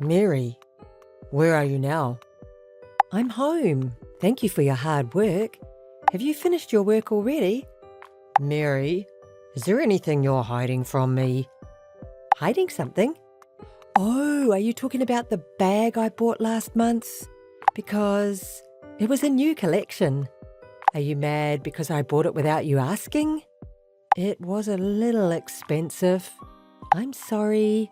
Mary, where are you now? I'm home. Thank you for your hard work. Have you finished your work already? Mary, is there anything you're hiding from me? Hiding something? Oh, are you talking about the bag I bought last month? Because it was a new collection. Are you mad because I bought it without you asking? It was a little expensive. I'm sorry.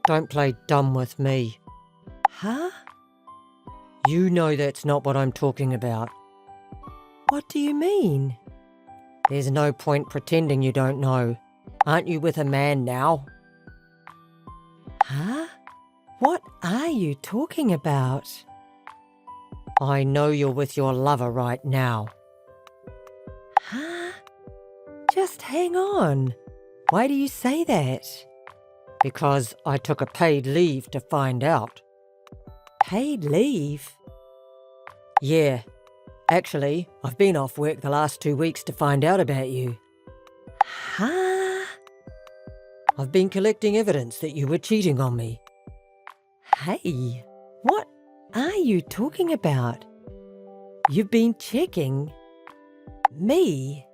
Don't play dumb with me. Huh? You know that's not what I'm talking about. What do you mean? There's no point pretending you don't know. Aren't you with a man now? Huh? What are you talking about? I know you're with your lover right now. Huh? Just hang on. Why do you say that? Because I took a paid leave to find out. Paid leave? Yeah. Actually, I've been off work the last 2 weeks to find out about you. Huh? I've been collecting evidence that you were cheating on me. Hey, what are you talking about? You've been checking me?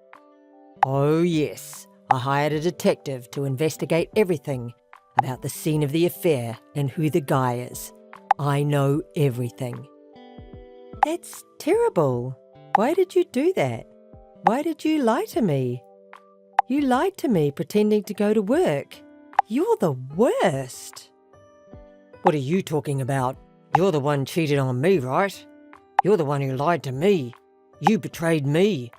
Oh yes, I hired a detective to investigate everything about the scene of the affair and who the guy is. I know everything. That's terrible. Why did you do that? Why did you lie to me? You lied to me pretending to go to work. You're the worst. What are you talking about? You're the one cheated on me, right? You're the one who lied to me. You betrayed me.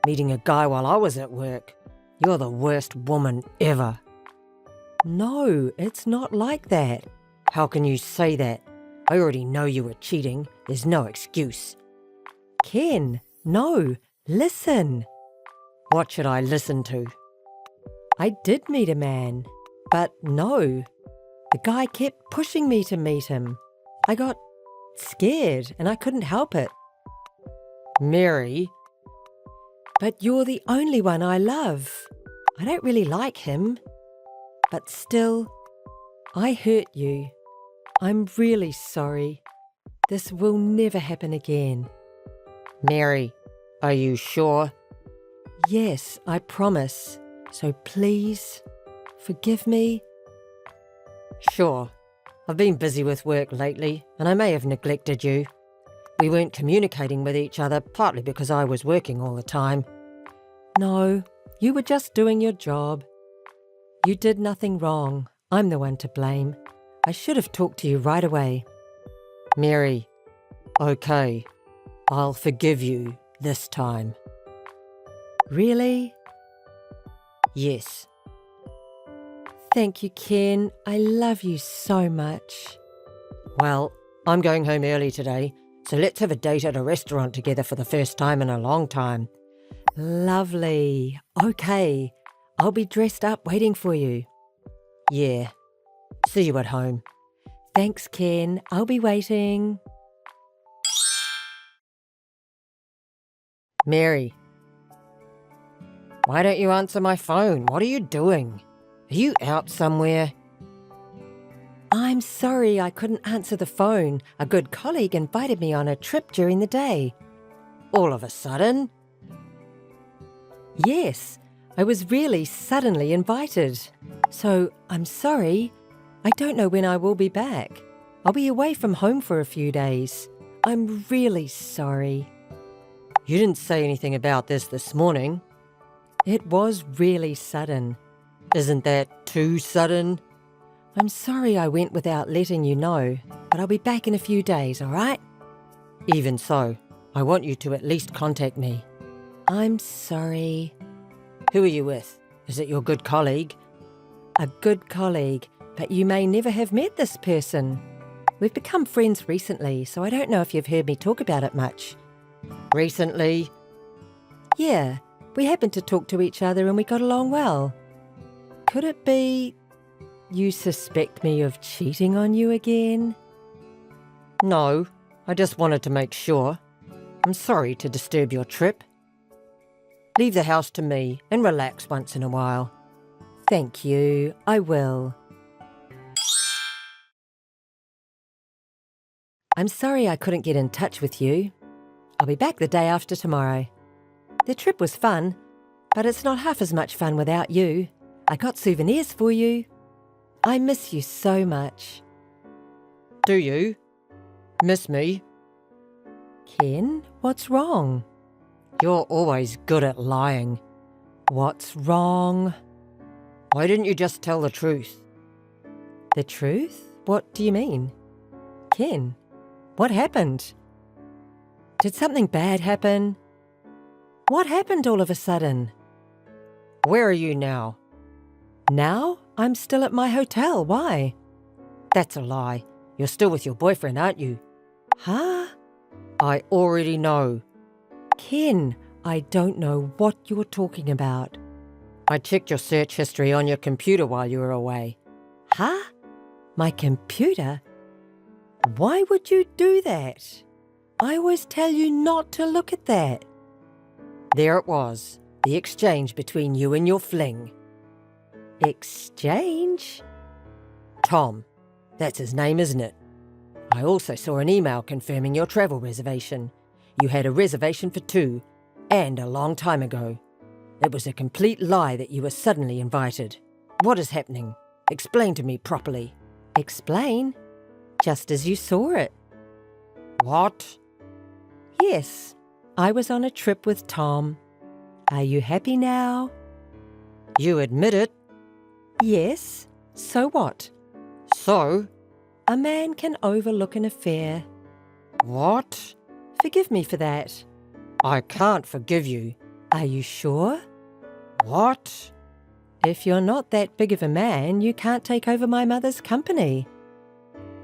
Meeting a guy while I was at work. You're the worst woman ever. No, it's not like that. How can you say that? I already know you were cheating. There's no excuse. Ken, no, listen. What should I listen to? I did meet a man, but no. The guy kept pushing me to meet him. I got scared and I couldn't help it. Mary. But you're the only one I love. I don't really like him. But still, I hurt you. I'm really sorry. This will never happen again. Mary, are you sure? Yes, I promise. So please, forgive me. Sure. I've been busy with work lately, and I may have neglected you. We weren't communicating with each other, partly because I was working all the time. No, you were just doing your job. You did nothing wrong. I'm the one to blame. I should have talked to you right away. Mary, okay, I'll forgive you this time. Really? Yes. Thank you, Ken. I love you so much. Well, I'm going home early today, so let's have a date at a restaurant together for the first time in a long time. Lovely. Okay, I'll be dressed up waiting for you. Yeah. See you at home. Thanks, Ken. I'll be waiting. Mary. Why don't you answer my phone? What are you doing? Are you out somewhere? I'm sorry I couldn't answer the phone. A good colleague invited me on a trip during the day. All of a sudden? Yes, I was really suddenly invited. So I'm sorry. I don't know when I will be back. I'll be away from home for a few days. I'm really sorry. You didn't say anything about this morning. It was really sudden. Isn't that too sudden? I'm sorry I went without letting you know, but I'll be back in a few days, all right? Even so, I want you to at least contact me. I'm sorry. Who are you with? Is it your good colleague? A good colleague, but you may never have met this person. We've become friends recently, so I don't know if you've heard me talk about it much. Recently? Yeah, we happened to talk to each other and we got along well. Could it be you suspect me of cheating on you again? No, I just wanted to make sure. I'm sorry to disturb your trip. Leave the house to me and relax once in a while. Thank you, I will. I'm sorry I couldn't get in touch with you. I'll be back the day after tomorrow. The trip was fun, but it's not half as much fun without you. I got souvenirs for you. I miss you so much. Do you? Miss me? Ken, what's wrong? You're always good at lying. What's wrong? Why didn't you just tell the truth? The truth? What do you mean? Ken, what happened? Did something bad happen? What happened all of a sudden? Where are you now? Now? I'm still at my hotel. Why? That's a lie. You're still with your boyfriend, aren't you? Huh? I already know. Ken, I don't know what you're talking about. I checked your search history on your computer while you were away. Huh? My computer? Why would you do that? I always tell you not to look at that. There it was, the exchange between you and your fling. Exchange? Tom. That's his name, isn't it? I also saw an email confirming your travel reservation. You had a reservation for 2, and a long time ago. It was a complete lie that you were suddenly invited. What is happening? Explain to me properly. Explain? Just as you saw it. What? Yes, I was on a trip with Tom. Are you happy now? You admit it? Yes. So what? So? A man can overlook an affair. What? Forgive me for that. I can't forgive you. Are you sure? What? If you're not that big of a man, you can't take over my mother's company.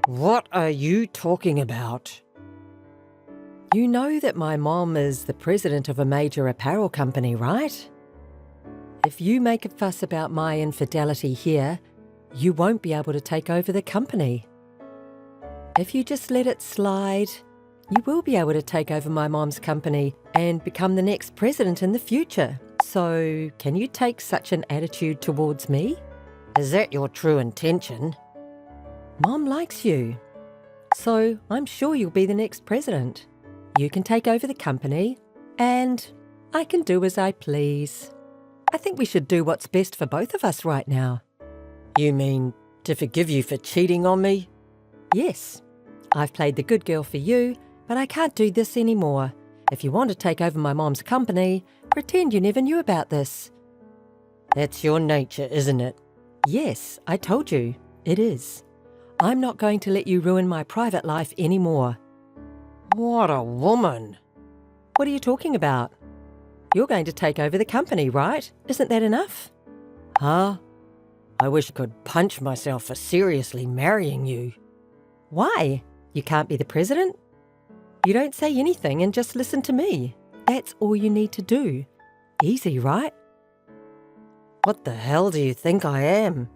What are you talking about? You know that my mom is the president of a major apparel company, right? If you make a fuss about my infidelity here, you won't be able to take over the company. If you just let it slide, you will be able to take over my mom's company and become the next president in the future. So, can you take such an attitude towards me? Is that your true intention? Mom likes you. So, I'm sure you'll be the next president. You can take over the company, and I can do as I please. I think we should do what's best for both of us right now. You mean to forgive you for cheating on me? Yes. I've played the good girl for you, but I can't do this anymore. If you want to take over my mom's company, pretend you never knew about this. That's your nature, isn't it? Yes, I told you. It is. I'm not going to let you ruin my private life anymore. What a woman! What are you talking about? You're going to take over the company, right? Isn't that enough? Huh? I wish I could punch myself for seriously marrying you. Why? You can't be the president? You don't say anything and just listen to me. That's all you need to do. Easy, right? What the hell do you think I am?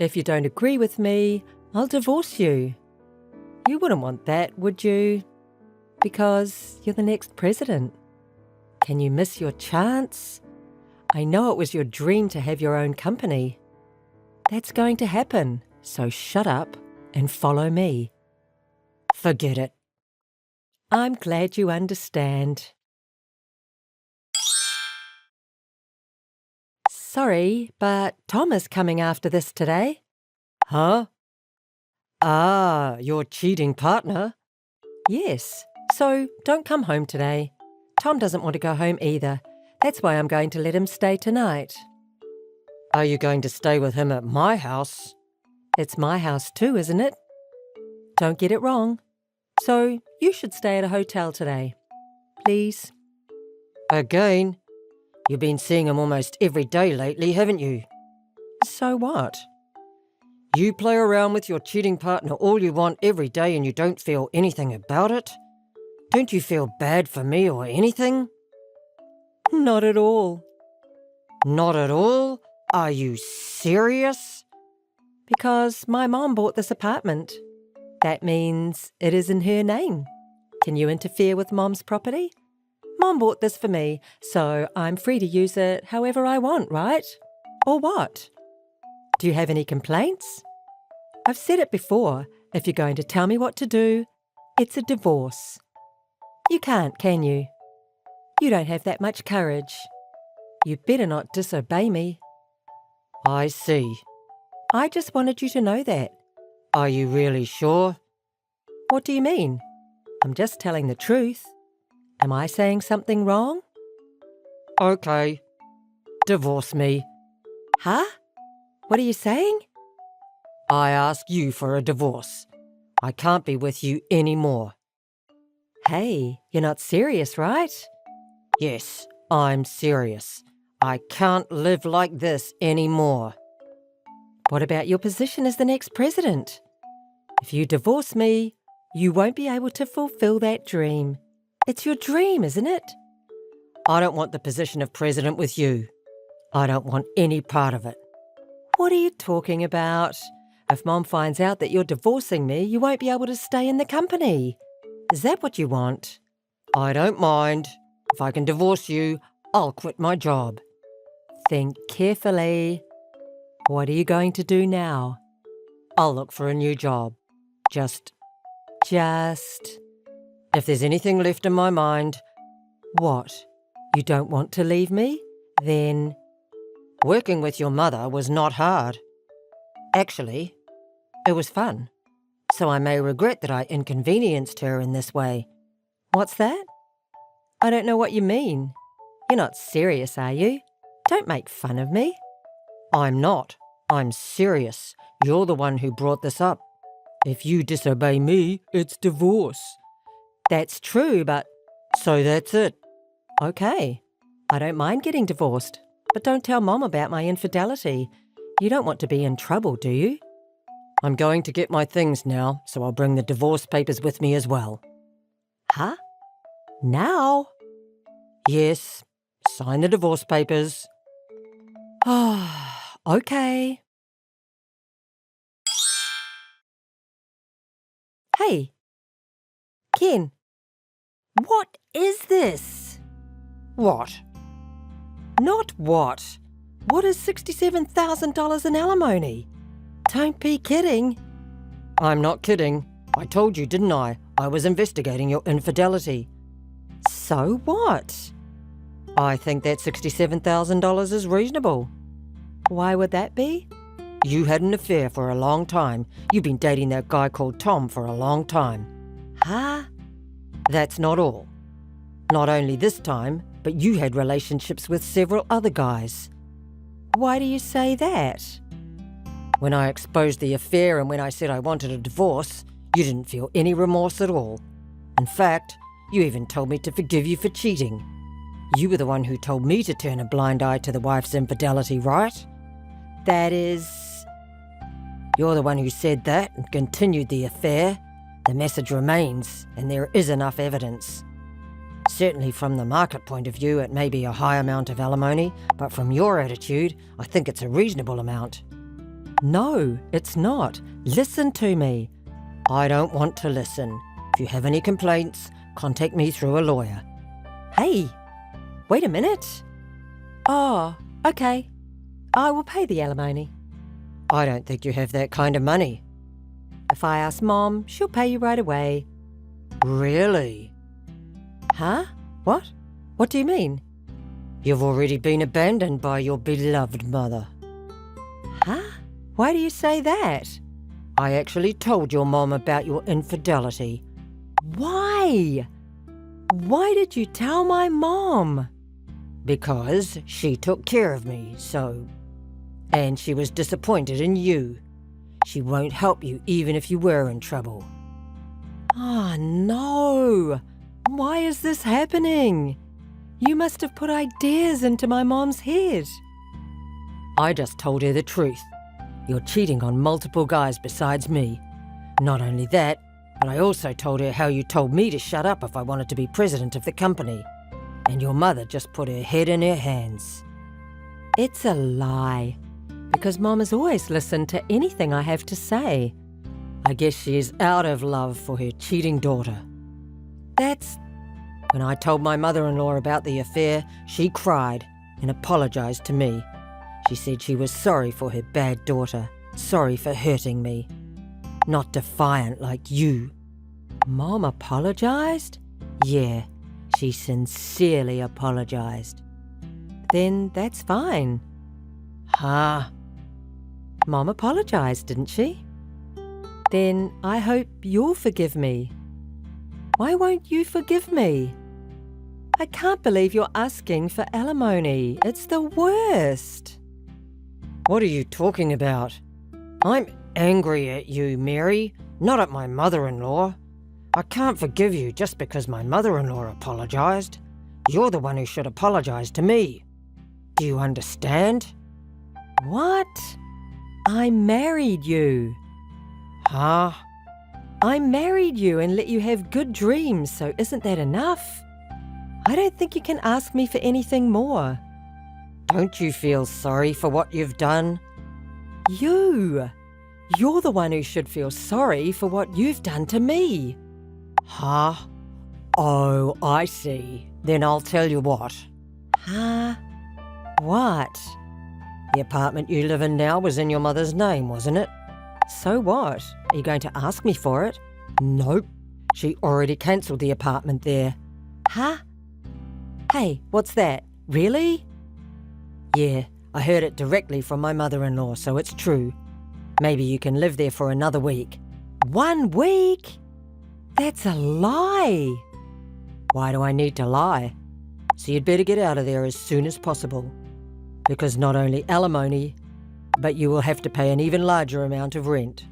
If you don't agree with me, I'll divorce you. You wouldn't want that, would you? Because you're the next president. Can you miss your chance? I know it was your dream to have your own company. That's going to happen, so shut up and follow me. Forget it. I'm glad you understand. Sorry, but Tom is coming after this today. Huh? Ah, your cheating partner? Yes, so don't come home today. Tom doesn't want to go home either. That's why I'm going to let him stay tonight. Are you going to stay with him at my house? It's my house too, isn't it? Don't get it wrong. So you should stay at a hotel today. Please. Again? You've been seeing him almost every day lately, haven't you? So what? You play around with your cheating partner all you want every day and you don't feel anything about it? Don't you feel bad for me or anything? Not at all. Not at all? Are you serious? Because my mom bought this apartment. That means it is in her name. Can you interfere with Mom's property? Mom bought this for me, so I'm free to use it however I want, right? Or what? Do you have any complaints? I've said it before. If you're going to tell me what to do, It's a divorce. You can't, can you? You don't have that much courage. You better not disobey me. I see. I just wanted you to know that. Are you really sure? What do you mean? I'm just telling the truth. Am I saying something wrong? Okay. Divorce me. Huh? What are you saying? I ask you for a divorce. I can't be with you anymore. Hey, you're not serious, right? Yes, I'm serious. I can't live like this anymore. What about your position as the next president? If you divorce me, you won't be able to fulfill that dream. It's your dream, isn't it? I don't want the position of president with you. I don't want any part of it. What are you talking about? If Mom finds out that you're divorcing me, you won't be able to stay in the company. Is that what you want? I don't mind. If I can divorce you, I'll quit my job. Think carefully. What are you going to do now? I'll look for a new job. Just. If there's anything left in my mind. What? You don't want to leave me? Then. Working with your mother was not hard. Actually, it was fun. So I may regret that I inconvenienced her in this way. What's that? I don't know what you mean. You're not serious, are you? Don't make fun of me. I'm not. I'm serious. You're the one who brought this up. If you disobey me, it's divorce. That's true, but... So that's it. Okay. I don't mind getting divorced, but don't tell Mom about my infidelity. You don't want to be in trouble, do you? I'm going to get my things now, so I'll bring the divorce papers with me as well. Huh? Now? Yes. Sign the divorce papers. Okay. Hey. Ken. What is this? What? Not what. What is $67,000 in alimony? Don't be kidding. I'm not kidding. I told you, didn't I? I was investigating your infidelity. So what? I think that $67,000 is reasonable. Why would that be? You had an affair for a long time. You've been dating that guy called Tom for a long time. Huh? That's not all. Not only this time, but you had relationships with several other guys. Why do you say that? When I exposed the affair and when I said I wanted a divorce, you didn't feel any remorse at all. In fact, you even told me to forgive you for cheating. You were the one who told me to turn a blind eye to the wife's infidelity, right? That is... You're the one who said that and continued the affair. The message remains, and there is enough evidence. Certainly from the market point of view, it may be a high amount of alimony, but from your attitude, I think it's a reasonable amount. No, it's not. Listen to me. I don't want to listen. If you have any complaints, contact me through a lawyer. Hey, wait a minute. Oh, okay. I will pay the alimony. I don't think you have that kind of money. If I ask Mom, she'll pay you right away. Really? Huh? What? What do you mean? You've already been abandoned by your beloved mother. Huh? Why do you say that? I actually told your mom about your infidelity. Why? Why did you tell my mom? Because she took care of me, so... And she was disappointed in you. She won't help you even if you were in trouble. Oh, no. Why is this happening? You must have put ideas into my mom's head. I just told her the truth. You're cheating on multiple guys besides me. Not only that, but I also told her how you told me to shut up if I wanted to be president of the company. And your mother just put her head in her hands. It's a lie. Because Mom has always listened to anything I have to say. I guess she is out of love for her cheating daughter. That's... When I told my mother-in-law about the affair, she cried and apologized to me. She said she was sorry for her bad daughter, sorry for hurting me. Not defiant like you. Mom apologized? Yeah, she sincerely apologized. Then that's fine. Huh? Mom apologized, didn't she? Then I hope you'll forgive me. Why won't you forgive me? I can't believe you're asking for alimony. It's the worst. What are you talking about? I'm angry at you, Mary, not at my mother-in-law. I can't forgive you just because my mother-in-law apologized. You're the one who should apologize to me. Do you understand? What? I married you. Huh? I married you and let you have good dreams, so isn't that enough? I don't think you can ask me for anything more. Don't you feel sorry for what you've done? You're the one who should feel sorry for what you've done to me. Huh? Oh, I see. Then I'll tell you what. Huh? What? The apartment you live in now was in your mother's name, wasn't it? So what? Are you going to ask me for it? Nope. She already cancelled the apartment there. Huh? Hey, what's that? Really? Yeah, I heard it directly from my mother-in-law, so it's true. Maybe you can live there for another week. 1 week? That's a lie. Why do I need to lie? So you'd better get out of there as soon as possible. Because not only alimony, but you will have to pay an even larger amount of rent.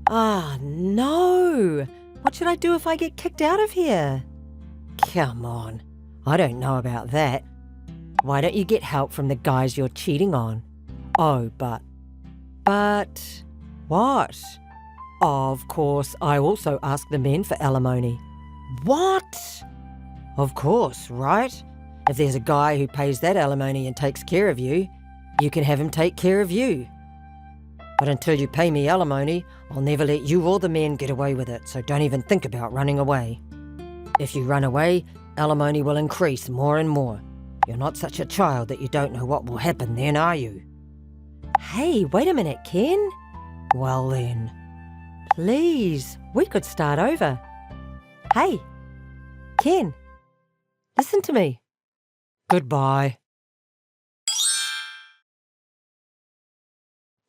Ah, no! What should I do if I get kicked out of here? Come on, I don't know about that. Why don't you get help from the guys you're cheating on? Oh, but what? Of course, I also ask the men for alimony. What? Of course, right? If there's a guy who pays that alimony and takes care of you, you can have him take care of you. But until you pay me alimony, I'll never let you or the men get away with it, so don't even think about running away. If you run away, alimony will increase more and more. You're not such a child that you don't know what will happen then, are you? Hey, wait a minute, Ken. Well then. Please, we could start over. Hey, Ken, listen to me. Goodbye.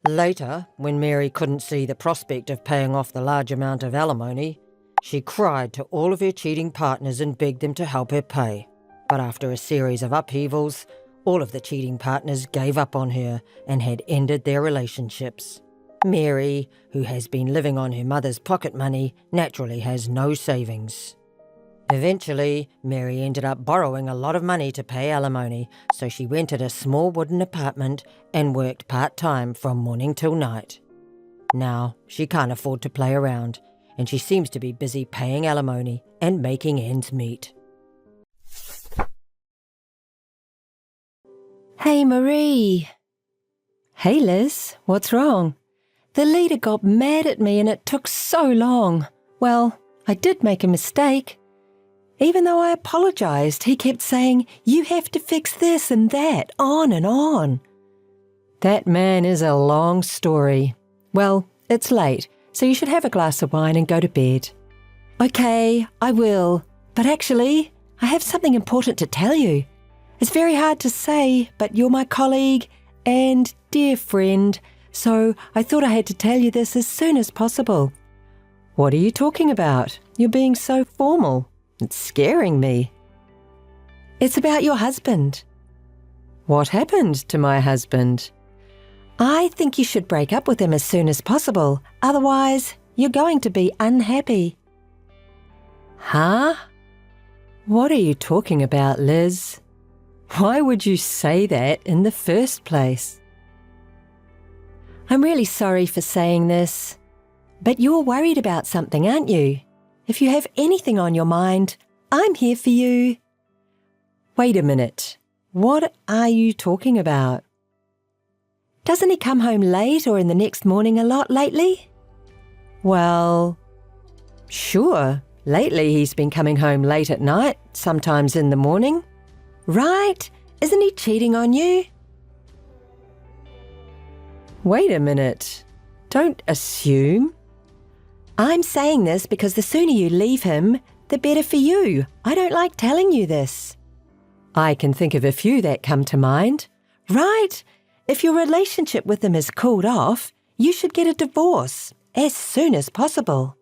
Later, when Mary couldn't see the prospect of paying off the large amount of alimony, she cried to all of her cheating partners and begged them to help her pay. But after a series of upheavals, all of the cheating partners gave up on her and had ended their relationships. Mary, who has been living on her mother's pocket money, naturally has no savings. Eventually, Mary ended up borrowing a lot of money to pay alimony, so she rented a small wooden apartment and worked part-time from morning till night. Now, she can't afford to play around, and she seems to be busy paying alimony and making ends meet. Hey, Marie. Hey, Liz, what's wrong? The leader got mad at me and it took so long. Well, I did make a mistake. Even though I apologized, he kept saying, "You have to fix this and that," on and on. That man is a long story. Well, it's late, so you should have a glass of wine and go to bed. Okay, I will. But actually, I have something important to tell you. It's very hard to say, but you're my colleague and dear friend, so I thought I had to tell you this as soon as possible. What are you talking about? You're being so formal. It's scaring me. It's about your husband. What happened to my husband? I think you should break up with him as soon as possible. Otherwise, you're going to be unhappy. Huh? What are you talking about, Liz? Why would you say that in the first place? I'm really sorry for saying this, but you're worried about something, aren't you? If you have anything on your mind, I'm here for you. Wait a minute. What are you talking about? Doesn't he come home late or in the next morning a lot lately? Well, sure. Lately he's been coming home late at night, sometimes in the morning. Right? Isn't he cheating on you? Wait a minute. Don't assume. I'm saying this because the sooner you leave him, the better for you. I don't like telling you this. I can think of a few that come to mind. Right? If your relationship with him has cooled off, you should get a divorce as soon as possible.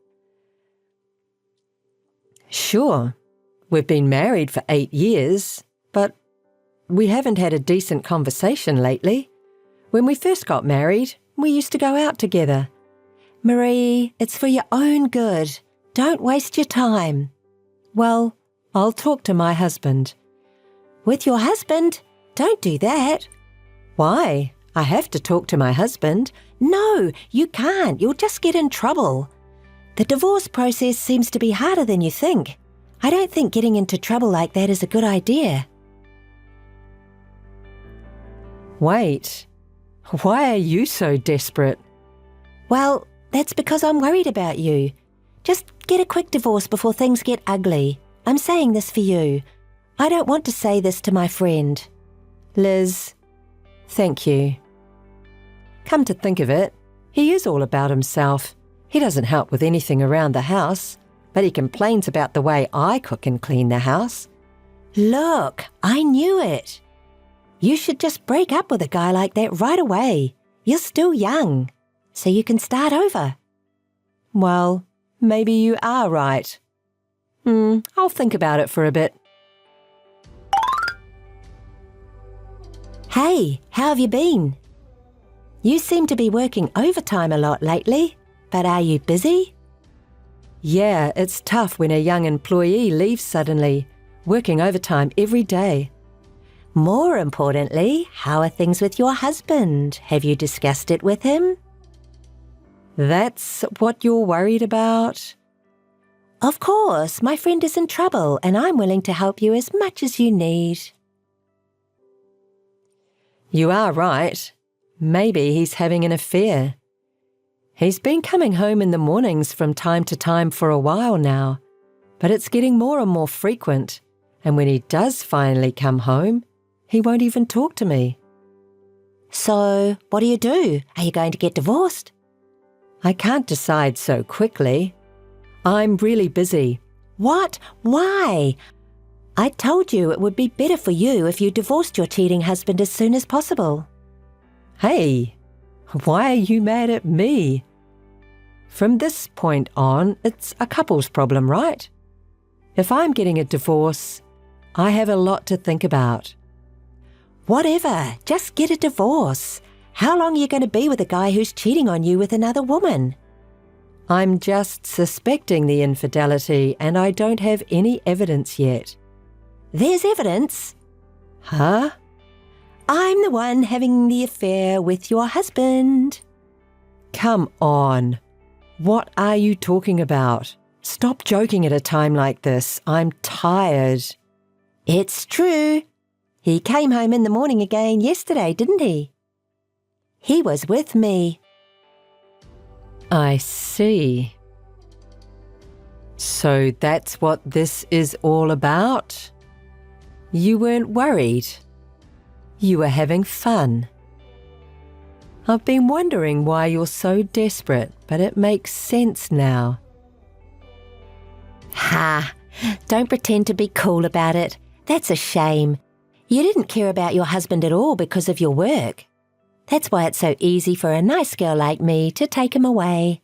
Sure, we've been married for 8 years, but we haven't had a decent conversation lately. When we first got married, we used to go out together. Marie, it's for your own good. Don't waste your time. Well, I'll talk to my husband. With your husband? Don't do that. Why? I have to talk to my husband. No, you can't. You'll just get in trouble. The divorce process seems to be harder than you think. I don't think getting into trouble like that is a good idea. Wait, why are you so desperate? Well, that's because I'm worried about you. Just get a quick divorce before things get ugly. I'm saying this for you. I don't want to say this to my friend. Liz, thank you. Come to think of it, he is all about himself. He doesn't help with anything around the house, but he complains about the way I cook and clean the house. Look, I knew it. You should just break up with a guy like that right away. You're still young, so you can start over. Well, maybe you are right. I'll think about it for a bit. Hey, how have you been? You seem to be working overtime a lot lately, but are you busy? Yeah, it's tough when a young employee leaves suddenly, working overtime every day. More importantly, how are things with your husband? Have you discussed it with him? That's what you're worried about? Of course, my friend is in trouble and I'm willing to help you as much as you need. You are right. Maybe he's having an affair. He's been coming home in the mornings from time to time for a while now, but it's getting more and more frequent, and when he does finally come home, he won't even talk to me. So, what do you do? Are you going to get divorced? I can't decide so quickly. I'm really busy. What? Why? I told you it would be better for you if you divorced your cheating husband as soon as possible. Hey, why are you mad at me? From this point on, it's a couple's problem, right? If I'm getting a divorce, I have a lot to think about. Whatever, just get a divorce. How long are you going to be with a guy who's cheating on you with another woman? I'm just suspecting the infidelity and I don't have any evidence yet. There's evidence. Huh? I'm the one having the affair with your husband. Come on. What are you talking about? Stop joking at a time like this. I'm tired. It's true. He came home in the morning again yesterday, didn't he? He was with me. I see. So that's what this is all about? You weren't worried. You were having fun. I've been wondering why you're so desperate, but it makes sense now. Ha! Don't pretend to be cool about it. That's a shame. You didn't care about your husband at all because of your work. That's why it's so easy for a nice girl like me to take him away.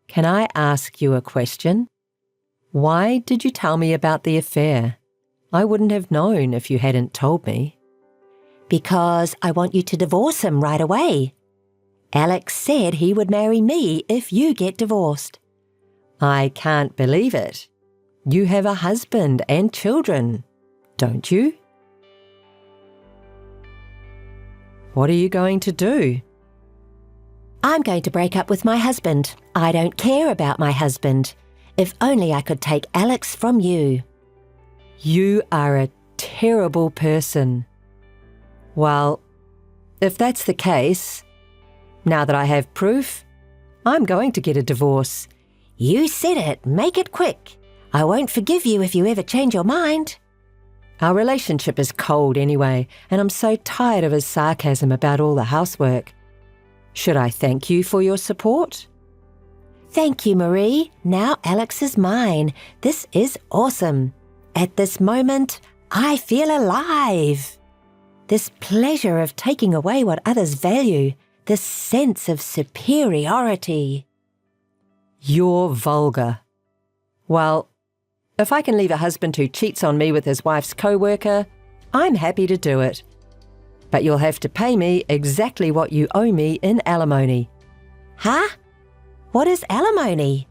Can I ask you a question? Why did you tell me about the affair? I wouldn't have known if you hadn't told me. Because I want you to divorce him right away. Alex said he would marry me if you get divorced. I can't believe it. You have a husband and children, don't you? What are you going to do? I'm going to break up with my husband. I don't care about my husband. If only I could take Alex from you. You are a terrible person. Well, if that's the case, now that I have proof, I'm going to get a divorce. You said it. Make it quick. I won't forgive you if you ever change your mind. Our relationship is cold anyway, and I'm so tired of his sarcasm about all the housework. Should I thank you for your support? Thank you, Marie. Now Alex is mine. This is awesome. At this moment, I feel alive. This pleasure of taking away what others value, this sense of superiority. You're vulgar. Well, if I can leave a husband who cheats on me with his wife's co-worker, I'm happy to do it. But you'll have to pay me exactly what you owe me in alimony. Huh? What is alimony?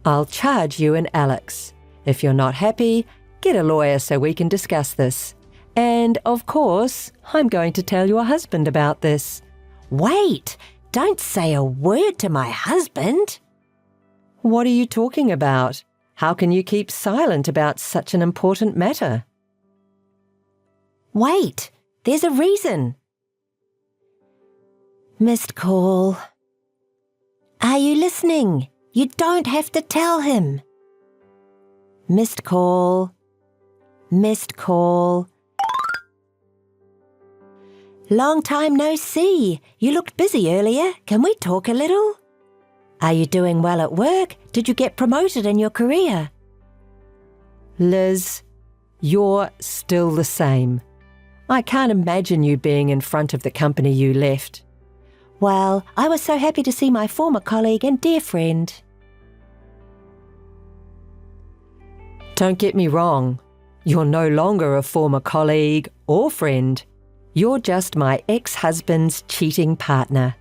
I'll charge you and Alex. If you're not happy, get a lawyer so we can discuss this. And, of course, I'm going to tell your husband about this. Wait! Don't say a word to my husband! What are you talking about? How can you keep silent about such an important matter? Wait! There's a reason. Missed call. Are you listening? You don't have to tell him. Missed call. Missed call. Long time no see. You looked busy earlier. Can we talk a little? Are you doing well at work? Did you get promoted in your career? Liz, you're still the same. I can't imagine you being in front of the company you left. Well, I was so happy to see my former colleague and dear friend. Don't get me wrong. You're no longer a former colleague or friend. You're just my ex-husband's cheating partner.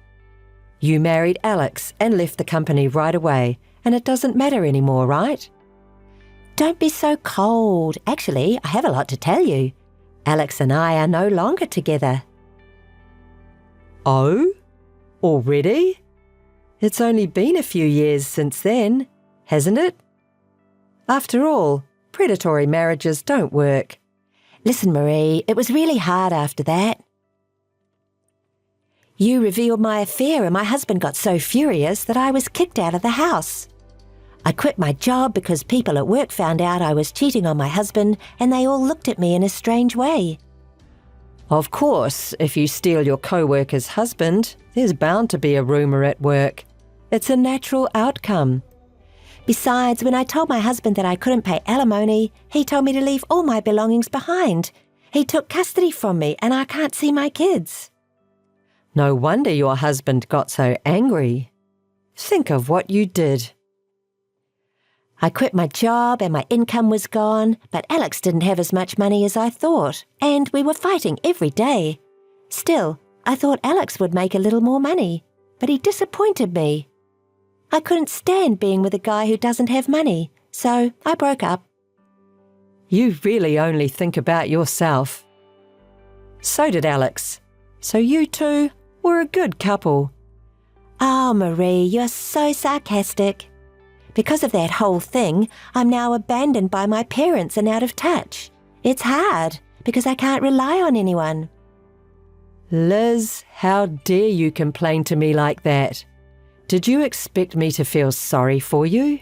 You married Alex and left the company right away, and it doesn't matter anymore, right? Don't be so cold. Actually, I have a lot to tell you. Alex and I are no longer together. Oh? Already? It's only been a few years since then, hasn't it? After all, predatory marriages don't work. Listen, Marie, it was really hard after that. You revealed my affair and my husband got so furious that I was kicked out of the house. I quit my job because people at work found out I was cheating on my husband and they all looked at me in a strange way. Of course, if you steal your co-worker's husband, there's bound to be a rumour at work. It's a natural outcome. Besides, when I told my husband that I couldn't pay alimony, he told me to leave all my belongings behind. He took custody from me and I can't see my kids. No wonder your husband got so angry. Think of what you did. I quit my job and my income was gone, but Alex didn't have as much money as I thought, and we were fighting every day. Still, I thought Alex would make a little more money, but he disappointed me. I couldn't stand being with a guy who doesn't have money, so I broke up. You really only think about yourself. So did Alex. So you two were a good couple. Oh, Marie, you're so sarcastic. Because of that whole thing, I'm now abandoned by my parents and out of touch. It's hard, because I can't rely on anyone. Liz, how dare you complain to me like that? Did you expect me to feel sorry for you?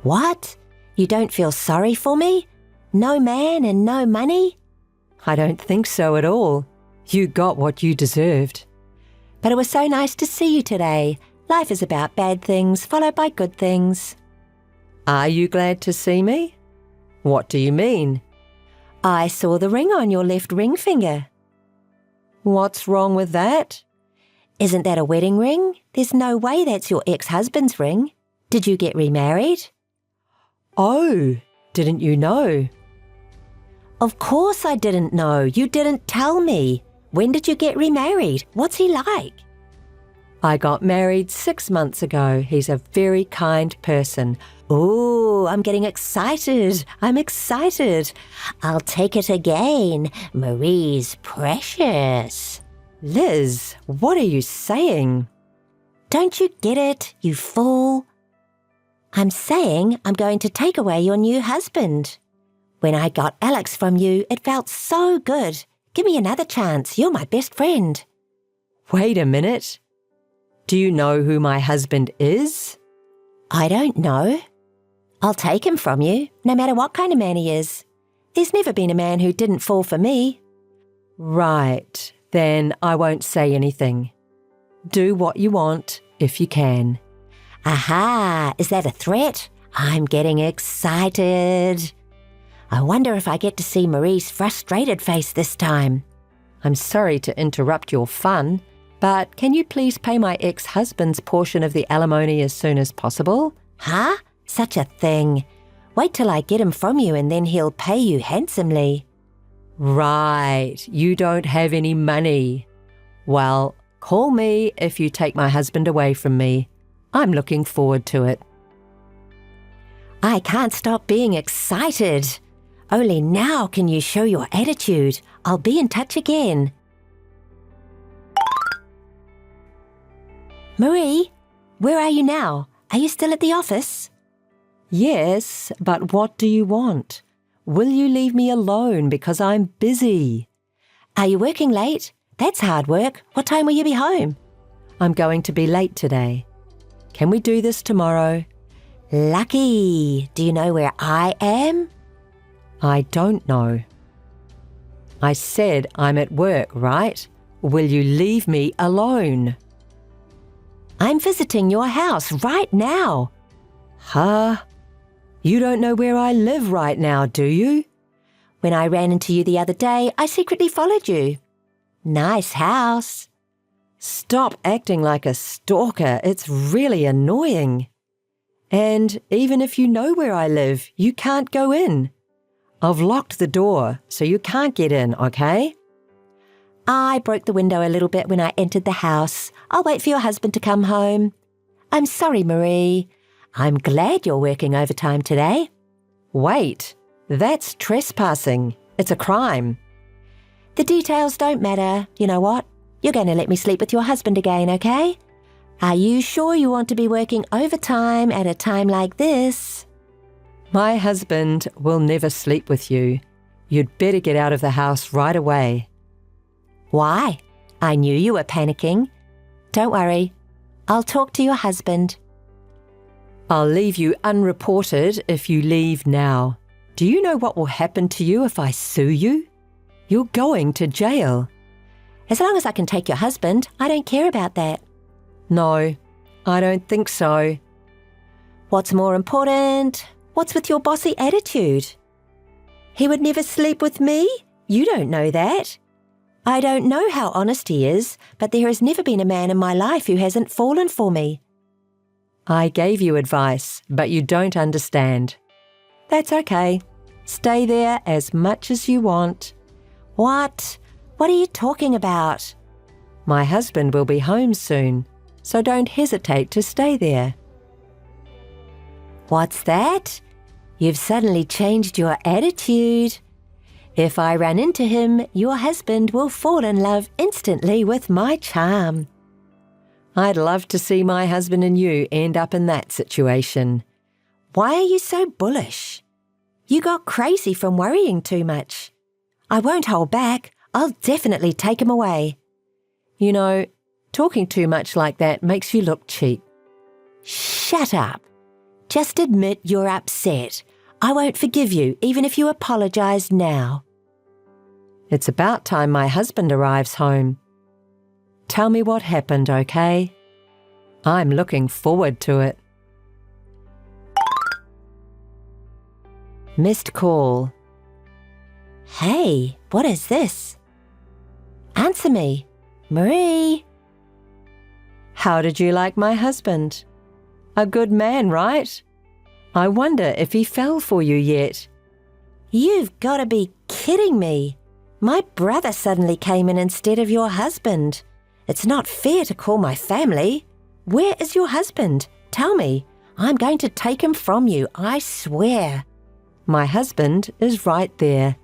What? You don't feel sorry for me? No man and no money? I don't think so at all. You got what you deserved. But it was so nice to see you today. Life is about bad things followed by good things. Are you glad to see me? What do you mean? I saw the ring on your left ring finger. What's wrong with that? Isn't that a wedding ring? There's no way that's your ex-husband's ring. Did you get remarried? Oh, didn't you know? Of course I didn't know. You didn't tell me. When did you get remarried? What's he like? I got married 6 months ago. He's a very kind person. Ooh, I'm getting excited. I'm excited. I'll take it again. Marie's precious. Liz, what are you saying? Don't you get it, you fool? I'm saying I'm going to take away your new husband. When I got Alex from you, it felt so good. Give me another chance. You're my best friend. Wait a minute. Do you know who my husband is? I don't know. I'll take him from you, no matter what kind of man he is. There's never been a man who didn't fall for me. Right, then I won't say anything. Do what you want, if you can. Aha! Is that a threat? I'm getting excited. I wonder if I get to see Marie's frustrated face this time. I'm sorry to interrupt your fun, but can you please pay my ex-husband's portion of the alimony as soon as possible? Huh? Such a thing. Wait till I get him from you and then he'll pay you handsomely. Right, you don't have any money. Well, call me if you take my husband away from me. I'm looking forward to it. I can't stop being excited. Only now can you show your attitude. I'll be in touch again. Marie, where are you now? Are you still at the office? Yes, but what do you want? Will you leave me alone because I'm busy? Are you working late? That's hard work. What time will you be home? I'm going to be late today. Can we do this tomorrow? Lucky. Do you know where I am? I don't know. I said I'm at work, right? Will you leave me alone? I'm visiting your house right now. Huh? You don't know where I live right now, do you? When I ran into you the other day, I secretly followed you. Nice house. Stop acting like a stalker. It's really annoying. And even if you know where I live, you can't go in. I've locked the door, so you can't get in, okay? I broke the window a little bit when I entered the house. I'll wait for your husband to come home. I'm sorry, Marie. I'm glad you're working overtime today. Wait, that's trespassing. It's a crime. The details don't matter. You know what? You're going to let me sleep with your husband again, okay? Are you sure you want to be working overtime at a time like this? My husband will never sleep with you. You'd better get out of the house right away. Why? I knew you were panicking. Don't worry. I'll talk to your husband. I'll leave you unreported if you leave now. Do you know what will happen to you if I sue you? You're going to jail. As long as I can take your husband, I don't care about that. No, I don't think so. What's more important? What's with your bossy attitude? He would never sleep with me? You don't know that. I don't know how honest he is, but there has never been a man in my life who hasn't fallen for me. I gave you advice, but you don't understand. That's okay. Stay there as much as you want. What? What are you talking about? My husband will be home soon, so don't hesitate to stay there. What's that? You've suddenly changed your attitude. If I run into him, your husband will fall in love instantly with my charm. I'd love to see my husband and you end up in that situation. Why are you so bullish? You got crazy from worrying too much. I won't hold back. I'll definitely take him away. You know, talking too much like that makes you look cheap. Shut up. Just admit you're upset. I won't forgive you, even if you apologize now. It's about time my husband arrives home. Tell me what happened, okay? I'm looking forward to it. Missed call. Hey, what is this? Answer me. Marie. How did you like my husband? A good man, right? I wonder if he fell for you yet. You've got to be kidding me. My brother suddenly came in instead of your husband. It's not fair to call my family. Where is your husband? Tell me. I'm going to take him from you, I swear. My husband is right there.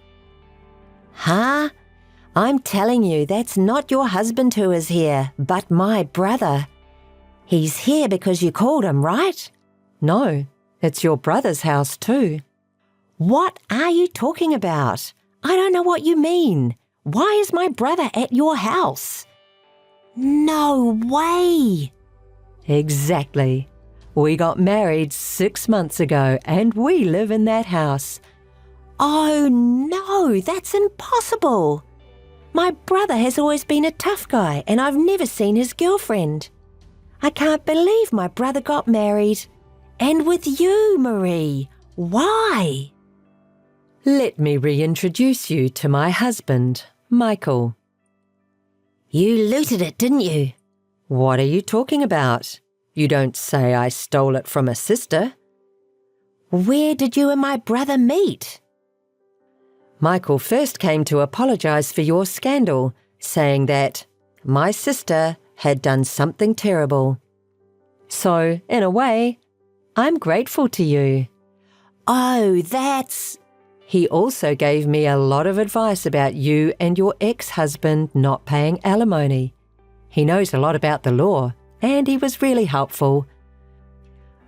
Huh? I'm telling you, that's not your husband who is here, but my brother. He's here because you called him, right? No, it's your brother's house too. What are you talking about? I don't know what you mean. Why is my brother at your house? No way! Exactly. We got married 6 months ago and we live in that house. Oh no, that's impossible. My brother has always been a tough guy and I've never seen his girlfriend. I can't believe my brother got married. And with you, Marie. Why? Let me reintroduce you to my husband, Michael. You looted it, didn't you? What are you talking about? You don't say I stole it from a sister. Where did you and my brother meet? Michael first came to apologize for your scandal, saying that my sister had done something terrible. So, in a way, I'm grateful to you. Oh, that's... He also gave me a lot of advice about you and your ex-husband not paying alimony. He knows a lot about the law, and he was really helpful.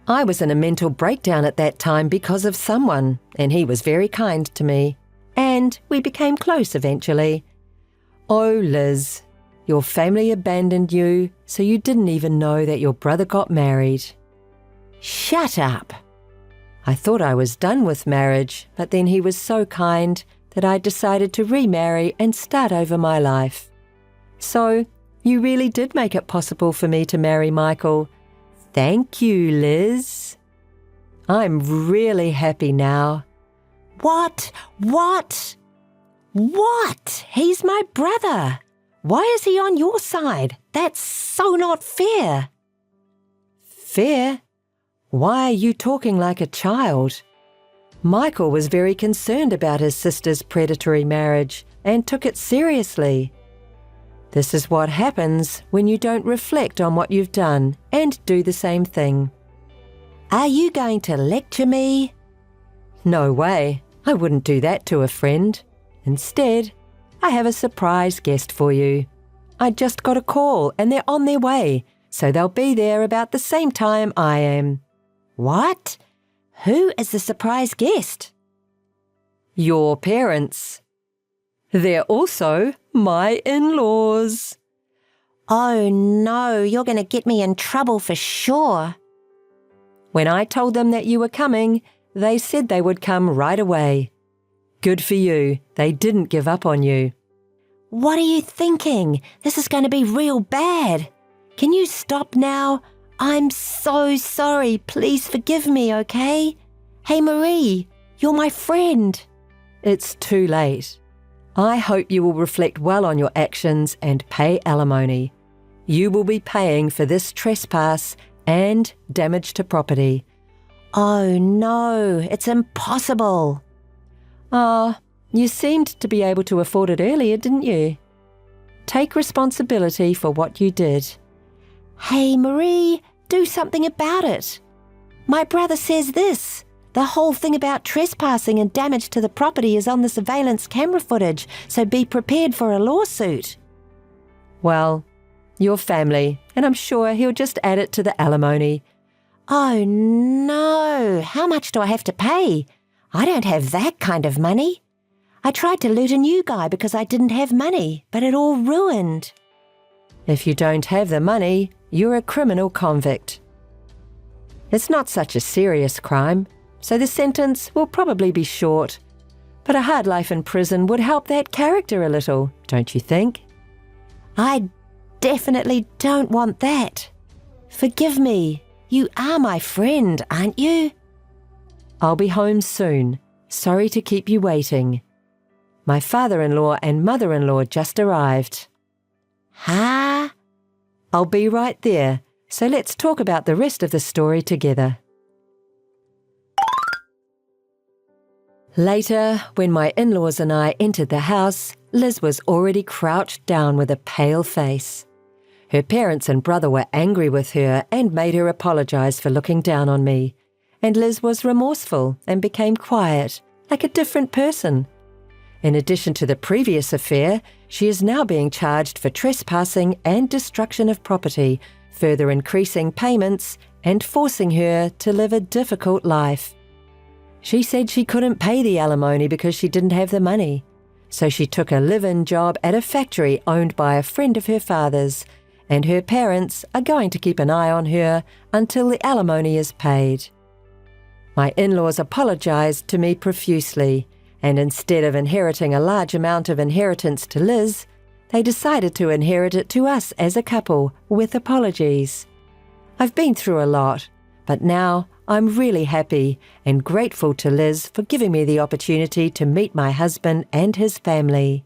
I was in a mental breakdown at that time because of someone, and he was very kind to me. And we became close eventually. Oh, Liz, your family abandoned you, so you didn't even know that your brother got married. Shut up. I thought I was done with marriage, but then he was so kind that I decided to remarry and start over my life. So, you really did make it possible for me to marry Michael. Thank you, Liz. I'm really happy now. What? He's my brother. Why is he on your side? That's so not fair. Fair? Why are you talking like a child? Michael was very concerned about his sister's predatory marriage and took it seriously. This is what happens when you don't reflect on what you've done and do the same thing. Are you going to lecture me? No way. I wouldn't do that to a friend. Instead, I have a surprise guest for you. I just got a call and they're on their way, so they'll be there about the same time I am. What? Who is the surprise guest? Your parents. They're also my in-laws. Oh no, you're going to get me in trouble for sure. When I told them that you were coming, they said they would come right away. Good for you. They didn't give up on you. What are you thinking? This is going to be real bad. Can you stop now? I'm so sorry. Please forgive me, okay? Hey, Marie, you're my friend. It's too late. I hope you will reflect well on your actions and pay alimony. You will be paying for this trespass and damage to property. Oh no, it's impossible. You seemed to be able to afford it earlier, didn't you? Take responsibility for what you did. Hey, Marie, do something about it. My brother says this. The whole thing about trespassing and damage to the property is on the surveillance camera footage, so be prepared for a lawsuit. Well, your family, and I'm sure he'll just add it to the alimony. Oh no, how much do I have to pay? I don't have that kind of money. I tried to loot a new guy because I didn't have money, but it all ruined. If you don't have the money, you're a criminal convict. It's not such a serious crime, so the sentence will probably be short. But a hard life in prison would help that character a little, don't you think? I definitely don't want that. Forgive me. You are my friend, aren't you? I'll be home soon. Sorry to keep you waiting. My father-in-law and mother-in-law just arrived. Huh? I'll be right there, so let's talk about the rest of the story together. Later, when my in-laws and I entered the house, Liz was already crouched down with a pale face. Her parents and brother were angry with her and made her apologize for looking down on me. And Liz was remorseful and became quiet, like a different person. In addition to the previous affair, she is now being charged for trespassing and destruction of property, further increasing payments and forcing her to live a difficult life. She said she couldn't pay the alimony because she didn't have the money. So she took a live-in job at a factory owned by a friend of her father's, and her parents are going to keep an eye on her until the alimony is paid. My in-laws apologized to me profusely, and instead of inheriting a large amount of inheritance to Liz, they decided to inherit it to us as a couple with apologies. I've been through a lot, but now I'm really happy and grateful to Liz for giving me the opportunity to meet my husband and his family.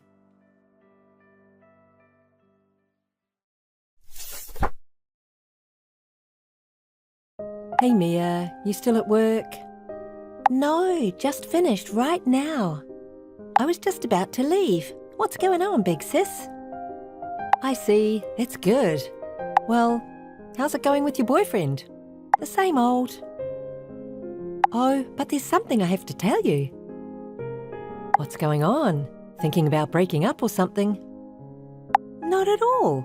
Hey Mia, you still at work? No, just finished right now. I was just about to leave. What's going on, big sis? I see, that's good. Well, how's it going with your boyfriend? The same old. Oh, but there's something I have to tell you. What's going on? Thinking about breaking up or something? Not at all.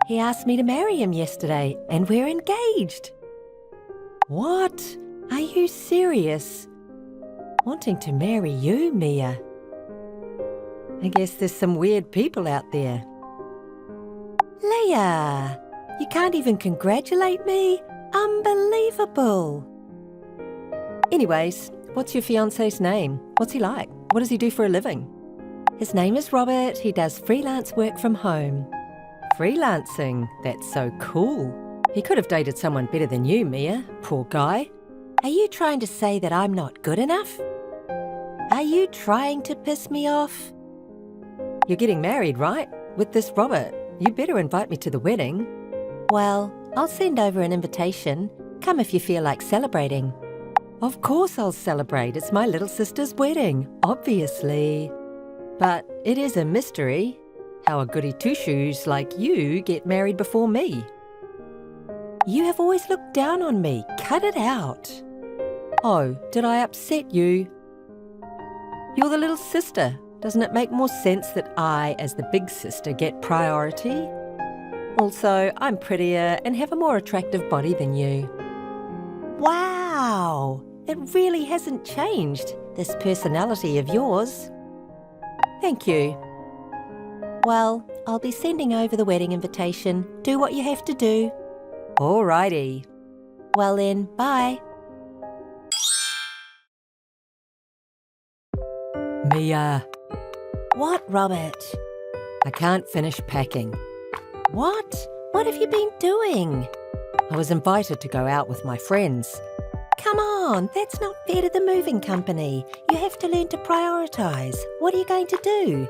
He asked me to marry him yesterday, and we're engaged. What? Are you serious? Wanting to marry you, Mia? I guess there's some weird people out there. Leah, you can't even congratulate me? Unbelievable. Anyways, what's your fiancé's name? What's he like? What does he do for a living? His name is Robert. He does freelance work from home. Freelancing? That's so cool. He could have dated someone better than you, Mia. Poor guy. Are you trying to say that I'm not good enough? Are you trying to piss me off? You're getting married, right? With this Robert. You better invite me to the wedding. Well, I'll send over an invitation. Come if you feel like celebrating. Of course I'll celebrate. It's my little sister's wedding, obviously. But it is a mystery how a goody two-shoes like you get married before me. You have always looked down on me. Cut it out. Oh, did I upset you? You're the little sister. Doesn't it make more sense that I, as the big sister, get priority? Also, I'm prettier and have a more attractive body than you. Wow! It really hasn't changed, this personality of yours. Thank you. Well, I'll be sending over the wedding invitation. Do what you have to do. Alrighty. Well then, bye. Mia. What, Robert? I can't finish packing. What? What have you been doing? I was invited to go out with my friends. Come on, that's not fair to the moving company. You have to learn to prioritise. What are you going to do?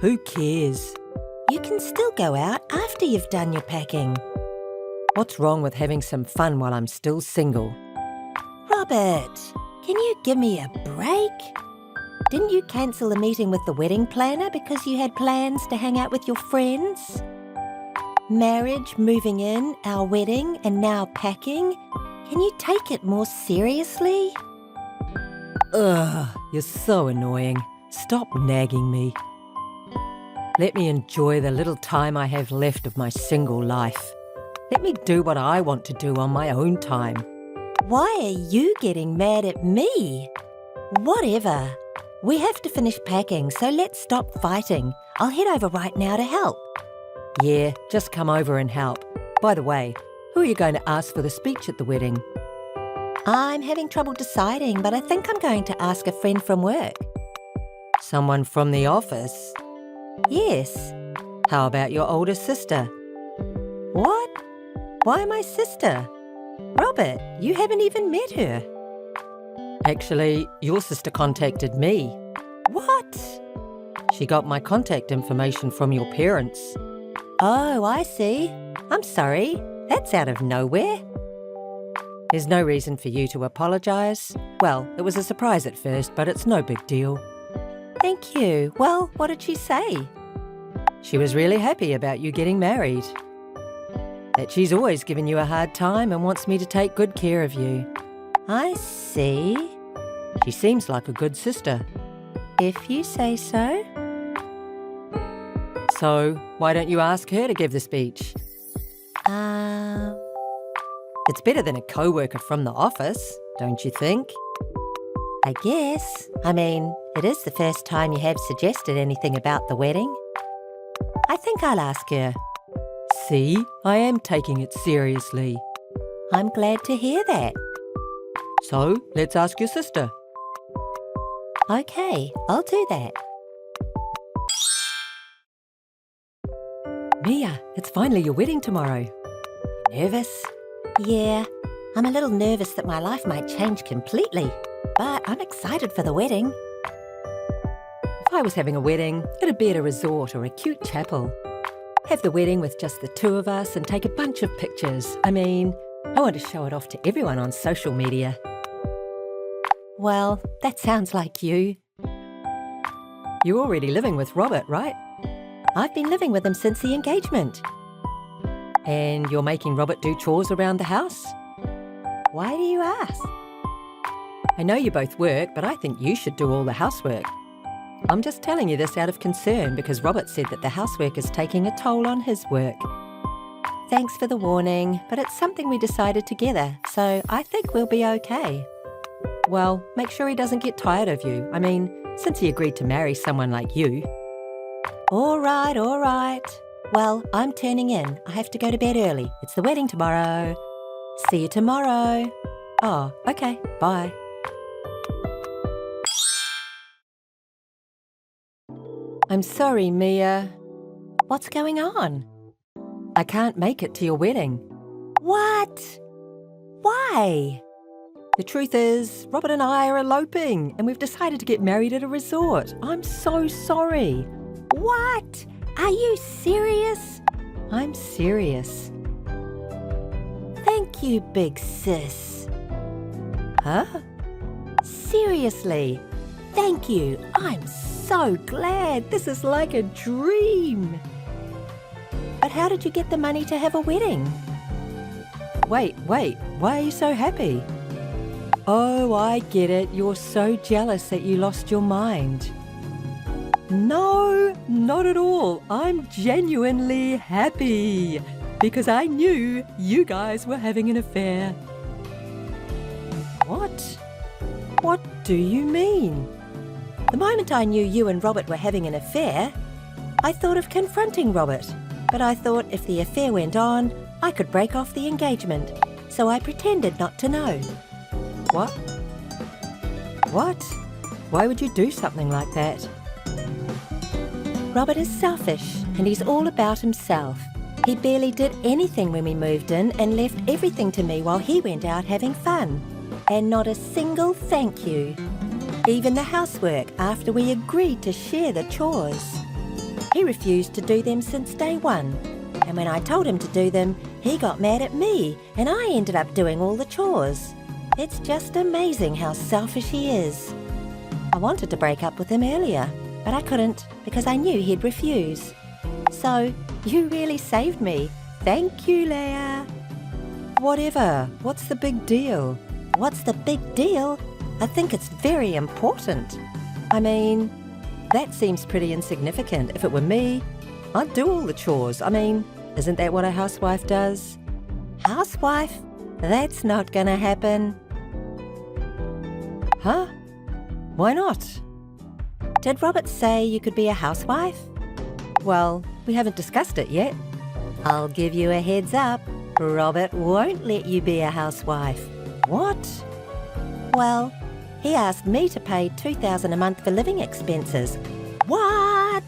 Who cares? You can still go out after you've done your packing. What's wrong with having some fun while I'm still single? Robert, can you give me a break? Didn't you cancel the meeting with the wedding planner because you had plans to hang out with your friends? Marriage, moving in, our wedding, and now packing. Can you take it more seriously? Ugh, you're so annoying. Stop nagging me. Let me enjoy the little time I have left of my single life. Let me do what I want to do on my own time. Why are you getting mad at me? Whatever. We have to finish packing, so let's stop fighting. I'll head over right now to help. Yeah, just come over and help. By the way, who are you going to ask for the speech at the wedding? I'm having trouble deciding, but I think I'm going to ask a friend from work. Someone from the office? Yes. How about your older sister? What? Why my sister? Robert, you haven't even met her. Actually, your sister contacted me. What? She got my contact information from your parents. Oh, I see. I'm sorry. That's out of nowhere. There's no reason for you to apologise. Well, it was a surprise at first, but it's no big deal. Thank you. Well, what did she say? She was really happy about you getting married. That she's always given you a hard time and wants me to take good care of you. I see. She seems like a good sister. If you say so. So, why don't you ask her to give the speech? It's better than a co-worker from the office, don't you think? I guess. I mean, it is the first time you have suggested anything about the wedding. I think I'll ask her. See, I am taking it seriously. I'm glad to hear that. So, let's ask your sister. Okay, I'll do that. Mia, it's finally your wedding tomorrow. Nervous? Yeah, I'm a little nervous that my life might change completely, but I'm excited for the wedding. If I was having a wedding, it'd be at a resort or a cute chapel. Have the wedding with just the two of us and take a bunch of pictures. I want to show it off to everyone on social media. Well, that sounds like you. You're already living with Robert, right? I've been living with him since the engagement. And you're making Robert do chores around the house? Why do you ask? I know you both work, but I think you should do all the housework. I'm just telling you this out of concern because Robert said that the housework is taking a toll on his work. Thanks for the warning, but it's something we decided together, so I think we'll be okay. Well, make sure he doesn't get tired of you. Since he agreed to marry someone like you. All right. Well, I'm turning in. I have to go to bed early. It's the wedding tomorrow. See you tomorrow. Oh, okay. Bye. I'm sorry, Mia. What's going on? I can't make it to your wedding. What? Why? The truth is, Robert and I are eloping, and we've decided to get married at a resort. I'm so sorry. What? Are you serious? I'm serious. Thank you, big sis. Huh? Seriously, thank you. I'm so glad. This is like a dream. But how did you get the money to have a wedding? Wait. Why are you so happy? Oh, I get it. You're so jealous that you lost your mind. No, not at all. I'm genuinely happy because I knew you guys were having an affair. What? What do you mean? The moment I knew you and Robert were having an affair, I thought of confronting Robert. But I thought if the affair went on, I could break off the engagement. So I pretended not to know. What? What? Why would you do something like that? Robert is selfish and he's all about himself. He barely did anything when we moved in and left everything to me while he went out having fun. And not a single thank you. Even the housework after we agreed to share the chores. He refused to do them since day one. And when I told him to do them, he got mad at me and I ended up doing all the chores. It's just amazing how selfish he is. I wanted to break up with him earlier, but I couldn't because I knew he'd refuse. So, you really saved me. Thank you, Leah. Whatever. What's the big deal? What's the big deal? I think it's very important. That seems pretty insignificant. If it were me, I'd do all the chores. Isn't that what a housewife does? Housewife? That's not gonna happen. Huh? Why not? Did Robert say you could be a housewife? Well, we haven't discussed it yet. I'll give you a heads up. Robert won't let you be a housewife. What? Well, he asked me to pay $2,000 a month for living expenses. What?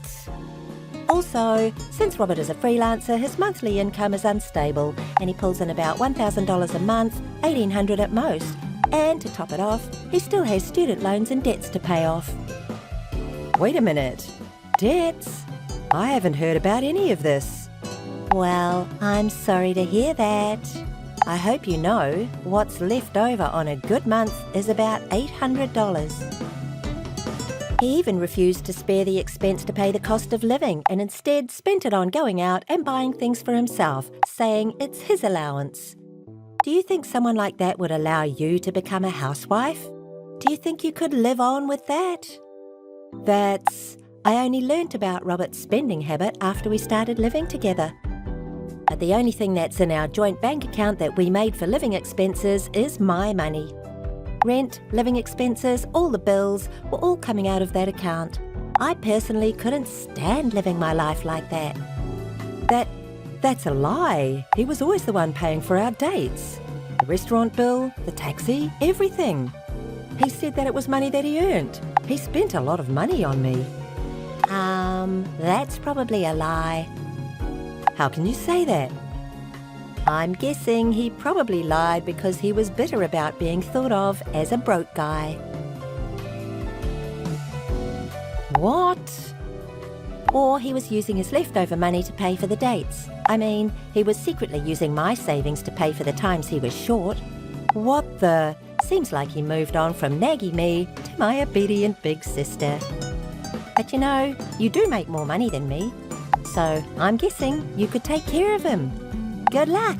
Also, since Robert is a freelancer, his monthly income is unstable and he pulls in about $1,000 a month, $1,800 at most. And to top it off, he still has student loans and debts to pay off. Wait a minute. Debts? I haven't heard about any of this. Well, I'm sorry to hear that. I hope you know what's left over on a good month is about $800. He even refused to spare the expense to pay the cost of living and instead spent it on going out and buying things for himself, saying it's his allowance. Do you think someone like that would allow you to become a housewife? Do you think you could live on with that? I only learnt about Robert's spending habit after we started living together. But the only thing that's in our joint bank account that we made for living expenses is my money. Rent, living expenses, all the bills were all coming out of that account. I personally couldn't stand living my life like that. That's a lie. He was always the one paying for our dates. The restaurant bill, the taxi, everything. He said that it was money that he earned. He spent a lot of money on me. That's probably a lie. How can you say that? I'm guessing he probably lied because he was bitter about being thought of as a broke guy. What? Or he was using his leftover money to pay for the dates. I mean, he was secretly using my savings to pay for the times he was short. What the? Seems like he moved on from naggy me to my obedient big sister. But you know, you do make more money than me. So I'm guessing you could take care of him. Good luck.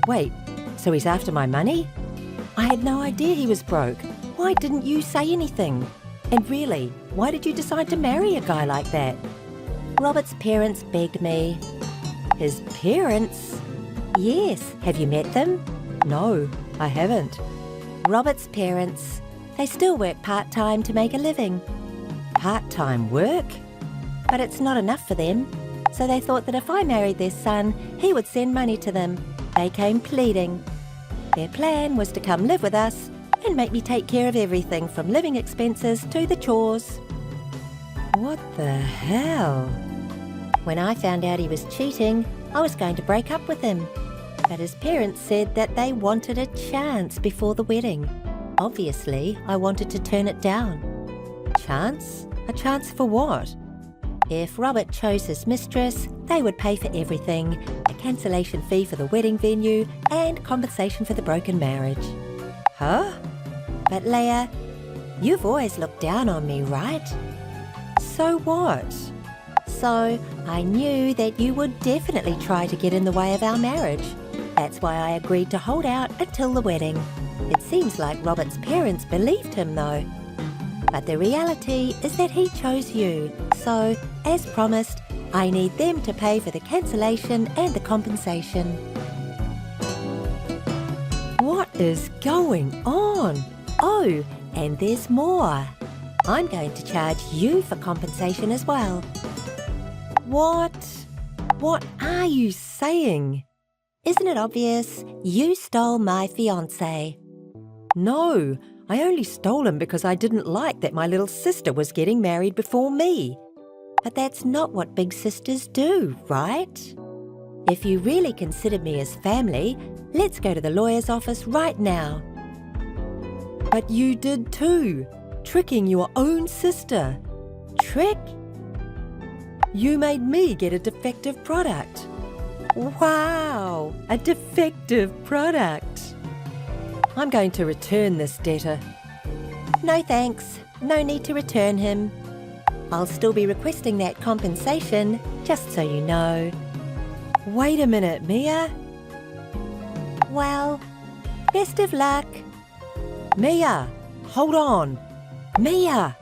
Wait, so he's after my money? I had no idea he was broke. Why didn't you say anything? And really, why did you decide to marry a guy like that? Robert's parents begged me. His parents? Yes, have you met them? No, I haven't. Robert's parents. They still work part-time to make a living. Part-time work? But it's not enough for them. So they thought that if I married their son, he would send money to them. They came pleading. Their plan was to come live with us and make me take care of everything from living expenses to the chores. What the hell? When I found out he was cheating, I was going to break up with him. But his parents said that they wanted a chance before the wedding. Obviously, I wanted to turn it down. Chance? A chance for what? If Robert chose his mistress, they would pay for everything, a cancellation fee for the wedding venue and compensation for the broken marriage. Huh? But Leah, you've always looked down on me, right? So what? So I knew that you would definitely try to get in the way of our marriage. That's why I agreed to hold out until the wedding. It seems like Robert's parents believed him though. But the reality is that he chose you. So, as promised, I need them to pay for the cancellation and the compensation. What is going on? Oh, and there's more. I'm going to charge you for compensation as well. What? What are you saying? Isn't it obvious? You stole my fiancé. No, I only stole him because I didn't like that my little sister was getting married before me. But that's not what big sisters do, right? If you really consider me as family, let's go to the lawyer's office right now. But you did too, tricking your own sister. Trick? You made me get a defective product. Wow, a defective product. I'm going to return this debtor. No thanks, no need to return him. I'll still be requesting that compensation, just so you know. Wait a minute, Mia. Well, best of luck. Mia, hold on. Mia.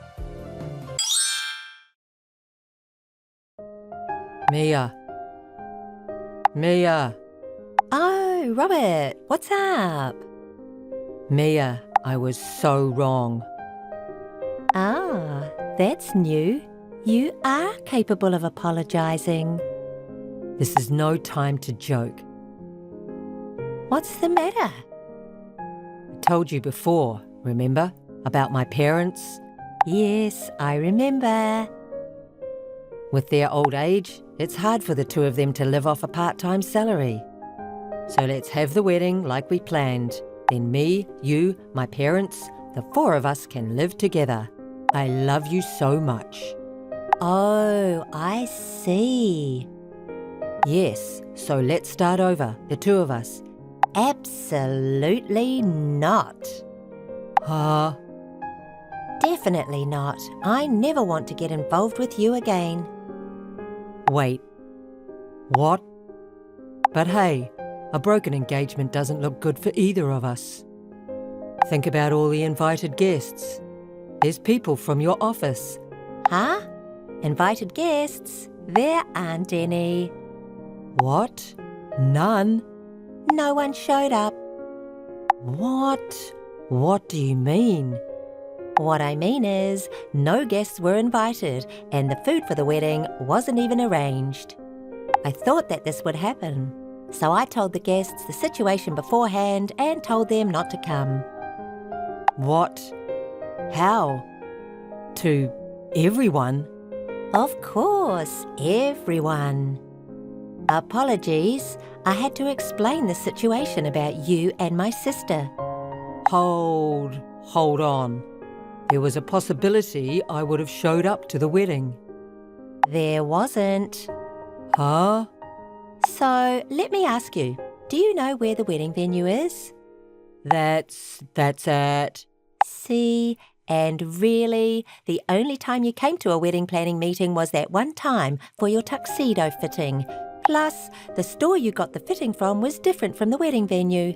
Mia. Mia. Oh, Robert, what's up? Mia, I was so wrong. Ah, that's new. You are capable of apologising. This is no time to joke. What's the matter? I told you before, remember? About my parents? Yes, I remember. With their old age, it's hard for the two of them to live off a part-time salary. So let's have the wedding like we planned. Then me, you, my parents, the four of us can live together. I love you so much. Oh, I see. Yes, so let's start over, the two of us. Absolutely not. Huh? Definitely not. I never want to get involved with you again. Wait. What? But hey, a broken engagement doesn't look good for either of us. Think about all the invited guests. There's people from your office. Huh? Invited guests? There aren't any. What? None? No one showed up. What? What do you mean? What I mean is, no guests were invited, and the food for the wedding wasn't even arranged. I thought that this would happen, so I told the guests the situation beforehand and told them not to come. What? How? To everyone? Of course, everyone. Apologies. I had to explain the situation about you and my sister. Hold on. There was a possibility I would have showed up to the wedding. There wasn't. Huh? So, let me ask you, do you know where the wedding venue is? That's at... See, and really, the only time you came to a wedding planning meeting was that one time for your tuxedo fitting. Plus, the store you got the fitting from was different from the wedding venue.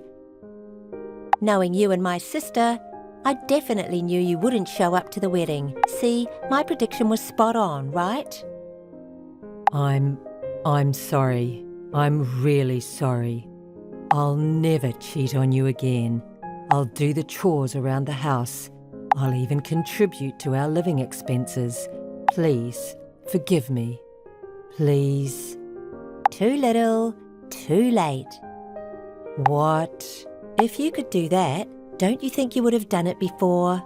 Knowing you and my sister, I definitely knew you wouldn't show up to the wedding. See, my prediction was spot on, right? I'm sorry. I'm really sorry. I'll never cheat on you again. I'll do the chores around the house. I'll even contribute to our living expenses. Please, forgive me. Please. Too little, too late. What? If you could do that, don't you think you would have done it before?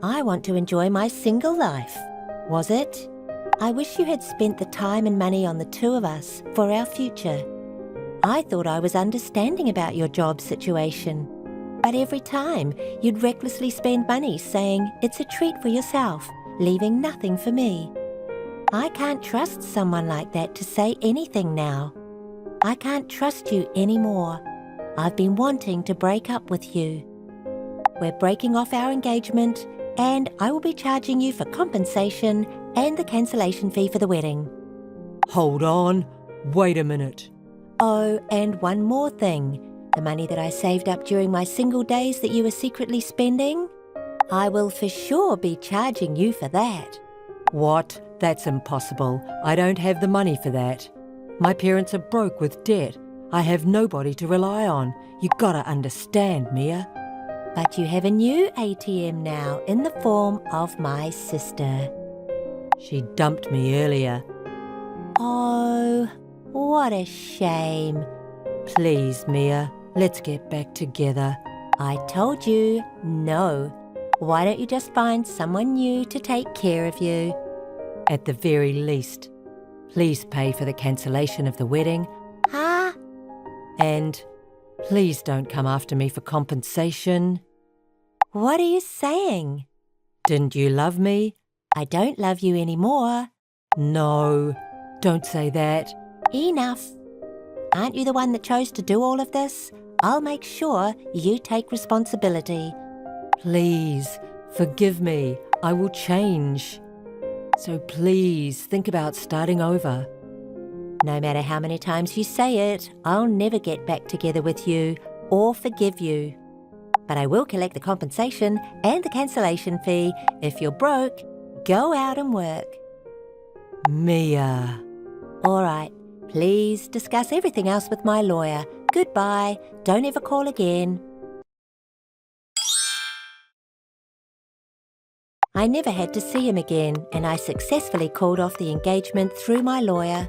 I want to enjoy my single life. Was it? I wish you had spent the time and money on the two of us for our future. I thought I was understanding about your job situation. But every time, you'd recklessly spend money saying it's a treat for yourself, leaving nothing for me. I can't trust someone like that to say anything now. I can't trust you anymore. I've been wanting to break up with you. We're breaking off our engagement, and I will be charging you for compensation and the cancellation fee for the wedding. Hold on. Wait a minute. Oh, and one more thing. The money that I saved up during my single days that you were secretly spending, I will for sure be charging you for that. What? That's impossible. I don't have the money for that. My parents are broke with debt. I have nobody to rely on. You gotta understand, Mia. But you have a new ATM now in the form of my sister. She dumped me earlier. Oh, what a shame. Please, Mia, let's get back together. I told you, no. Why don't you just find someone new to take care of you? At the very least, please pay for the cancellation of the wedding. Huh? And please don't come after me for compensation. What are you saying? Didn't you love me? I don't love you anymore. No, don't say that. Enough. Aren't you the one that chose to do all of this? I'll make sure you take responsibility. Please, forgive me. I will change. So please think about starting over. No matter how many times you say it, I'll never get back together with you or forgive you. But I will collect the compensation and the cancellation fee. If you're broke, go out and work. Mia. All right. Please discuss everything else with my lawyer. Goodbye. Don't ever call again. I never had to see him again, and I successfully called off the engagement through my lawyer.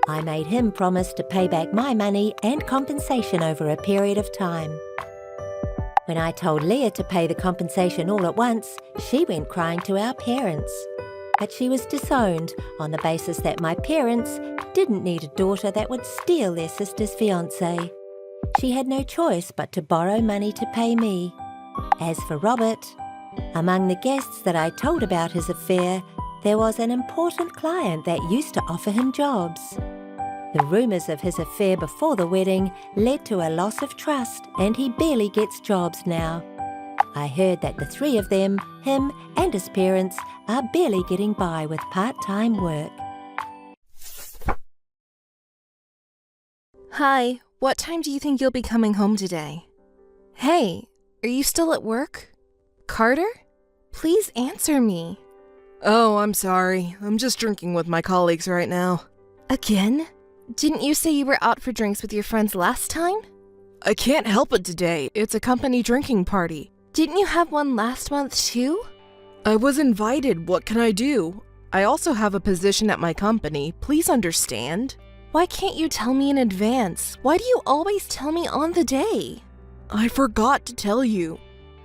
I made him promise to pay back my money and compensation over a period of time. When I told Leah to pay the compensation all at once, she went crying to our parents. But she was disowned on the basis that my parents didn't need a daughter that would steal their sister's fiancé. She had no choice but to borrow money to pay me. As for Robert, among the guests that I told about his affair, there was an important client that used to offer him jobs. The rumours of his affair before the wedding led to a loss of trust, and he barely gets jobs now. I heard that the three of them, him and his parents, are barely getting by with part-time work. Hi, what time do you think you'll be coming home today? Hey, are you still at work? Carter? Please answer me. Oh, I'm sorry. I'm just drinking with my colleagues right now. Again? Didn't you say you were out for drinks with your friends last time? I can't help it today. It's a company drinking party. Didn't you have one last month too? I was invited. What can I do? I also have a position at my company. Please understand. Why can't you tell me in advance? Why do you always tell me on the day? I forgot to tell you.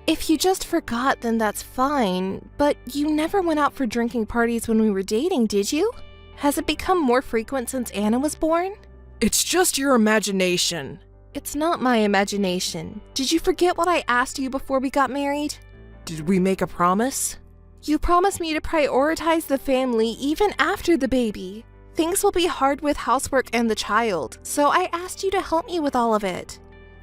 If you just forgot, then that's fine. But you never went out for drinking parties when we were dating, did you? Has it become more frequent since Anna was born? It's just your imagination. It's not my imagination. Did you forget what I asked you before we got married? Did we make a promise? You promised me to prioritize the family even after the baby. Things will be hard with housework and the child, so I asked you to help me with all of it.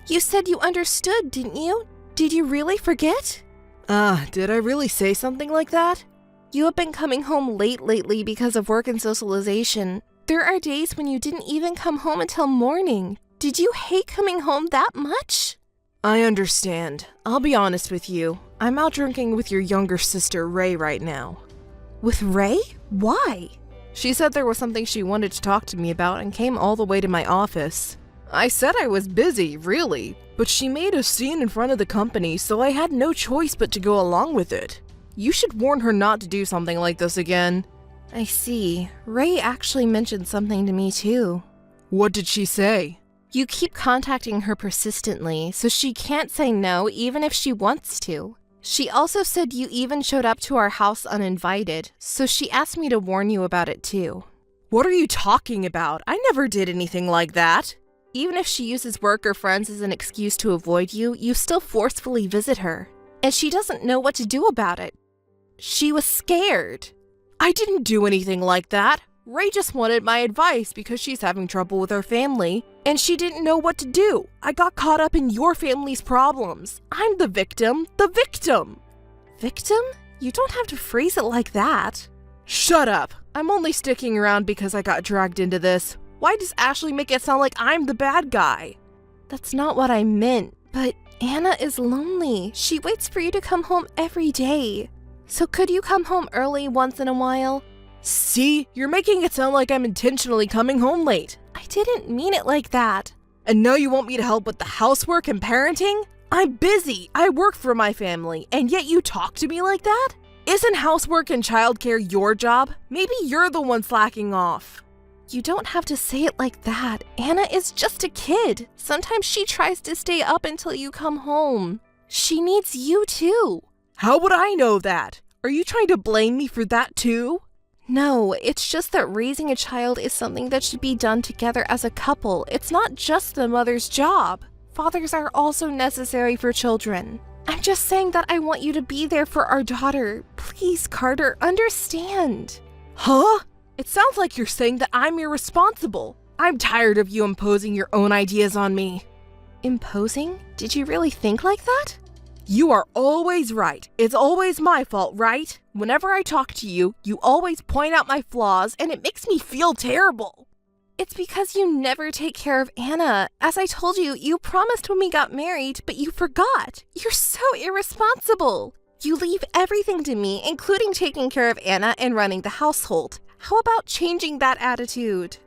You said you understood, didn't you? Did you really forget? Did I really say something like that? You have been coming home late lately because of work and socialization. There are days when you didn't even come home until morning. Did you hate coming home that much? I understand. I'll be honest with you. I'm out drinking with your younger sister, Ray, right now. With Ray? Why? She said there was something she wanted to talk to me about and came all the way to my office. I said I was busy, really, but she made a scene in front of the company, so I had no choice but to go along with it. You should warn her not to do something like this again. I see. Ray actually mentioned something to me too. What did she say? You keep contacting her persistently, so she can't say no even if she wants to. She also said you even showed up to our house uninvited, so she asked me to warn you about it too. What are you talking about? I never did anything like that. Even if she uses work or friends as an excuse to avoid you, you still forcefully visit her. And she doesn't know what to do about it. She was scared. I didn't do anything like that. Ray just wanted my advice because she's having trouble with her family, and she didn't know what to do. I got caught up in your family's problems. I'm the victim. The victim! Victim? You don't have to phrase it like that. Shut up. I'm only sticking around because I got dragged into this. Why does Ashley make it sound like I'm the bad guy? That's not what I meant, but Anna is lonely. She waits for you to come home every day. So could you come home early once in a while? See, you're making it sound like I'm intentionally coming home late. I didn't mean it like that. And now you want me to help with the housework and parenting? I'm busy. I work for my family, and yet you talk to me like that? Isn't housework and childcare your job? Maybe you're the one slacking off. You don't have to say it like that. Anna is just a kid. Sometimes she tries to stay up until you come home. She needs you too. How would I know that? Are you trying to blame me for that too? No, it's just that raising a child is something that should be done together as a couple. It's not just the mother's job. Fathers are also necessary for children. I'm just saying that I want you to be there for our daughter. Please, Carter, understand. Huh? It sounds like you're saying that I'm irresponsible. I'm tired of you imposing your own ideas on me. Imposing? Did you really think like that? You are always right. It's always my fault, right? Whenever I talk to you, you always point out my flaws, and it makes me feel terrible. It's because you never take care of Anna. As I told you, you promised when we got married, but you forgot. You're so irresponsible. You leave everything to me, including taking care of Anna and running the household. How about changing that attitude?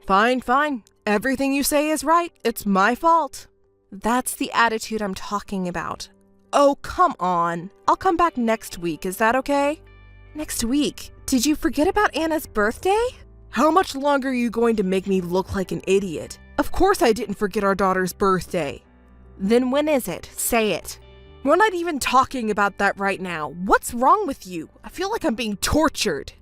Fine. Everything you say is right. It's my fault. That's the attitude I'm talking about. Oh, come on. I'll come back next week. Is that okay? Next week? Did you forget about Anna's birthday? How much longer are you going to make me look like an idiot? Of course I didn't forget our daughter's birthday. Then when is it? Say it. We're not even talking about that right now. What's wrong with you? I feel like I'm being tortured.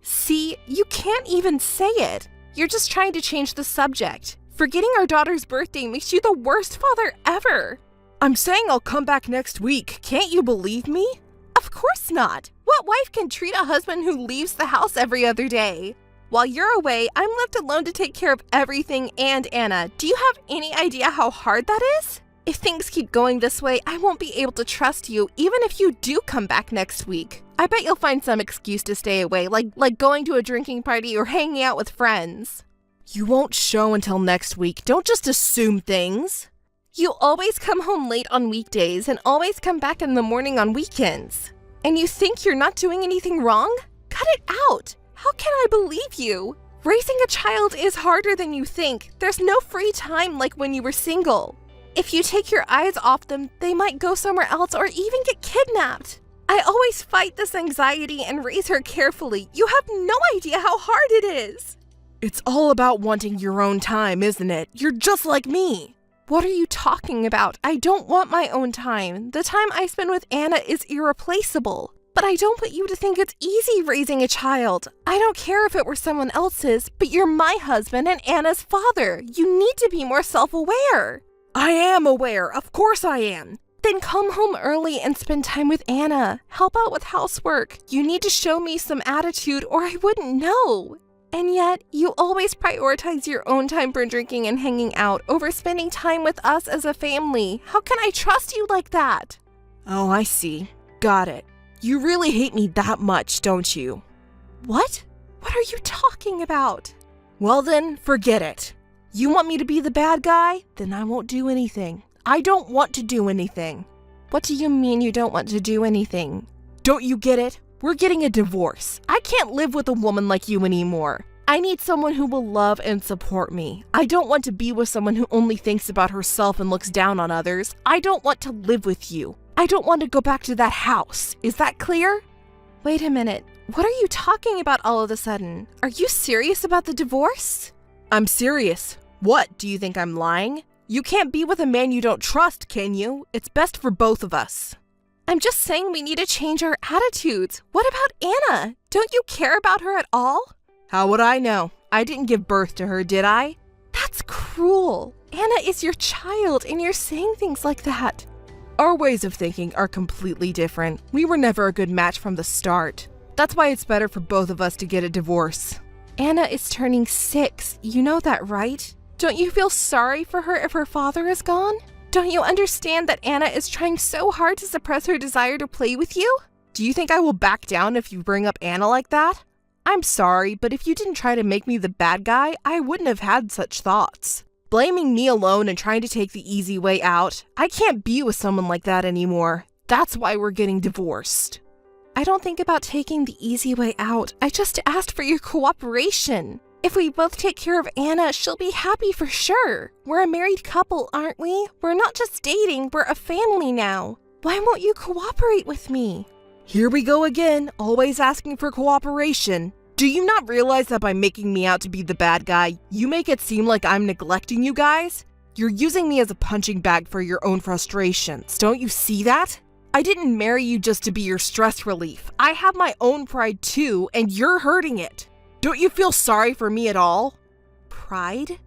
See, you can't even say it. You're just trying to change the subject. Forgetting our daughter's birthday makes you the worst father ever. I'm saying I'll come back next week. Can't you believe me? Of course not. What wife can treat a husband who leaves the house every other day? While you're away, I'm left alone to take care of everything and Anna. Do you have any idea how hard that is? If things keep going this way, I won't be able to trust you even if you do come back next week. I bet you'll find some excuse to stay away, like going to a drinking party or hanging out with friends. You won't show until next week. Don't just assume things. You always come home late on weekdays and always come back in the morning on weekends. And you think you're not doing anything wrong? Cut it out! How can I believe you? Raising a child is harder than you think. There's no free time like when you were single. If you take your eyes off them, they might go somewhere else or even get kidnapped. I always fight this anxiety and raise her carefully. You have no idea how hard it is. It's all about wanting your own time, isn't it? You're just like me. What are you talking about? I don't want my own time. The time I spend with Anna is irreplaceable. But I don't want you to think it's easy raising a child. I don't care if it were someone else's, but you're my husband and Anna's father. You need to be more self-aware. I am aware. Of course I am. Then come home early and spend time with Anna. Help out with housework. You need to show me some attitude or I wouldn't know. And yet, you always prioritize your own time for drinking and hanging out over spending time with us as a family. How can I trust you like that? Oh, I see. Got it. You really hate me that much, don't you? What? What are you talking about? Well then, forget it. You want me to be the bad guy? Then I won't do anything. I don't want to do anything. What do you mean you don't want to do anything? Don't you get it? We're getting a divorce. I can't live with a woman like you anymore. I need someone who will love and support me. I don't want to be with someone who only thinks about herself and looks down on others. I don't want to live with you. I don't want to go back to that house. Is that clear? Wait a minute. What are you talking about all of a sudden? Are you serious about the divorce? I'm serious. What, do you think I'm lying? You can't be with a man you don't trust, can you? It's best for both of us. I'm just saying we need to change our attitudes. What about Anna? Don't you care about her at all? How would I know? I didn't give birth to her, did I? That's cruel. Anna is your child and you're saying things like that. Our ways of thinking are completely different. We were never a good match from the start. That's why it's better for both of us to get a divorce. Anna is turning 6. You know that, right? Don't you feel sorry for her if her father is gone? Don't you understand that Anna is trying so hard to suppress her desire to play with you? Do you think I will back down if you bring up Anna like that? I'm sorry, but if you didn't try to make me the bad guy, I wouldn't have had such thoughts. Blaming me alone and trying to take the easy way out, I can't be with someone like that anymore. That's why we're getting divorced. I don't think about taking the easy way out. I just asked for your cooperation. If we both take care of Anna, she'll be happy for sure. We're a married couple, aren't we? We're not just dating, we're a family now. Why won't you cooperate with me? Here we go again, always asking for cooperation. Do you not realize that by making me out to be the bad guy, you make it seem like I'm neglecting you guys? You're using me as a punching bag for your own frustrations. Don't you see that? I didn't marry you just to be your stress relief. I have my own pride too, and you're hurting it. Don't you feel sorry for me at all? Pride?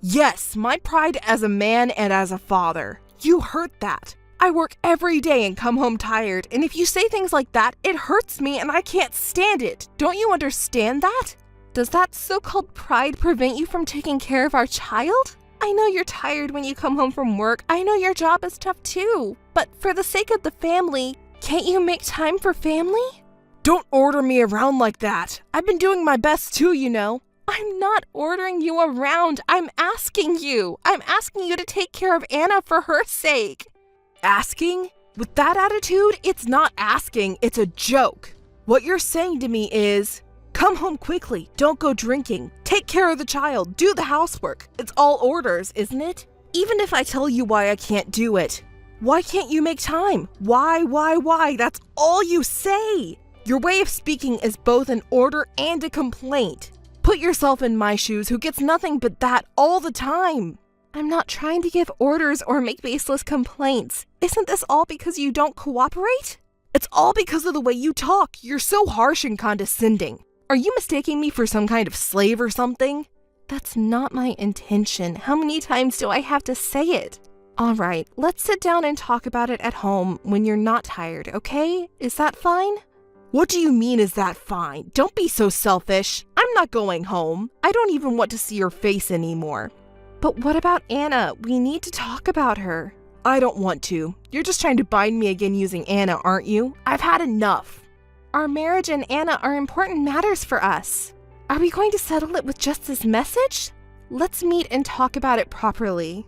Yes, my pride as a man and as a father. You hurt that. I work every day and come home tired, and if you say things like that, it hurts me and I can't stand it. Don't you understand that? Does that so-called pride prevent you from taking care of our child? I know you're tired when you come home from work. I know your job is tough too. But for the sake of the family, can't you make time for family? Don't order me around like that. I've been doing my best too, you know. I'm not ordering you around. I'm asking you. I'm asking you to take care of Anna for her sake. Asking? With that attitude, it's not asking, it's a joke. What you're saying to me is, come home quickly, don't go drinking, take care of the child, do the housework. It's all orders, isn't it? Even if I tell you why I can't do it. Why can't you make time? Why? That's all you say. Your way of speaking is both an order and a complaint. Put yourself in my shoes, who gets nothing but that all the time. I'm not trying to give orders or make baseless complaints. Isn't this all because you don't cooperate? It's all because of the way you talk. You're so harsh and condescending. Are you mistaking me for some kind of slave or something? That's not my intention. How many times do I have to say it? All right, let's sit down and talk about it at home when you're not tired, okay? Is that fine? What do you mean, is that fine? Don't be so selfish. I'm not going home. I don't even want to see your face anymore. But what about Anna? We need to talk about her. I don't want to. You're just trying to bind me again using Anna, aren't you? I've had enough. Our marriage and Anna are important matters for us. Are we going to settle it with just this message? Let's meet and talk about it properly.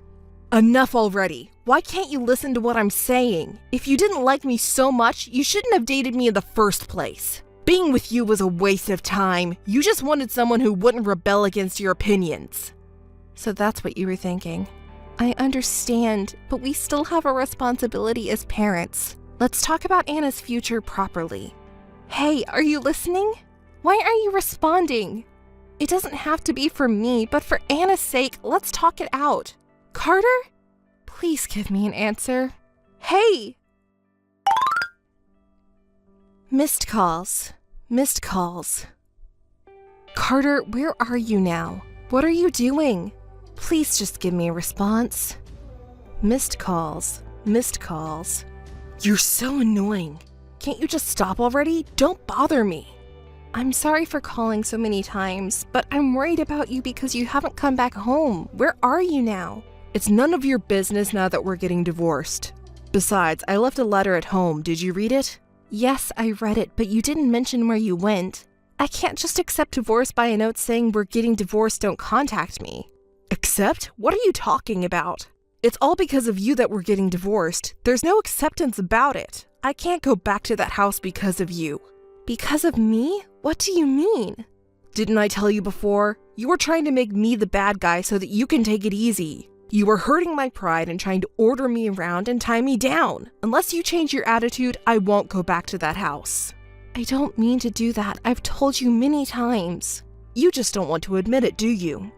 Enough already. Why can't you listen to what I'm saying? If you didn't like me so much, you shouldn't have dated me in the first place. Being with you was a waste of time. You just wanted someone who wouldn't rebel against your opinions. So that's what you were thinking. I understand, but we still have a responsibility as parents. Let's talk about Anna's future properly. Hey, are you listening? Why aren't you responding? It doesn't have to be for me, but for Anna's sake, let's talk it out. Carter? Please give me an answer. Hey! Missed calls. Missed calls. Carter, where are you now? What are you doing? Please just give me a response. Missed calls. Missed calls. You're so annoying. Can't you just stop already? Don't bother me. I'm sorry for calling so many times, but I'm worried about you because you haven't come back home. Where are you now? It's none of your business now that we're getting divorced. Besides, I left a letter at home. Did you read it? Yes, I read it, but you didn't mention where you went. I can't just accept divorce by a note saying we're getting divorced, don't contact me. Accept? What are you talking about? It's all because of you that we're getting divorced. There's no acceptance about it. I can't go back to that house because of you. Because of me? What do you mean? Didn't I tell you before? You were trying to make me the bad guy so that you can take it easy. You were hurting my pride and trying to order me around and tie me down. Unless you change your attitude, I won't go back to that house. I don't mean to do that. I've told you many times. You just don't want to admit it, do you?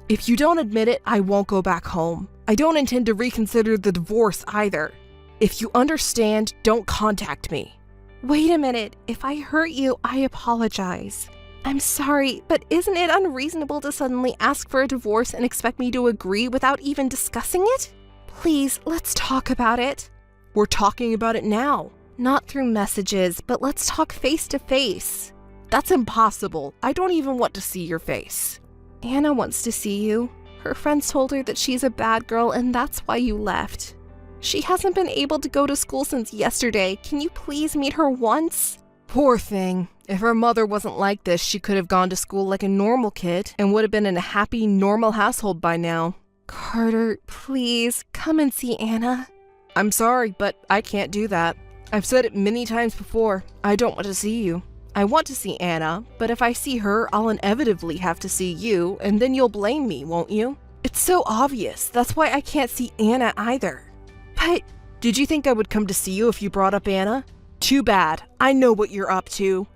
If you don't admit it, I won't go back home. I don't intend to reconsider the divorce either. If you understand, don't contact me. Wait a minute. If I hurt you, I apologize. I'm sorry, but isn't it unreasonable to suddenly ask for a divorce and expect me to agree without even discussing it? Please, let's talk about it. We're talking about it now. Not through messages, but let's talk face to face. That's impossible. I don't even want to see your face. Anna wants to see you. Her friends told her that she's a bad girl and that's why you left. She hasn't been able to go to school since yesterday. Can you please meet her once? Poor thing. If her mother wasn't like this, she could have gone to school like a normal kid and would have been in a happy, normal household by now. Carter, please, come and see Anna. I'm sorry, but I can't do that. I've said it many times before. I don't want to see you. I want to see Anna, but if I see her, I'll inevitably have to see you, and then you'll blame me, won't you? It's so obvious. That's why I can't see Anna either. But did you think I would come to see you if you brought up Anna? Too bad. I know what you're up to.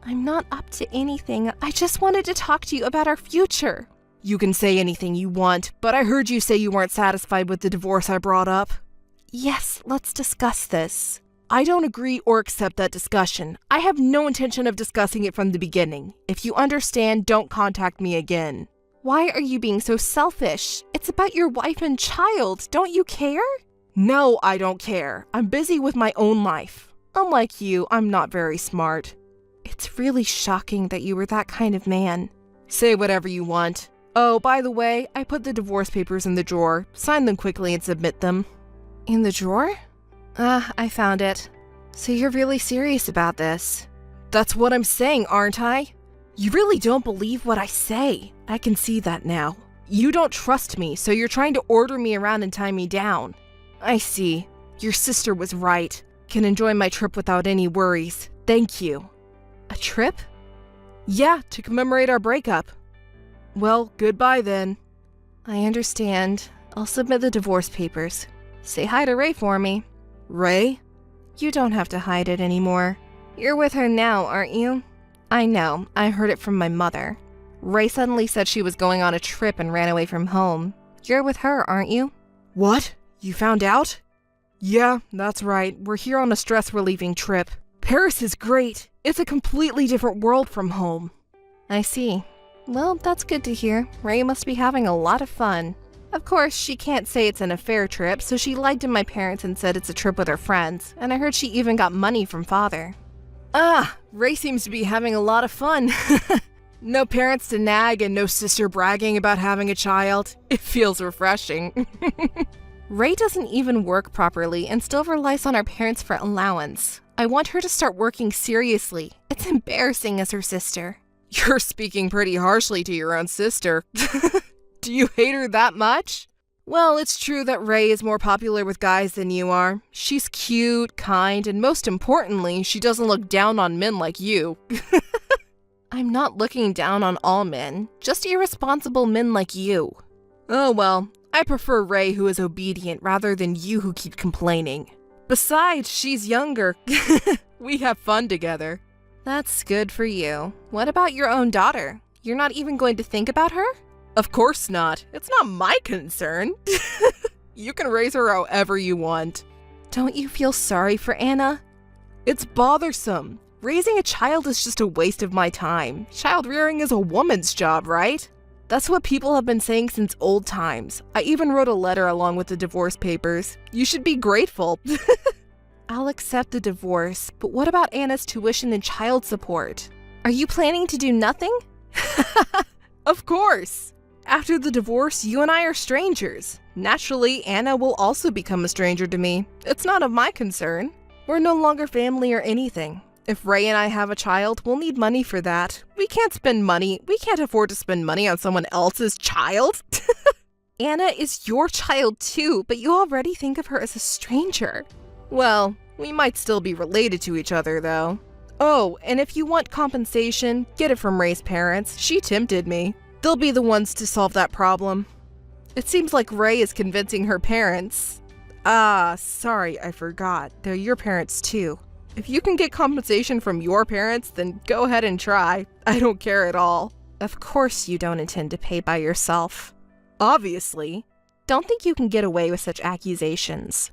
I'm not up to anything. I just wanted to talk to you about our future. You can say anything you want, but I heard you say you weren't satisfied with the divorce I brought up. Yes, let's discuss this. I don't agree or accept that discussion. I have no intention of discussing it from the beginning. If you understand, don't contact me again. Why are you being so selfish? It's about your wife and child. Don't you care? No, I don't care. I'm busy with my own life. Unlike you, I'm not very smart. It's really shocking that you were that kind of man. Say whatever you want. Oh, by the way, I put the divorce papers in the drawer. Sign them quickly and submit them. In the drawer? I found it. So you're really serious about this? That's what I'm saying, aren't I? You really don't believe what I say. I can see that now. You don't trust me, so you're trying to order me around and tie me down. I see. Your sister was right. Can enjoy my trip without any worries. Thank you. A trip? Yeah, to commemorate our breakup. Well, goodbye then. I understand. I'll submit the divorce papers. Say hi to Ray for me. Ray? You don't have to hide it anymore. You're with her now, aren't you? I know. I heard it from my mother. Ray suddenly said she was going on a trip and ran away from home. You're with her, aren't you? What? You found out? Yeah, that's right. We're here on a stress-relieving trip. Paris is great. It's a completely different world from home. I see. Well, that's good to hear. Ray must be having a lot of fun. Of course, she can't say it's an affair trip, so she lied to my parents and said it's a trip with her friends, and I heard she even got money from father. Ah, Ray seems to be having a lot of fun. No parents to nag and no sister bragging about having a child. It feels refreshing. Ray doesn't even work properly and still relies on our parents for allowance. I want her to start working seriously. It's embarrassing as her sister. You're speaking pretty harshly to your own sister. Do you hate her that much? Well, it's true that Ray is more popular with guys than you are. She's cute, kind, and most importantly, she doesn't look down on men like you. I'm not looking down on all men, just irresponsible men like you. Oh well, I prefer Ray who is obedient rather than you who keep complaining. Besides, she's younger. We have fun together. That's good for you. What about your own daughter? You're not even going to think about her? Of course not. It's not my concern. You can raise her however you want. Don't you feel sorry for Anna? It's bothersome. Raising a child is just a waste of my time. Child rearing is a woman's job, right? That's what people have been saying since old times. I even wrote a letter along with the divorce papers. You should be grateful. I'll accept the divorce, but what about Anna's tuition and child support? Are you planning to do nothing? Of course. After the divorce, you and I are strangers. Naturally, Anna will also become a stranger to me. It's not of my concern. We're no longer family or anything. If Ray and I have a child, we'll need money for that. We can't afford to spend money on someone else's child. Anna is your child too, but you already think of her as a stranger. Well, we might still be related to each other, though. Oh, and if you want compensation, get it from Ray's parents. She tempted me. They'll be the ones to solve that problem. It seems like Ray is convincing her parents. Sorry, I forgot. They're your parents too. If you can get compensation from your parents, then go ahead and try. I don't care at all. Of course you don't intend to pay by yourself. Obviously. Don't think you can get away with such accusations.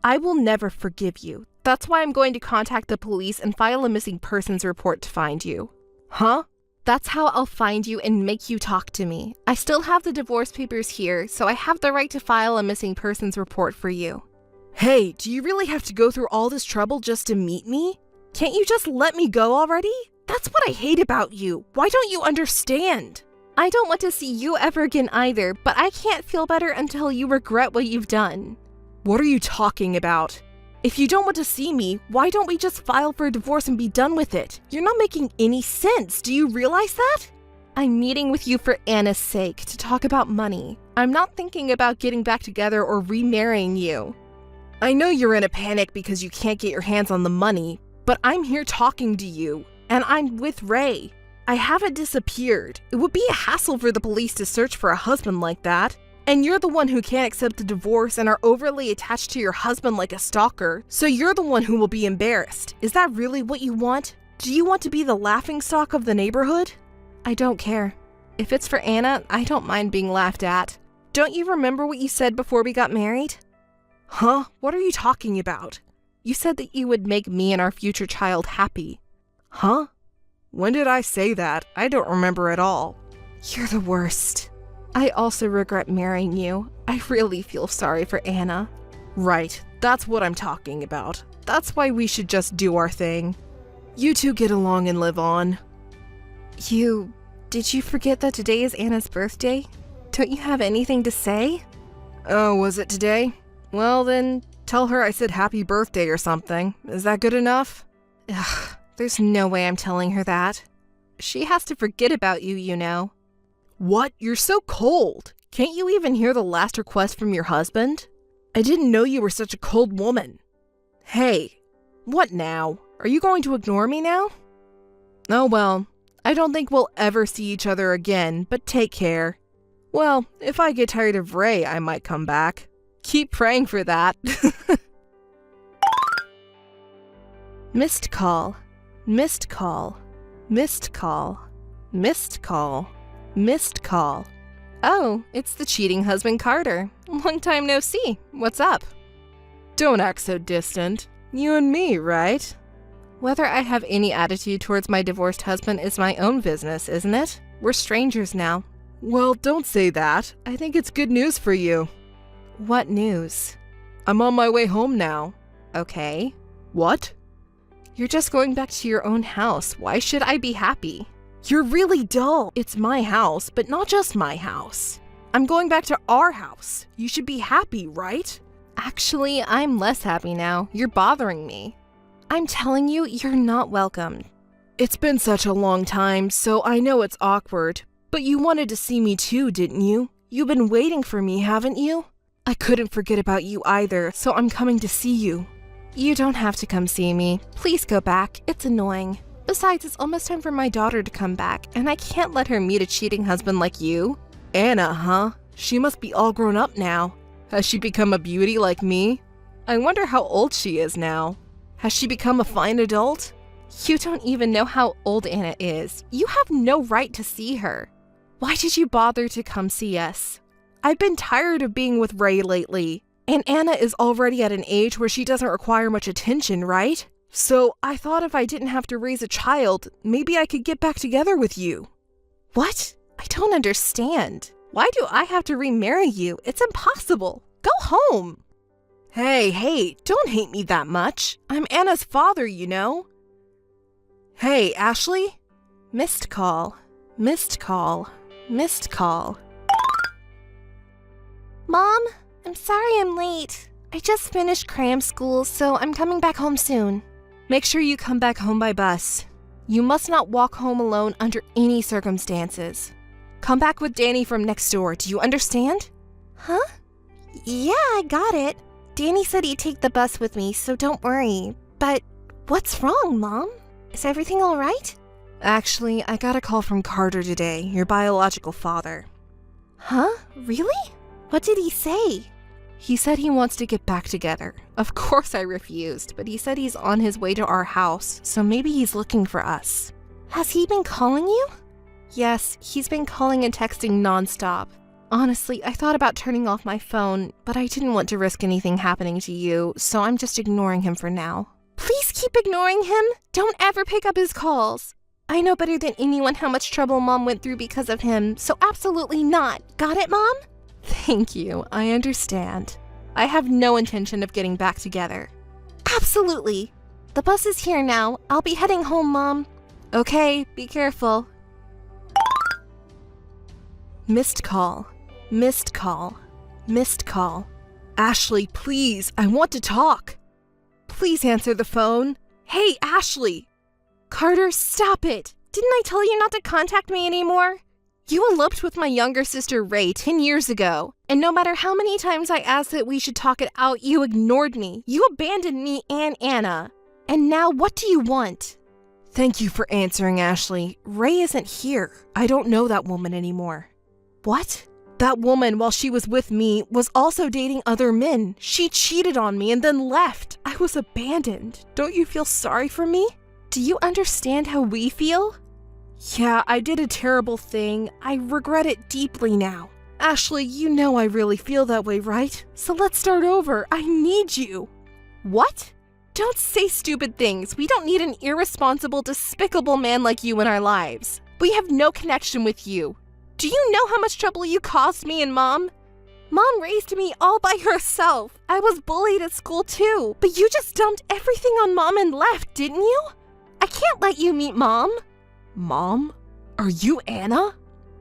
I will never forgive you. That's why I'm going to contact the police and file a missing persons report to find you. Huh? That's how I'll find you and make you talk to me. I still have the divorce papers here, so I have the right to file a missing persons report for you. Hey, do you really have to go through all this trouble just to meet me? Can't you just let me go already? That's what I hate about you. Why don't you understand? I don't want to see you ever again either, but I can't feel better until you regret what you've done. What are you talking about? If you don't want to see me, why don't we just file for a divorce and be done with it? You're not making any sense. Do you realize that? I'm meeting with you for Anna's sake to talk about money. I'm not thinking about getting back together or remarrying you. I know you're in a panic because you can't get your hands on the money, but I'm here talking to you, and I'm with Ray. I haven't disappeared. It would be a hassle for the police to search for a husband like that. And you're the one who can't accept a divorce and are overly attached to your husband like a stalker, so you're the one who will be embarrassed. Is that really what you want? Do you want to be the laughingstock of the neighborhood? I don't care. If it's for Anna, I don't mind being laughed at. Don't you remember what you said before we got married? Huh? What are you talking about? You said that you would make me and our future child happy. Huh? When did I say that? I don't remember at all. You're the worst. I also regret marrying you. I really feel sorry for Anna. Right, that's what I'm talking about. That's why we should just do our thing. You two get along and live on. Did you forget that today is Anna's birthday? Don't you have anything to say? Oh, was it today? Well then, tell her I said happy birthday or something. Is that good enough? Ugh, there's no way I'm telling her that. She has to forget about you, you know. What? You're so cold. Can't you even hear the last request from your husband? I didn't know you were such a cold woman. Hey, what now? Are you going to ignore me now? Oh well, I don't think we'll ever see each other again, but take care. Well, if I get tired of Ray, I might come back. Keep praying for that. Missed call. Missed call. Missed call. Missed call. Missed call. Oh, it's the cheating husband Carter. Long time no see. What's up? Don't act so distant. You and me, right? Whether I have any attitude towards my divorced husband is my own business, isn't it? We're strangers now. Well, don't say that. I think it's good news for you. What news? I'm on my way home now. Okay. What? You're just going back to your own house. Why should I be happy? You're really dull. It's my house, but not just my house. I'm going back to our house. You should be happy, right? Actually, I'm less happy now. You're bothering me. I'm telling you, you're not welcome. It's been such a long time, so I know it's awkward. But you wanted to see me too, didn't you? You've been waiting for me, haven't you? I couldn't forget about you either, so I'm coming to see you. You don't have to come see me. Please go back. It's annoying. Besides, it's almost time for my daughter to come back, and I can't let her meet a cheating husband like you. Anna, huh? She must be all grown up now. Has she become a beauty like me? I wonder how old she is now. Has she become a fine adult? You don't even know how old Anna is. You have no right to see her. Why did you bother to come see us? I've been tired of being with Ray lately. And Anna is already at an age where she doesn't require much attention, right? So I thought if I didn't have to raise a child, maybe I could get back together with you. What? I don't understand. Why do I have to remarry you? It's impossible. Go home. Hey, don't hate me that much. I'm Anna's father, you know. Hey, Ashley? Missed call. Missed call. Missed call. Mom, I'm sorry I'm late. I just finished cram school, so I'm coming back home soon. Make sure you come back home by bus. You must not walk home alone under any circumstances. Come back with Danny from next door, do you understand? Huh? Yeah, I got it. Danny said he'd take the bus with me, so don't worry. But what's wrong, Mom? Is everything all right? Actually, I got a call from Carter today, your biological father. Huh? Really? What did he say? He said he wants to get back together. Of course I refused, but he said he's on his way to our house, so maybe he's looking for us. Has he been calling you? Yes, he's been calling and texting nonstop. Honestly, I thought about turning off my phone, but I didn't want to risk anything happening to you, so I'm just ignoring him for now. Please keep ignoring him. Don't ever pick up his calls. I know better than anyone how much trouble Mom went through because of him, so absolutely not. Got it, Mom? Thank you, I understand. I have no intention of getting back together. Absolutely. The bus is here now. I'll be heading home, Mom. Okay, be careful. Missed call. Missed call. Missed call. Ashley, please, I want to talk. Please answer the phone. Hey, Ashley! Carter, stop it! Didn't I tell you not to contact me anymore? You eloped with my younger sister Ray 10 years ago, and no matter how many times I asked that we should talk it out, you ignored me. You abandoned me and Anna. And now what do you want? Thank you for answering, Ashley. Ray isn't here. I don't know that woman anymore. What? That woman, while she was with me, was also dating other men. She cheated on me and then left. I was abandoned. Don't you feel sorry for me? Do you understand how we feel? Yeah, I did a terrible thing. I regret it deeply now. Ashley, you know I really feel that way, right? So let's start over. I need you. What? Don't say stupid things. We don't need an irresponsible, despicable man like you in our lives. We have no connection with you. Do you know how much trouble you caused me and Mom? Mom raised me all by herself. I was bullied at school too, but you just dumped everything on Mom and left, didn't you? I can't let you meet Mom. Mom? Are you Anna?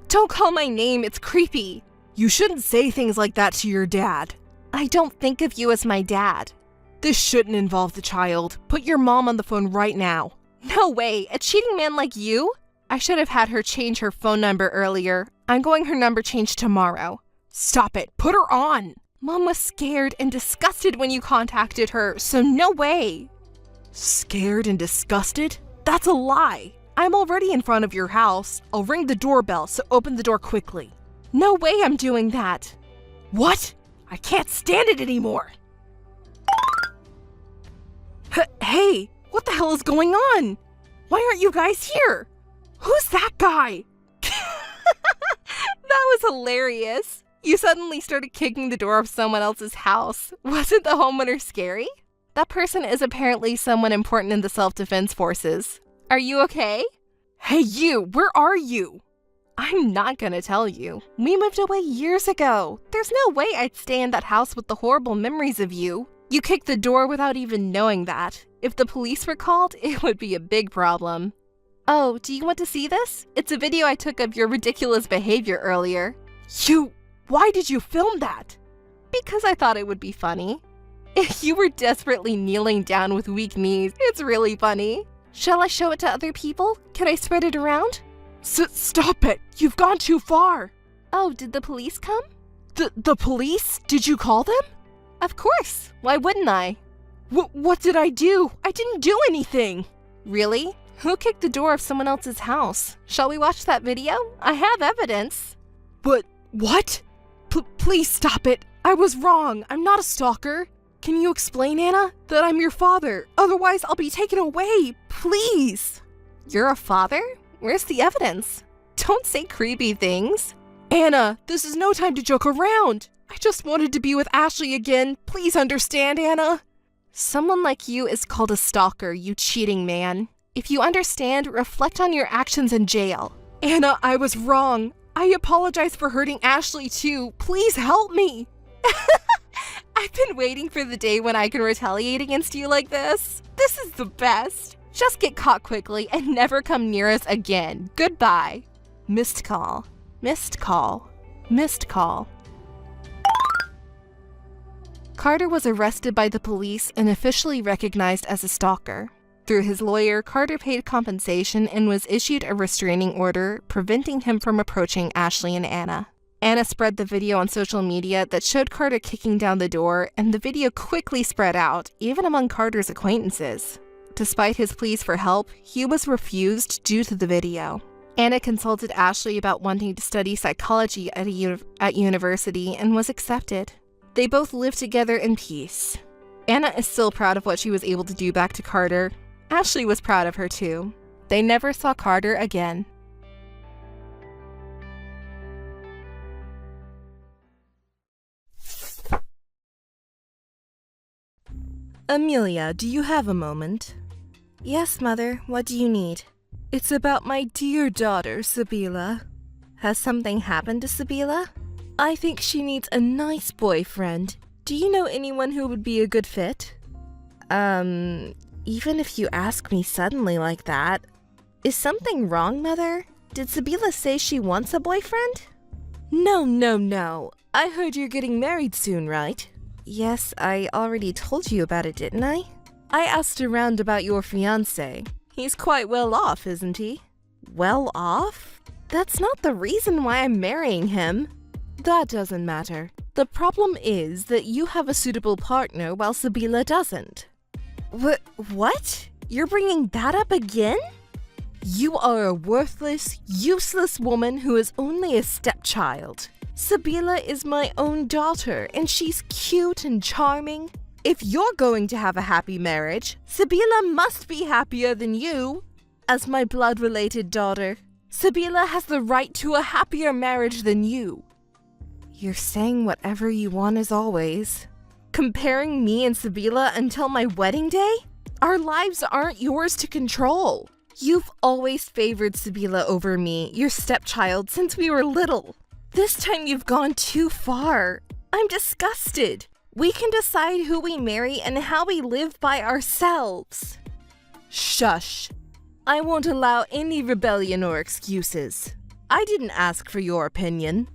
Don't call my name, it's creepy. You shouldn't say things like that to your dad. I don't think of you as my dad. This shouldn't involve the child. Put your mom on the phone right now. No way, a cheating man like you? I should have had her change her phone number earlier. I'm going her number changed tomorrow. Stop it, put her on. Mom was scared and disgusted when you contacted her, so no way. Scared and disgusted? That's a lie. I'm already in front of your house. I'll ring the doorbell, so open the door quickly. No way I'm doing that. What? I can't stand it anymore. Hey, what the hell is going on? Why aren't you guys here? Who's that guy? That was hilarious. You suddenly started kicking the door of someone else's house. Wasn't the homeowner scary? That person is apparently someone important in the self-defense forces. Are you okay? Hey you, where are you? I'm not gonna tell you. We moved away years ago. There's no way I'd stay in that house with the horrible memories of you. You kicked the door without even knowing that. If the police were called, it would be a big problem. Oh, do you want to see this? It's a video I took of your ridiculous behavior earlier. Why did you film that? Because I thought it would be funny. If you were desperately kneeling down with weak knees, it's really funny. Shall I show it to other people? Can I spread it around? Stop it! You've gone too far! Oh, did the police come? The police? Did you call them? Of course. Why wouldn't I? What did I do? I didn't do anything. Really? Who kicked the door of someone else's house? Shall we watch that video? I have evidence. But what? Please stop it. I was wrong. I'm not a stalker. Can you explain, Anna, that I'm your father? Otherwise, I'll be taken away. Please. You're a father? Where's the evidence? Don't say creepy things. Anna, this is no time to joke around. I just wanted to be with Ashley again. Please understand, Anna. Someone like you is called a stalker, you cheating man. If you understand, reflect on your actions in jail. Anna, I was wrong. I apologize for hurting Ashley too. Please help me. I've been waiting for the day when I can retaliate against you like this. This is the best. Just get caught quickly and never come near us again. Goodbye. Missed call. Missed call. Missed call. Carter was arrested by the police and officially recognized as a stalker. Through his lawyer, Carter paid compensation and was issued a restraining order, preventing him from approaching Ashley and Anna. Anna spread the video on social media that showed Carter kicking down the door, and the video quickly spread out, even among Carter's acquaintances. Despite his pleas for help, he was refused due to the video. Anna consulted Ashley about wanting to study psychology at university and was accepted. They both lived together in peace. Anna is still proud of what she was able to do back to Carter. Ashley was proud of her too. They never saw Carter again. Amelia, do you have a moment? Yes, Mother. What do you need? It's about my dear daughter, Sabila. Has something happened to Sabila? I think she needs a nice boyfriend. Do you know anyone who would be a good fit? Even if you ask me suddenly like that, is something wrong, Mother? Did Sabila say she wants a boyfriend? No. I heard you're getting married soon, right? Yes, I already told you about it, didn't I? I asked around about your fiancé. He's quite well off, isn't he? Well off? That's not the reason why I'm marrying him. That doesn't matter. The problem is that you have a suitable partner while Sabila doesn't. What? You're bringing that up again? You are a worthless, useless woman who is only a stepchild. Sabila is my own daughter, and she's cute and charming. If you're going to have a happy marriage, Sabila must be happier than you. As my blood-related daughter, Sabila has the right to a happier marriage than you. You're saying whatever you want as always. Comparing me and Sabila until my wedding day? Our lives aren't yours to control. You've always favored Sabila over me, your stepchild, since we were little. This time you've gone too far. I'm disgusted. We can decide who we marry and how we live by ourselves. Shush. I won't allow any rebellion or excuses. I didn't ask for your opinion.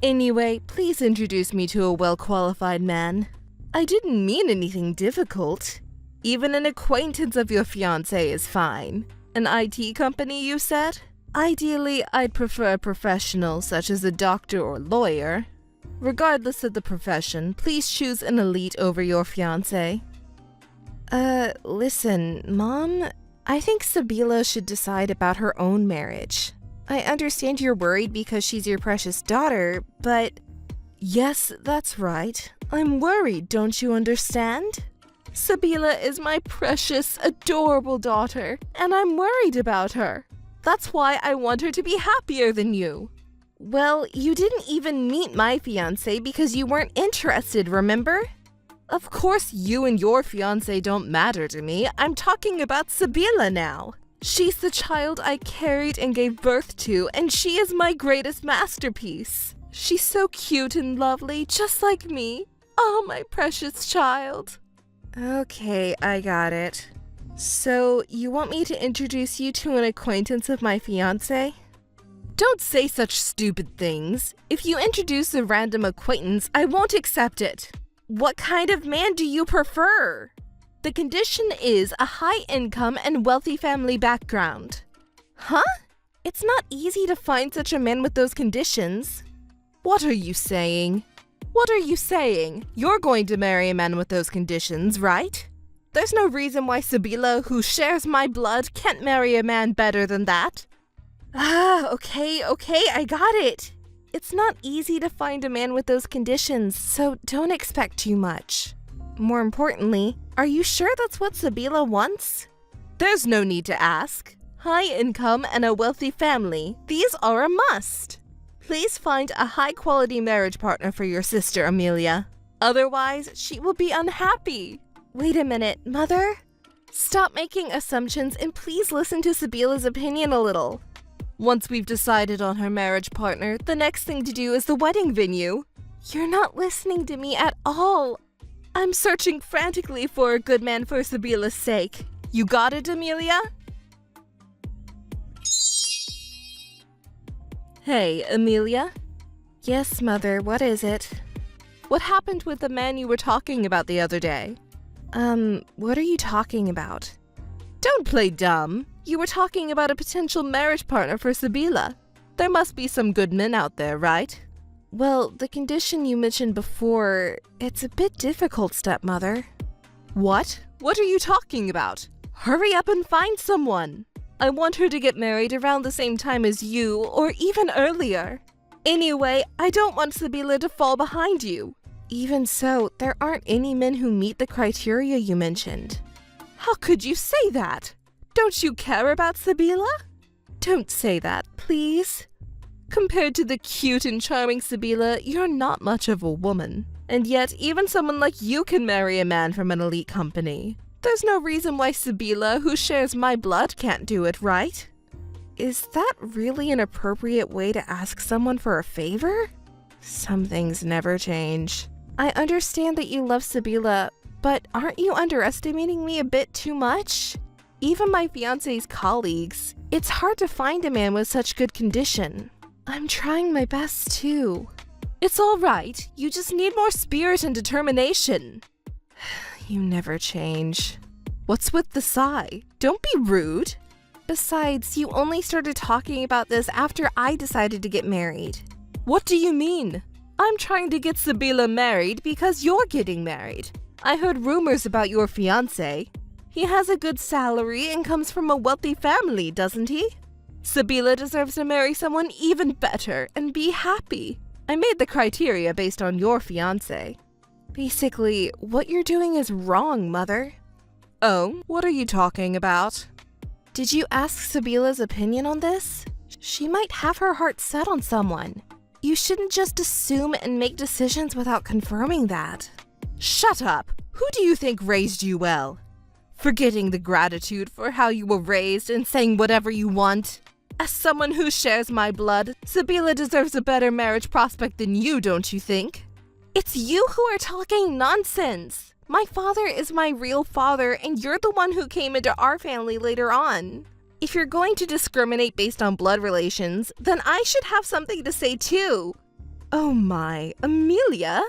Anyway, please introduce me to a well-qualified man. I didn't mean anything difficult. Even an acquaintance of your fiancé is fine. An IT company, you said? Ideally, I'd prefer a professional such as a doctor or lawyer. Regardless of the profession, please choose an elite over your fiancé. Listen, Mom, I think Sabila should decide about her own marriage. I understand you're worried because she's your precious daughter, but... Yes, that's right. I'm worried, don't you understand? Sabila is my precious, adorable daughter, and I'm worried about her. That's why I want her to be happier than you. Well, you didn't even meet my fiancé because you weren't interested, remember? Of course you and your fiancé don't matter to me. I'm talking about Sabila now. She's the child I carried and gave birth to, and she is my greatest masterpiece. She's so cute and lovely, just like me. Oh, my precious child. Okay, I got it. So, you want me to introduce you to an acquaintance of my fiancé? Don't say such stupid things. If you introduce a random acquaintance, I won't accept it. What kind of man do you prefer? The condition is a high income and wealthy family background. Huh? It's not easy to find such a man with those conditions. What are you saying? What are you saying? You're going to marry a man with those conditions, right? There's no reason why Sabila, who shares my blood, can't marry a man better than that. Okay, I got it. It's not easy to find a man with those conditions, so don't expect too much. More importantly, are you sure that's what Sabila wants? There's no need to ask. High income and a wealthy family, these are a must. Please find a high-quality marriage partner for your sister, Amelia. Otherwise, she will be unhappy. Wait a minute, Mother? Stop making assumptions and please listen to Sabila's opinion a little. Once we've decided on her marriage partner, the next thing to do is the wedding venue. You're not listening to me at all. I'm searching frantically for a good man for Sabila's sake. You got it, Amelia? Hey, Amelia? Yes, Mother, what is it? What happened with the man you were talking about the other day? What are you talking about? Don't play dumb. You were talking about a potential marriage partner for Sabila. There must be some good men out there, right? Well, the condition you mentioned before, it's a bit difficult, stepmother. What? What are you talking about? Hurry up and find someone. I want her to get married around the same time as you, or even earlier. Anyway, I don't want Sabila to fall behind you. Even so, there aren't any men who meet the criteria you mentioned. How could you say that? Don't you care about Sabila? Don't say that, please. Compared to the cute and charming Sabila, you're not much of a woman. And yet, even someone like you can marry a man from an elite company. There's no reason why Sabila, who shares my blood, can't do it, right? Is that really an appropriate way to ask someone for a favor? Some things never change. I understand that you love Sabila, but aren't you underestimating me a bit too much? Even my fiancé's colleagues, it's hard to find a man with such good condition. I'm trying my best too. It's all right. You just need more spirit and determination. You never change. What's with the sigh? Don't be rude. Besides, you only started talking about this after I decided to get married. What do you mean? I'm trying to get Sabila married because you're getting married. I heard rumors about your fiancé. He has a good salary and comes from a wealthy family, doesn't he? Sabila deserves to marry someone even better and be happy. I made the criteria based on your fiancé. Basically, what you're doing is wrong, Mother. Oh, what are you talking about? Did you ask Sabila's opinion on this? She might have her heart set on someone. You shouldn't just assume and make decisions without confirming that. Shut up! Who do you think raised you well? Forgetting the gratitude for how you were raised and saying whatever you want. As someone who shares my blood, Sabila deserves a better marriage prospect than you, don't you think? It's you who are talking nonsense. My father is my real father, and you're the one who came into our family later on. If you're going to discriminate based on blood relations, then I should have something to say too. Oh my, Amelia?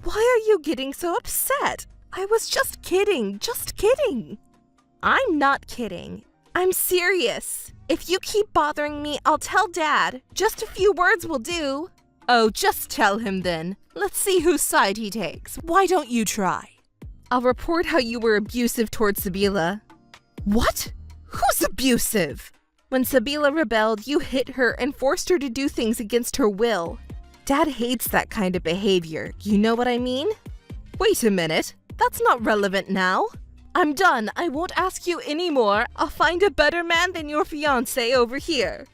Why are you getting so upset? I was just kidding, just kidding. I'm not kidding. I'm serious. If you keep bothering me, I'll tell Dad. Just a few words will do. Oh, just tell him then. Let's see whose side he takes. Why don't you try? I'll report how you were abusive towards Sabila. What? Who's abusive? When Sabila rebelled, you hit her and forced her to do things against her will. Dad hates that kind of behavior. You know what I mean? Wait a minute. That's not relevant now. I'm done. I won't ask you anymore. I'll find a better man than your fiancé over here.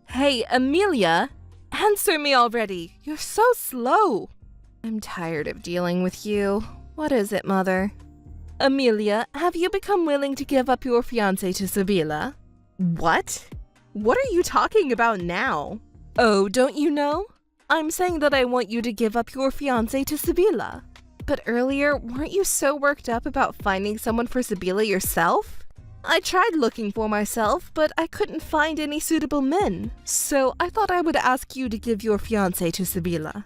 Hey, Amelia. Answer me already. You're so slow. I'm tired of dealing with you. What is it, Mother? Amelia, have you become willing to give up your fiancé to Sabila? What? What are you talking about now? Oh, don't you know? I'm saying that I want you to give up your fiancé to Sabila. But earlier, weren't you so worked up about finding someone for Sabila yourself? I tried looking for myself, but I couldn't find any suitable men. So I thought I would ask you to give your fiancé to Sabila.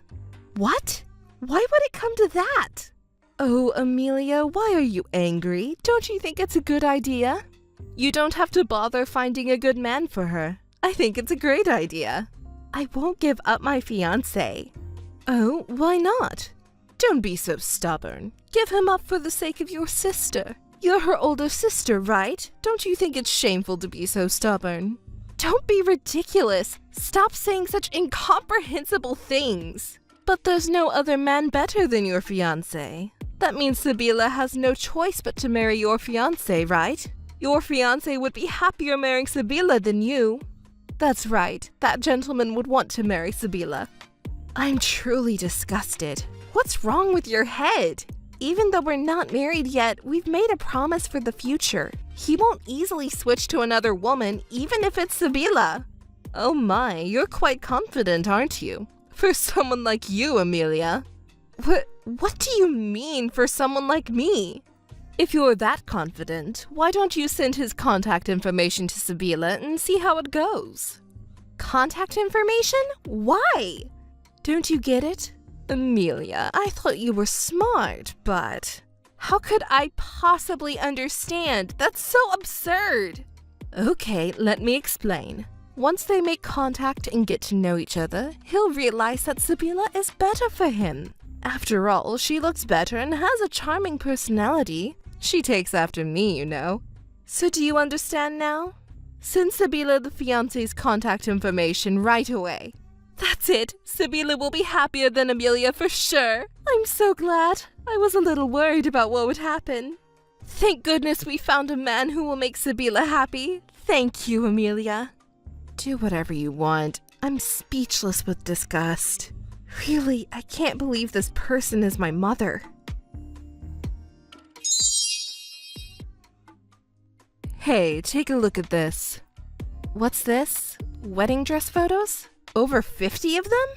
What? Why would it come to that? Oh, Amelia, why are you angry? Don't you think it's a good idea? You don't have to bother finding a good man for her. I think it's a great idea. I won't give up my fiancé. Oh, why not? Don't be so stubborn. Give him up for the sake of your sister. You're her older sister, right? Don't you think it's shameful to be so stubborn? Don't be ridiculous. Stop saying such incomprehensible things. But there's no other man better than your fiancé. That means Sabila has no choice but to marry your fiancé, right? Your fiancé would be happier marrying Sabila than you. That's right. That gentleman would want to marry Sabila. I'm truly disgusted. What's wrong with your head? Even though we're not married yet, we've made a promise for the future. He won't easily switch to another woman, even if it's Sibila. Oh my, you're quite confident, aren't you? For someone like you, Amelia. What do you mean, for someone like me? If you're that confident, why don't you send his contact information to Sibila and see how it goes? Contact information? Why? Don't you get it? Amelia, I thought you were smart, but how could I possibly understand? That's so absurd. Okay, let me explain. Once they make contact and get to know each other, he'll realize that Sibila is better for him. After all, she looks better and has a charming personality. She takes after me, you know. So do you understand now? Send Sibila the fiancé's contact information right away. That's it. Sibila will be happier than Amelia for sure. I'm so glad. I was a little worried about what would happen. Thank goodness we found a man who will make Sibila happy. Thank you, Amelia. Do whatever you want. I'm speechless with disgust. Really, I can't believe this person is my mother. Hey, take a look at this. What's this? Wedding dress photos? Over 50 of them?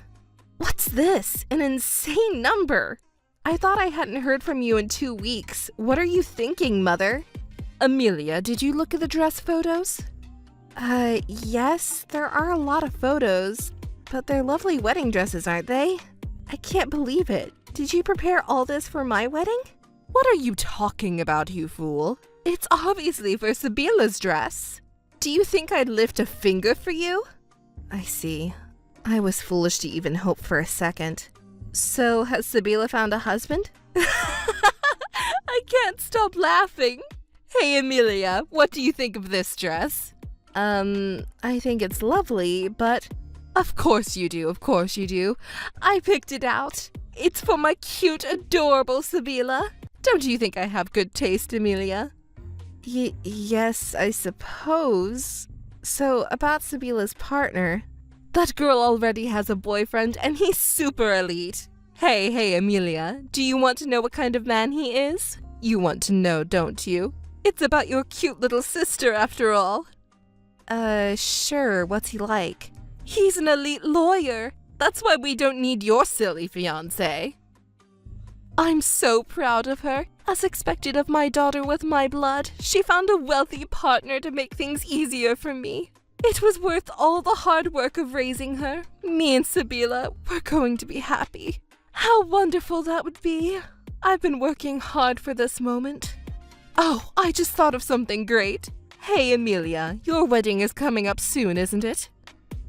What's this? An insane number. I thought I hadn't heard from you in 2 weeks. What are you thinking, Mother? Amelia, did you look at the dress photos? Yes, there are a lot of photos, but they're lovely wedding dresses, aren't they? I can't believe it. Did you prepare all this for my wedding? What are you talking about, you fool? It's obviously for Sibila's dress. Do you think I'd lift a finger for you? I see. I was foolish to even hope for a second. So, has Sibila found a husband? I can't stop laughing. Hey, Amelia, what do you think of this dress? I think it's lovely, but... Of course you do, of course you do. I picked it out. It's for my cute, adorable Sibila. Don't you think I have good taste, Amelia? Yes, I suppose. So, about Sibila's partner. That girl already has a boyfriend, and he's super elite. Hey, Amelia, do you want to know what kind of man he is? You want to know, don't you? It's about your cute little sister, after all. Sure, what's he like? He's an elite lawyer. That's why we don't need your silly fiancé. I'm so proud of her. As expected of my daughter with my blood, she found a wealthy partner to make things easier for me. It was worth all the hard work of raising her. Me and Sibila, we're going to be happy. How wonderful that would be. I've been working hard for this moment. Oh, I just thought of something great. Hey, Amelia, your wedding is coming up soon, isn't it?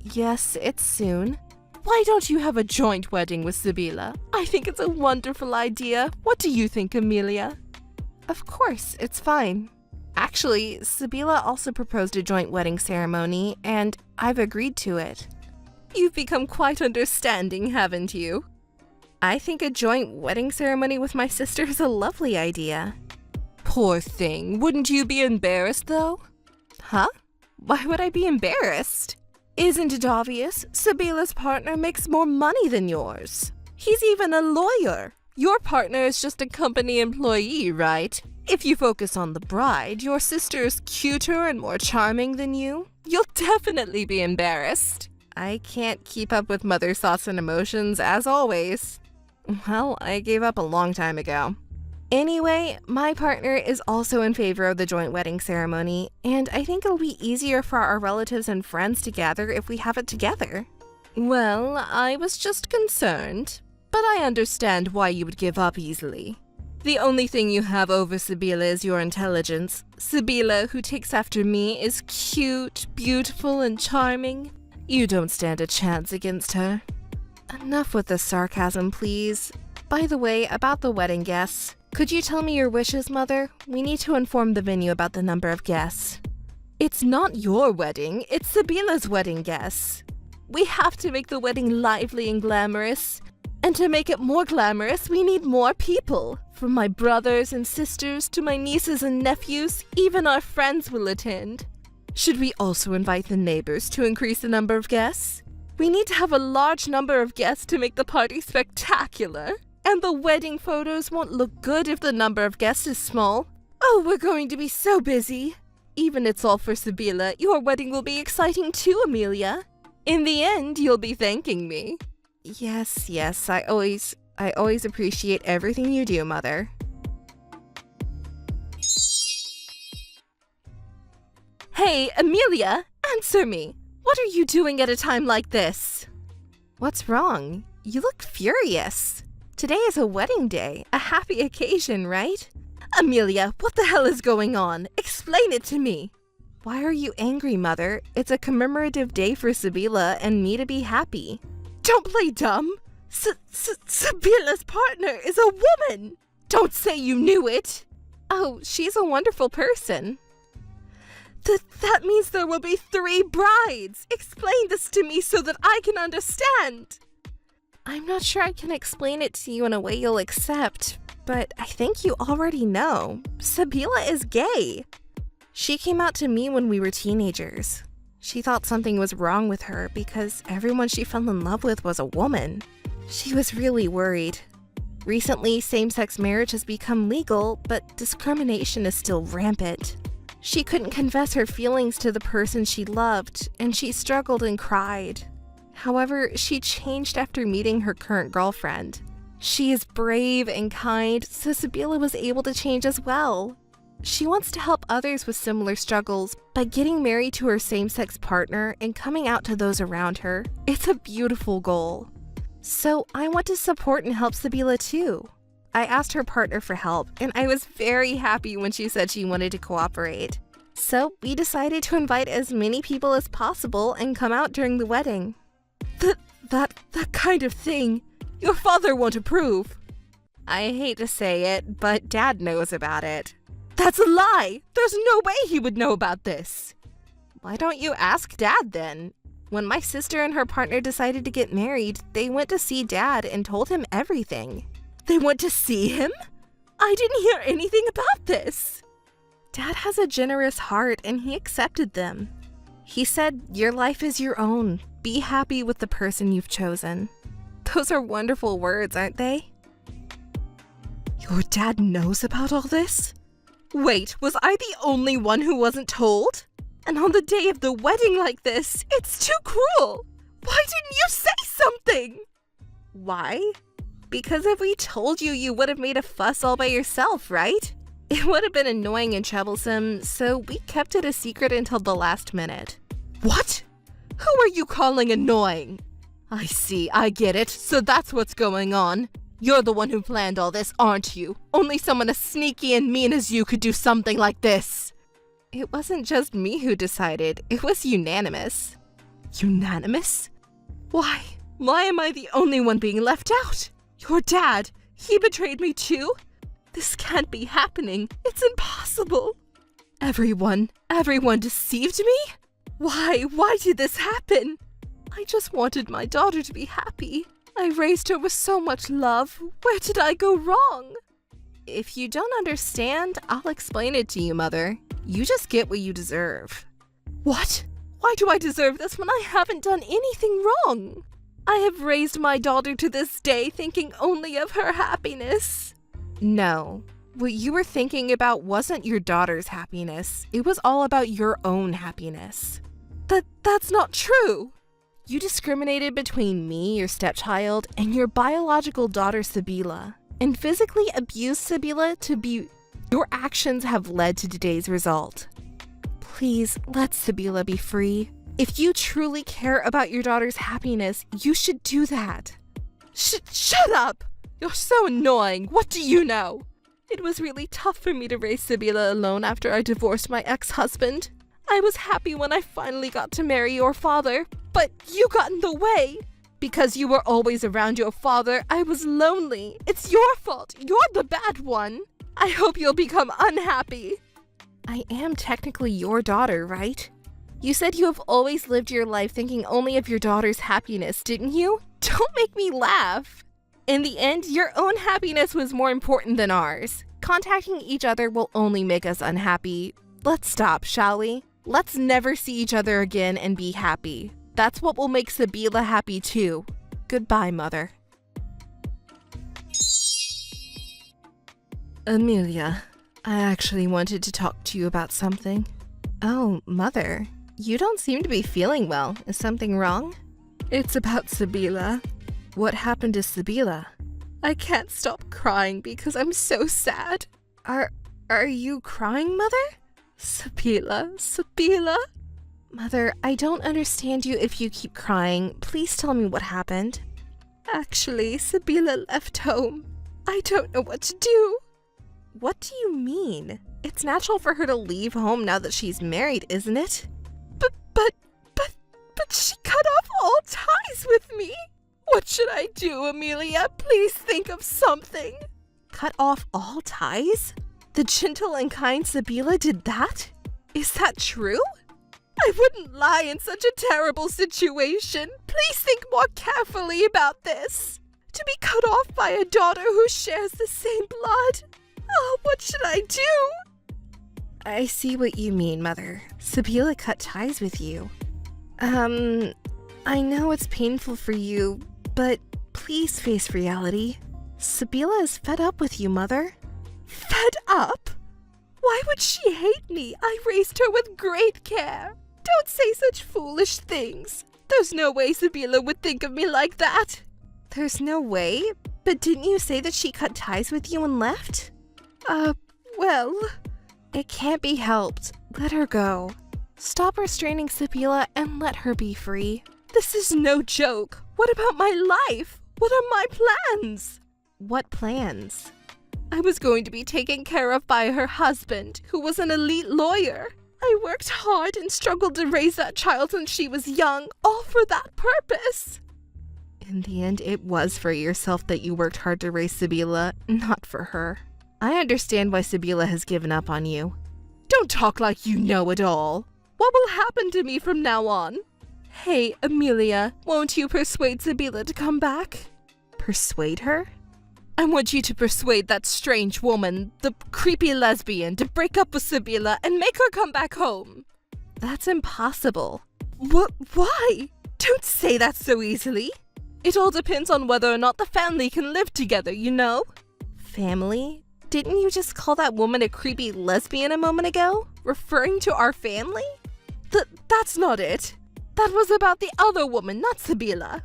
Yes, it's soon. Why don't you have a joint wedding with Sibila? I think it's a wonderful idea. What do you think, Amelia? Of course, it's fine. Actually, Sibila also proposed a joint wedding ceremony, and I've agreed to it. You've become quite understanding, haven't you? I think a joint wedding ceremony with my sister is a lovely idea. Poor thing. Wouldn't you be embarrassed, though? Huh? Why would I be embarrassed? Isn't it obvious? Sibila's partner makes more money than yours. He's even a lawyer. Your partner is just a company employee, right? If you focus on the bride, your sister is cuter and more charming than you. You'll definitely be embarrassed. I can't keep up with Mother's thoughts and emotions, as always. Well, I gave up a long time ago. Anyway, my partner is also in favor of the joint wedding ceremony, and I think it'll be easier for our relatives and friends to gather if we have it together. Well, I was just concerned, but I understand why you would give up easily. The only thing you have over Sibila is your intelligence. Sibila, who takes after me, is cute, beautiful, and charming. You don't stand a chance against her. Enough with the sarcasm, please. By the way, about the wedding guests. Could you tell me your wishes, Mother? We need to inform the venue about the number of guests. It's not your wedding, it's Sibila's wedding guests. We have to make the wedding lively and glamorous. And to make it more glamorous, we need more people. From my brothers and sisters to my nieces and nephews, even our friends will attend. Should we also invite the neighbors to increase the number of guests? We need to have a large number of guests to make the party spectacular. And the wedding photos won't look good if the number of guests is small. Oh, we're going to be so busy. Even it's all for Sibila, your wedding will be exciting too, Amelia. In the end, you'll be thanking me. Yes, I always appreciate everything you do, Mother. Hey, Amelia, answer me. What are you doing at a time like this? What's wrong? You look furious. Today is a wedding day, a happy occasion, right? Amelia, what the hell is going on? Explain it to me. Why are you angry, Mother? It's a commemorative day for Sibila and me to be happy. Don't play dumb. Sibila's partner is a woman. Don't say you knew it. Oh, she's a wonderful person. That means there will be 3 brides. Explain this to me so that I can understand. I'm not sure I can explain it to you in a way you'll accept, but I think you already know. Sibila is gay. She came out to me when we were teenagers. She thought something was wrong with her because everyone she fell in love with was a woman. She was really worried. Recently, same-sex marriage has become legal, but discrimination is still rampant. She couldn't confess her feelings to the person she loved, and she struggled and cried. However, she changed after meeting her current girlfriend. She is brave and kind, so Sibila was able to change as well. She wants to help others with similar struggles by getting married to her same-sex partner and coming out to those around her. It's a beautiful goal. So I want to support and help Sibila too. I asked her partner for help, and I was very happy when she said she wanted to cooperate. So we decided to invite as many people as possible and come out during the wedding. That kind of thing, your father won't approve. I hate to say it, but Dad knows about it. That's a lie! There's no way he would know about this. Why don't you ask Dad then? When my sister and her partner decided to get married, they went to see Dad and told him everything. They went to see him? I didn't hear anything about this. Dad has a generous heart and he accepted them. He said, your life is your own. Be happy with the person you've chosen. Those are wonderful words, aren't they? Your dad knows about all this? Wait, was I the only one who wasn't told? And on the day of the wedding like this, it's too cruel. Why didn't you say something? Why? Because if we told you, you would have made a fuss all by yourself, right? It would have been annoying and troublesome, so we kept it a secret until the last minute. What? Who are you calling annoying? I see, I get it, so that's what's going on. You're the one who planned all this, aren't you? Only someone as sneaky and mean as you could do something like this. It wasn't just me who decided, it was unanimous. Unanimous? Why? Why am I the only one being left out? Your dad, he betrayed me too? This can't be happening. It's impossible. Everyone deceived me? Why did this happen? I just wanted my daughter to be happy. I raised her with so much love. Where did I go wrong? If you don't understand, I'll explain it to you, Mother. You just get what you deserve. What? Why do I deserve this when I haven't done anything wrong? I have raised my daughter to this day thinking only of her happiness. No, what you were thinking about wasn't your daughter's happiness. It was all about your own happiness. That's not true. You discriminated between me, your stepchild, and your biological daughter, Sibila, and physically abused Sibila to be... Your actions have led to today's result. Please, let Sibila be free. If you truly care about your daughter's happiness, you should do that. Shut up! You're so annoying. What do you know? It was really tough for me to raise Sibila alone after I divorced my ex-husband. I was happy when I finally got to marry your father, but you got in the way. Because you were always around your father, I was lonely. It's your fault. You're the bad one. I hope you'll become unhappy. I am technically your daughter, right? You said you have always lived your life thinking only of your daughter's happiness, didn't you? Don't make me laugh. In the end, your own happiness was more important than ours. Contacting each other will only make us unhappy. Let's stop, shall we? Let's never see each other again and be happy. That's what will make Sabila happy too. Goodbye, Mother. Amelia, I actually wanted to talk to you about something. Oh, Mother, you don't seem to be feeling well. Is something wrong? It's about Sabila. What happened to Sabila? I can't stop crying because I'm so sad. Are you crying, Mother? Sabila? Mother, I don't understand you if you keep crying. Please tell me what happened. Actually, Sabila left home. I don't know what to do. What do you mean? It's natural for her to leave home now that she's married, isn't it? But she cut off all ties with me. What should I do, Amelia? Please think of something. Cut off all ties? The gentle and kind Sabila did that? Is that true? I wouldn't lie in such a terrible situation. Please think more carefully about this. To be cut off by a daughter who shares the same blood. Oh, what should I do? I see what you mean, Mother. Sabila cut ties with you. I know it's painful for you, but please face reality. Sabila is fed up with you, Mother. Fed up? Why would she hate me? I raised her with great care. Don't say such foolish things. There's no way Sabila would think of me like that. There's no way? But didn't you say that she cut ties with you and left? Well, it can't be helped. Let her go. Stop restraining Sabila and let her be free. This is no joke. What about my life? What are my plans? What plans? I was going to be taken care of by her husband, who was an elite lawyer. I worked hard and struggled to raise that child when she was young, all for that purpose. In the end, it was for yourself that you worked hard to raise Sabila, not for her. I understand why Sabila has given up on you. Don't talk like you know it all. What will happen to me from now on? Hey, Amelia, won't you persuade Sabila to come back? Persuade her? I want you to persuade that strange woman, the creepy lesbian, to break up with Sabila and make her come back home. That's impossible. Why? Don't say that so easily. It all depends on whether or not the family can live together, you know? Family? Didn't you just call that woman a creepy lesbian a moment ago? Referring to our family? That's not it. That was about the other woman, not Sabila.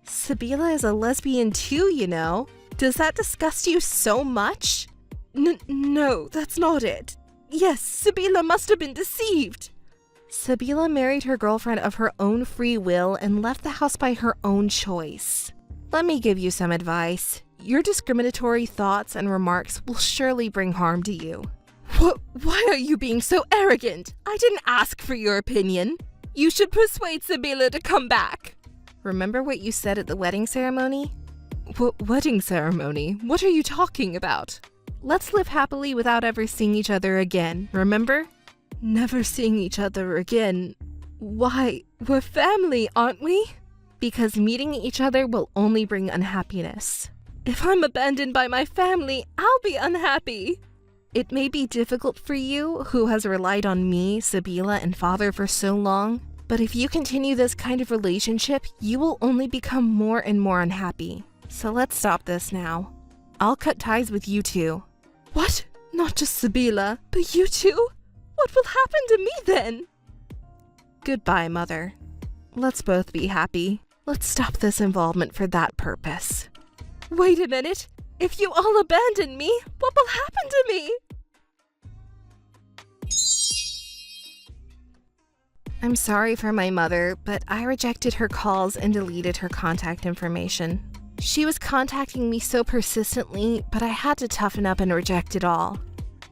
Sabila is a lesbian too, you know. Does that disgust you so much? No, that's not it. Yes, Sabila must have been deceived. Sabila married her girlfriend of her own free will and left the house by her own choice. Let me give you some advice. Your discriminatory thoughts and remarks will surely bring harm to you. Why are you being so arrogant? I didn't ask for your opinion. You should persuade Sabila to come back. Remember what you said at the wedding ceremony? Wedding ceremony? What are you talking about? Let's live happily without ever seeing each other again, remember? Never seeing each other again. Why, we're family, aren't we? Because meeting each other will only bring unhappiness. If I'm abandoned by my family, I'll be unhappy. It may be difficult for you, who has relied on me, Sabila, and Father for so long, but if you continue this kind of relationship, you will only become more and more unhappy. So let's stop this now. I'll cut ties with you two. What? Not just Sabila, but you too? What will happen to me then? Goodbye, Mother. Let's both be happy. Let's stop this involvement for that purpose. Wait a minute. If you all abandon me, what will happen to me? I'm sorry for my mother, but I rejected her calls and deleted her contact information. She was contacting me so persistently, but I had to toughen up and reject it all.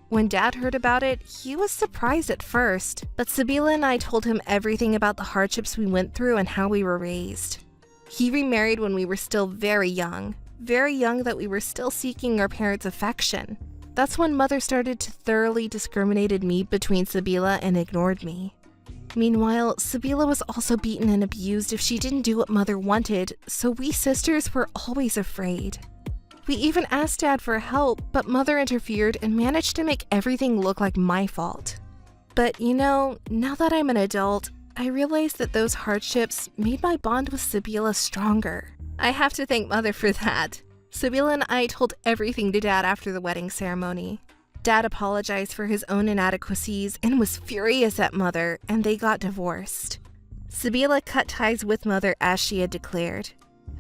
When Dad heard about it, he was surprised at first, but Sabila and I told him everything about the hardships we went through and how we were raised. He remarried when we were still very young that we were still seeking our parents' affection. That's when Mother started to thoroughly discriminate me between Sabila and ignored me. Meanwhile, Sabila was also beaten and abused if she didn't do what Mother wanted, so we sisters were always afraid. We even asked Dad for help, but Mother interfered and managed to make everything look like my fault. But you know, now that I'm an adult, I realized that those hardships made my bond with Sabila stronger. I have to thank Mother for that. Sabila and I told everything to Dad after the wedding ceremony. Dad apologized for his own inadequacies and was furious at Mother, and they got divorced. Sabila cut ties with Mother as she had declared.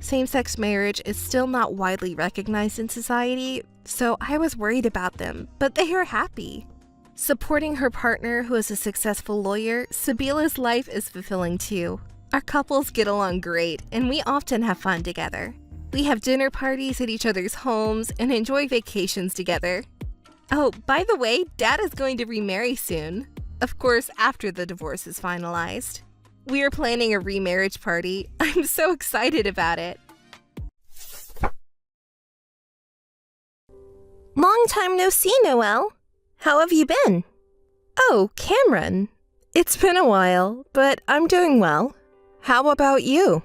Same-sex marriage is still not widely recognized in society, so I was worried about them, but they are happy. Supporting her partner, who is a successful lawyer, Sabila's life is fulfilling too. Our couples get along great, and we often have fun together. We have dinner parties at each other's homes and enjoy vacations together. Oh, by the way, Dad is going to remarry soon. Of course, after the divorce is finalized. We are planning a remarriage party. I'm so excited about it. Long time no see, Noelle. How have you been? Oh, Cameron. It's been a while, but I'm doing well. How about you?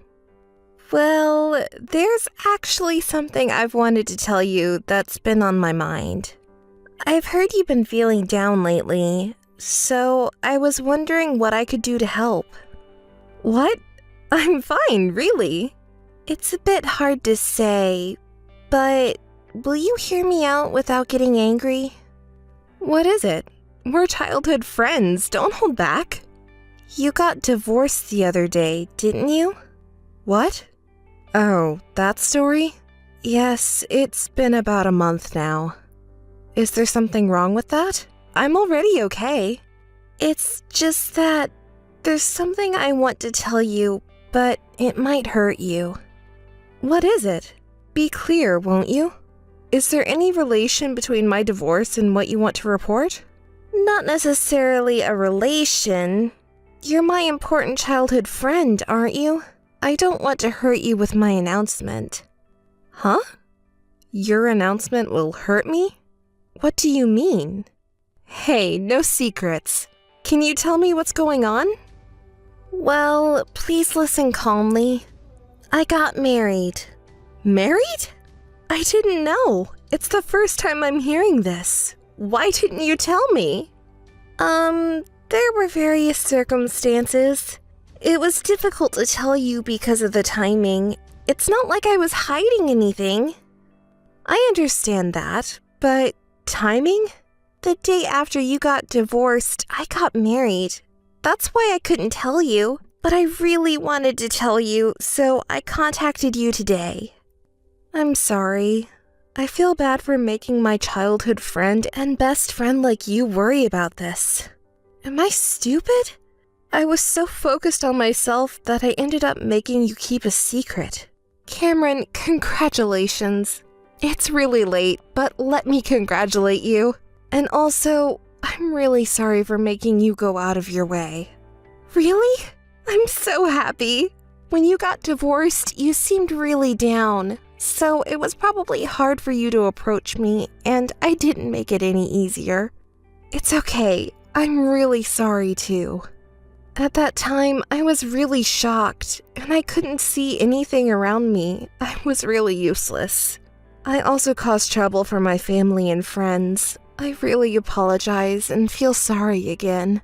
Well, there's actually something I've wanted to tell you that's been on my mind. I've heard you've been feeling down lately, so I was wondering what I could do to help. What? I'm fine, really. It's a bit hard to say, but will you hear me out without getting angry? What is it? We're childhood friends, don't hold back. You got divorced the other day, didn't you? What? Oh, that story? Yes, it's been about a month now. Is there something wrong with that? I'm already okay. It's just that there's something I want to tell you, but it might hurt you. What is it? Be clear, won't you? Is there any relation between my divorce and what you want to report? Not necessarily a relation. You're my important childhood friend, aren't you? I don't want to hurt you with my announcement. Huh? Your announcement will hurt me? What do you mean? Hey, no secrets. Can you tell me what's going on? Well, please listen calmly. I got married. Married? I didn't know. It's the first time I'm hearing this. Why didn't you tell me? There were various circumstances. It was difficult to tell you because of the timing. It's not like I was hiding anything. I understand that, but timing? The day after you got divorced, I got married. That's why I couldn't tell you, but I really wanted to tell you, so I contacted you today. I'm sorry. I feel bad for making my childhood friend and best friend like you worry about this. Am I stupid? I was so focused on myself that I ended up making you keep a secret. Cameron, congratulations. It's really late, but let me congratulate you. And also, I'm really sorry for making you go out of your way. Really? I'm so happy. When you got divorced, you seemed really down. So it was probably hard for you to approach me, and I didn't make it any easier. It's okay. I'm really sorry too. At that time, I was really shocked, and I couldn't see anything around me. I was really useless. I also caused trouble for my family and friends. I really apologize and feel sorry again.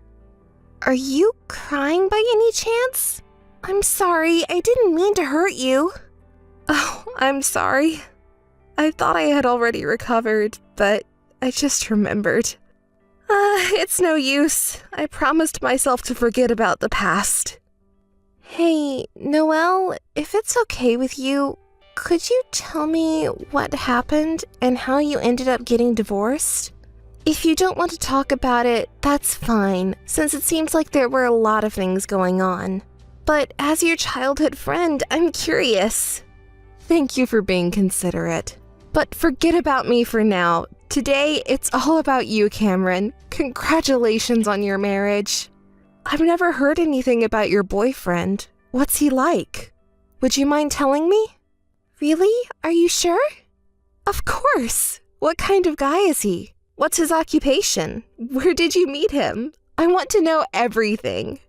Are you crying by any chance? I'm sorry, I didn't mean to hurt you. Oh, I'm sorry. I thought I had already recovered, but I just remembered. It's no use. I promised myself to forget about the past. Hey, Noelle, if it's okay with you, could you tell me what happened and how you ended up getting divorced? If you don't want to talk about it, that's fine, since it seems like there were a lot of things going on. But as your childhood friend, I'm curious. Thank you for being considerate. But forget about me for now. Today, it's all about you, Cameron. Congratulations on your marriage. I've never heard anything about your boyfriend. What's he like? Would you mind telling me? Really? Are you sure? Of course. What kind of guy is he? What's his occupation? Where did you meet him? I want to know everything.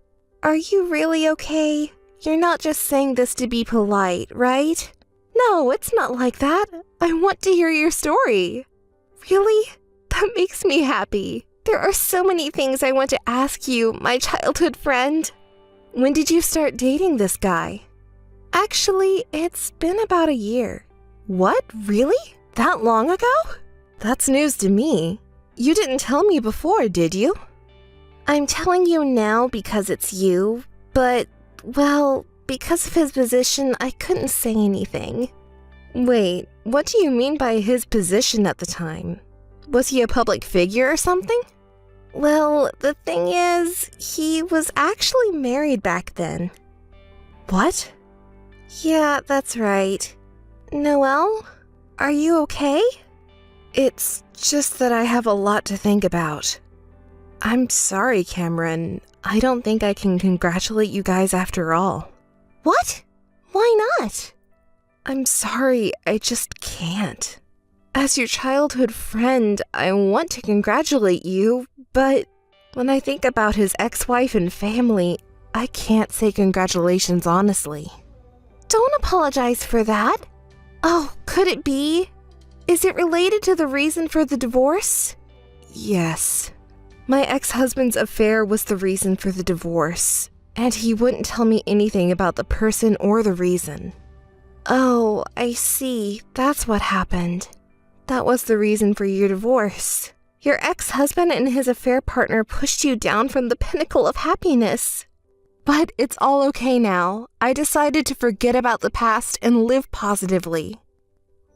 Are you really okay? You're not just saying this to be polite, right? No, it's not like that. I want to hear your story. Really? That makes me happy. There are so many things I want to ask you, my childhood friend. When did you start dating this guy? Actually, it's been about a year. What? Really? That long ago? That's news to me. You didn't tell me before, did you? I'm telling you now because it's you, but, well, because of his position, I couldn't say anything. Wait, what do you mean by his position at the time? Was he a public figure or something? Well, the thing is, he was actually married back then. What? Yeah, that's right. Noelle, are you okay? It's just that I have a lot to think about. I'm sorry, Cameron. I don't think I can congratulate you guys after all. What? Why not? I'm sorry, I just can't. As your childhood friend, I want to congratulate you, but when I think about his ex-wife and family, I can't say congratulations honestly. Don't apologize for that. Oh, could it be? Is it related to the reason for the divorce? Yes. My ex-husband's affair was the reason for the divorce, and he wouldn't tell me anything about the person or the reason. Oh, I see. That's what happened. That was the reason for your divorce. Your ex-husband and his affair partner pushed you down from the pinnacle of happiness. But it's all okay now. I decided to forget about the past and live positively.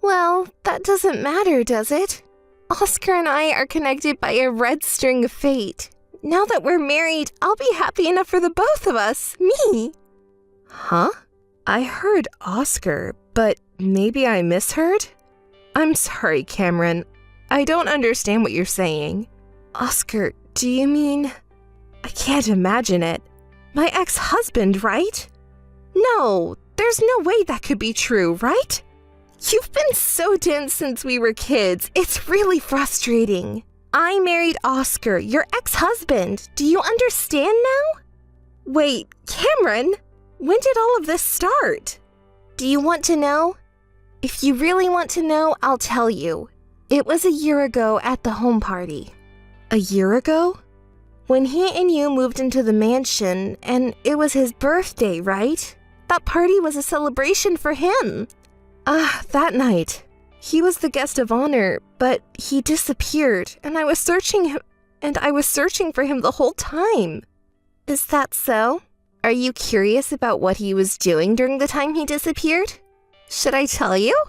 Well, that doesn't matter, does it? Oscar and I are connected by a red string of fate. Now that we're married, I'll be happy enough for the both of us. Me. Huh? I heard Oscar, but maybe I misheard? I'm sorry, Cameron. I don't understand what you're saying. Oscar, do you mean... I can't imagine it. My ex-husband, right? No, there's no way that could be true, right? You've been so dense since we were kids. It's really frustrating. I married Oscar, your ex-husband. Do you understand now? Wait, Cameron, when did all of this start? Do you want to know? If you really want to know, I'll tell you. It was a year ago at the home party. A year ago? When he and you moved into the mansion, and it was his birthday, right? That party was a celebration for him. That night. He was the guest of honor, but he disappeared, and I was searching for him the whole time. Is that so? Are you curious about what he was doing during the time he disappeared? Should I tell you?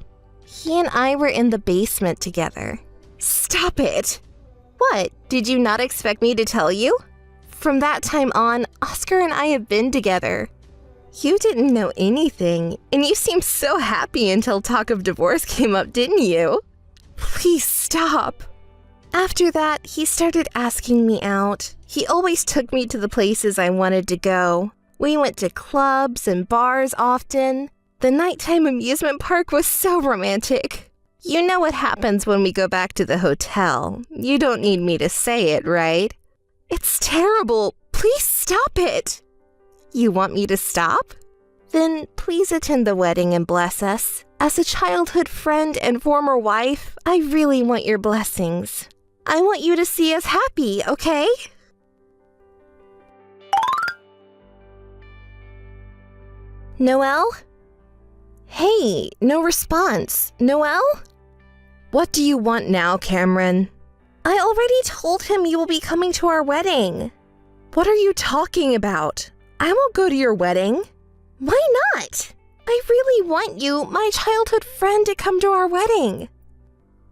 He and I were in the basement together. Stop it! What, did you not expect me to tell you? From that time on, Oscar and I have been together. You didn't know anything, and you seemed so happy until talk of divorce came up, didn't you? Please stop. After that, he started asking me out. He always took me to the places I wanted to go. We went to clubs and bars often. The nighttime amusement park was so romantic. You know what happens when we go back to the hotel. You don't need me to say it, right? It's terrible. Please stop it. You want me to stop? Then please attend the wedding and bless us. As a childhood friend and former wife, I really want your blessings. I want you to see us happy, okay? Noelle? Hey, no response. Noelle? What do you want now, Cameron? I already told him you will be coming to our wedding. What are you talking about? I won't go to your wedding. Why not? I really want you, my childhood friend, to come to our wedding.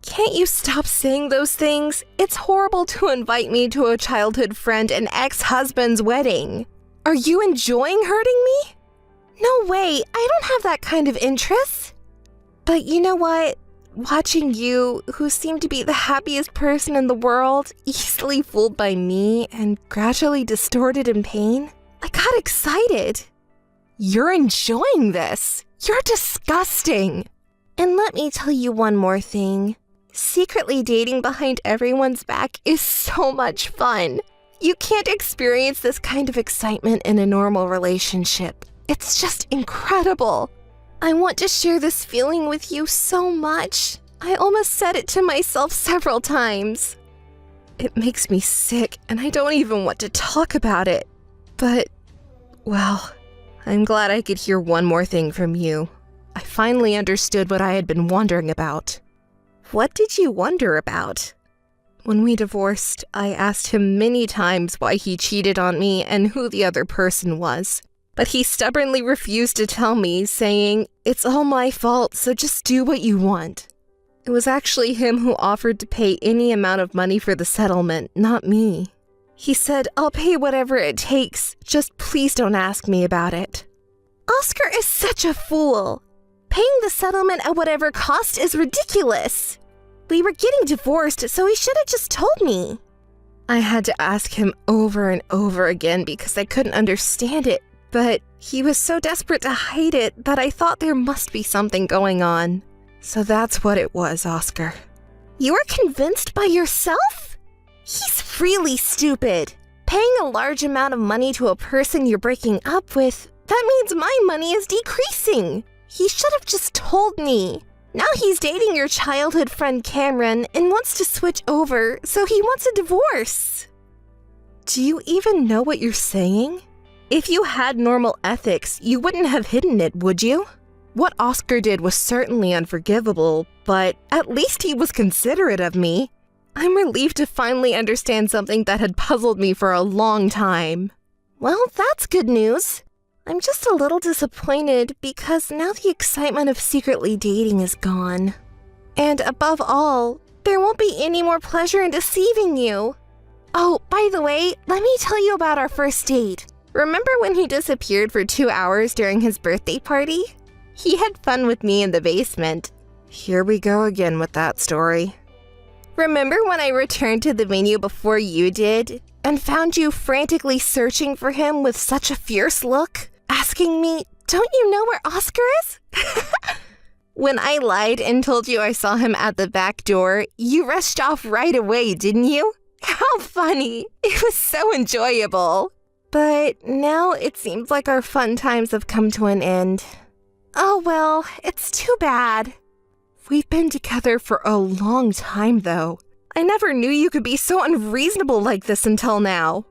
Can't you stop saying those things? It's horrible to invite me to a childhood friend and ex-husband's wedding. Are you enjoying hurting me? No way, I don't have that kind of interest. But you know what? Watching you, who seem to be the happiest person in the world, easily fooled by me and gradually distorted in pain, I got excited. You're enjoying this. You're disgusting. And let me tell you one more thing. Secretly dating behind everyone's back is so much fun. You can't experience this kind of excitement in a normal relationship. It's just incredible. I want to share this feeling with you so much. I almost said it to myself several times. It makes me sick, and I don't even want to talk about it. But Well, I'm glad I could hear one more thing from you. I finally understood what I had been wondering about. What did you wonder about? When we divorced, I asked him many times why he cheated on me and who the other person was. But he stubbornly refused to tell me, saying, "It's all my fault, so just do what you want." It was actually him who offered to pay any amount of money for the settlement, not me. He said, "I'll pay whatever it takes, just please don't ask me about it." Oscar is such a fool. Paying the settlement at whatever cost is ridiculous. We were getting divorced, so he should have just told me. I had to ask him over and over again because I couldn't understand it, but he was so desperate to hide it that I thought there must be something going on. So that's what it was, Oscar. You were convinced by yourself? He's really stupid. Paying a large amount of money to a person you're breaking up with, that means my money is decreasing. He should have just told me. Now he's dating your childhood friend Cameron and wants to switch over, so he wants a divorce. Do you even know what you're saying? If you had normal ethics, you wouldn't have hidden it, would you? What Oscar did was certainly unforgivable, but at least he was considerate of me. I'm relieved to finally understand something that had puzzled me for a long time. Well, that's good news. I'm just a little disappointed because now the excitement of secretly dating is gone. And above all, there won't be any more pleasure in deceiving you. Oh, by the way, let me tell you about our first date. Remember when he disappeared for 2 hours during his birthday party? He had fun with me in the basement. Here we go again with that story. Remember when I returned to the venue before you did and found you frantically searching for him with such a fierce look? Asking me, "Don't you know where Oscar is?" When I lied and told you I saw him at the back door, you rushed off right away, didn't you? How funny. It was so enjoyable. But now it seems like our fun times have come to an end. Oh well, it's too bad. We've been together for a long time, though. I never knew you could be so unreasonable like this until now.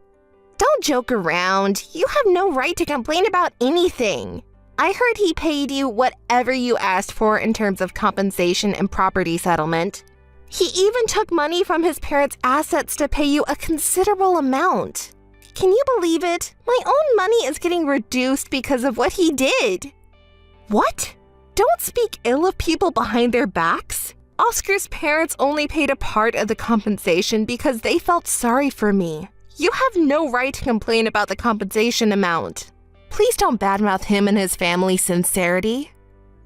Don't joke around. You have no right to complain about anything. I heard he paid you whatever you asked for in terms of compensation and property settlement. He even took money from his parents' assets to pay you a considerable amount. Can you believe it? My own money is getting reduced because of what he did. What? Don't speak ill of people behind their backs. Oscar's parents only paid a part of the compensation because they felt sorry for me. You have no right to complain about the compensation amount. Please don't badmouth him and his family's sincerity.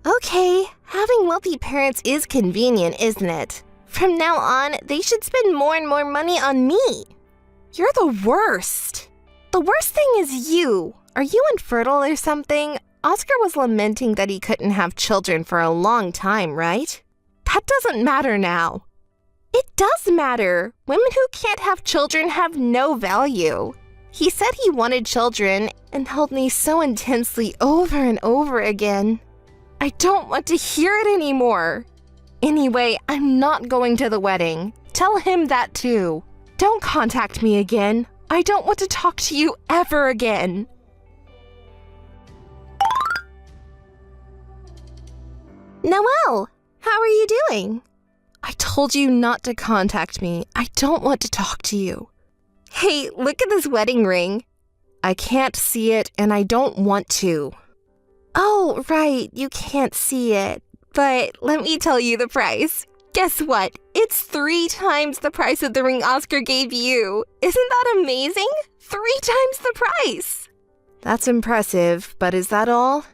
Okay, having wealthy parents is convenient, isn't it? From now on, they should spend more and more money on me. You're the worst. The worst thing is you. Are you infertile or something? Oscar was lamenting that he couldn't have children for a long time, right? That doesn't matter now. It does matter. Women who can't have children have no value. He said he wanted children and held me so intensely over and over again. I don't want to hear it anymore. Anyway, I'm not going to the wedding. Tell him that too. Don't contact me again. I don't want to talk to you ever again. Noelle, how are you doing? I told you not to contact me. I don't want to talk to you. Hey, look at this wedding ring. I can't see it and I don't want to. Oh, right, you can't see it. But let me tell you the price. Guess what? It's 3 times the price of the ring Oscar gave you. Isn't that amazing? 3 times the price. That's impressive, but is that all?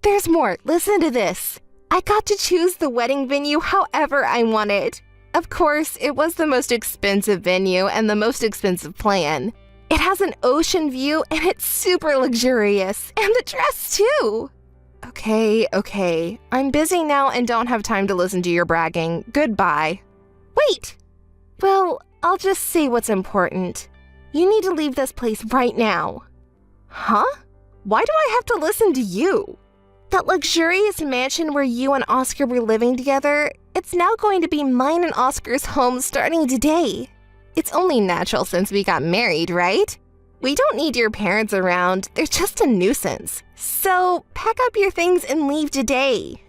There's more. Listen to this. I got to choose the wedding venue however I wanted. Of course, it was the most expensive venue and the most expensive plan. It has an ocean view and it's super luxurious. And the dress too. Okay. I'm busy now and don't have time to listen to your bragging. Goodbye. Wait! Well, I'll just say what's important. You need to leave this place right now. Huh? Why do I have to listen to you? That luxurious mansion where you and Oscar were living together, it's now going to be mine and Oscar's home starting today. It's only natural since we got married, right? We don't need your parents around. They're just a nuisance. So, pack up your things and leave today.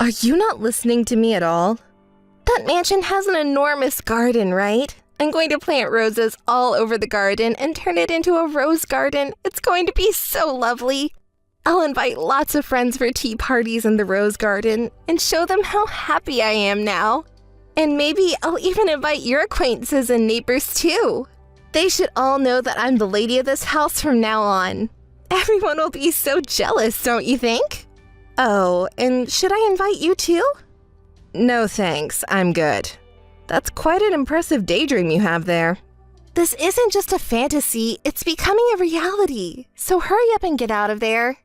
Are you not listening to me at all? That mansion has an enormous garden, right? I'm going to plant roses all over the garden and turn it into a rose garden. It's going to be so lovely. I'll invite lots of friends for tea parties in the rose garden and show them how happy I am now. And maybe I'll even invite your acquaintances and neighbors too. They should all know that I'm the lady of this house from now on. Everyone will be so jealous, don't you think? Oh, and should I invite you too? No thanks, I'm good. That's quite an impressive daydream you have there. This isn't just a fantasy, it's becoming a reality. So hurry up and get out of there.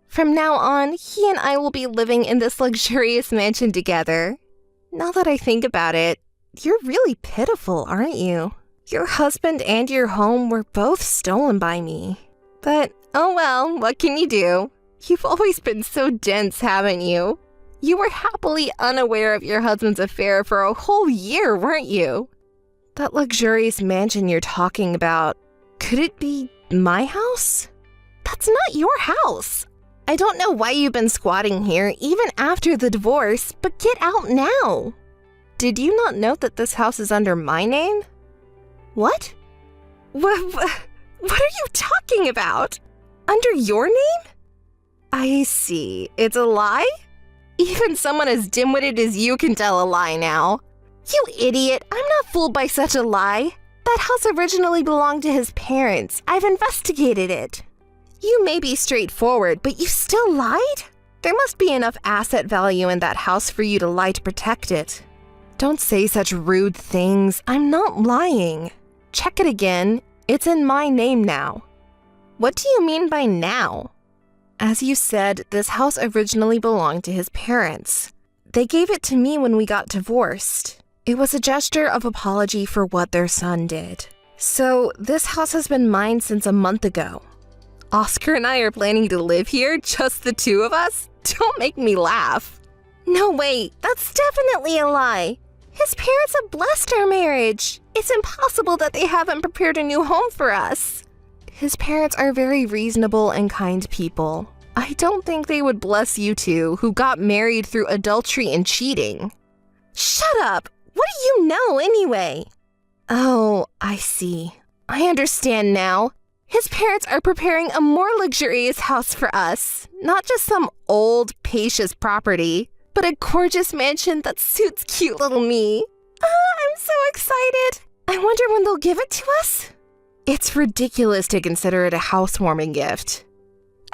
From now on, he and I will be living in this luxurious mansion together. Now that I think about it, you're really pitiful, aren't you? Your husband and your home were both stolen by me. But, oh well, what can you do? You've always been so dense, haven't you? You were happily unaware of your husband's affair for a whole year, weren't you? That luxurious mansion you're talking about, could it be my house? That's not your house. I don't know why you've been squatting here even after the divorce, but get out now. Did you not know that this house is under my name? What? What are you talking about? Under your name? I see. It's a lie? Even someone as dim-witted as you can tell a lie now. You idiot, I'm not fooled by such a lie. That house originally belonged to his parents. I've investigated it. You may be straightforward, but you still lied? There must be enough asset value in that house for you to lie to protect it. Don't say such rude things. I'm not lying. Check it again. It's in my name now. What do you mean by now? As you said, this house originally belonged to his parents. They gave it to me when we got divorced. It was a gesture of apology for what their son did. So, this house has been mine since a month ago. Oscar and I are planning to live here, just the two of us? Don't make me laugh. No, wait, that's definitely a lie. His parents have blessed our marriage. It's impossible that they haven't prepared a new home for us. His parents are very reasonable and kind people. I don't think they would bless you two, who got married through adultery and cheating. Shut up! What do you know anyway? Oh, I see. I understand now. His parents are preparing a more luxurious house for us. Not just some old, spacious property, but a gorgeous mansion that suits cute little me. I'm so excited. I wonder when they'll give it to us? It's ridiculous to consider it a housewarming gift.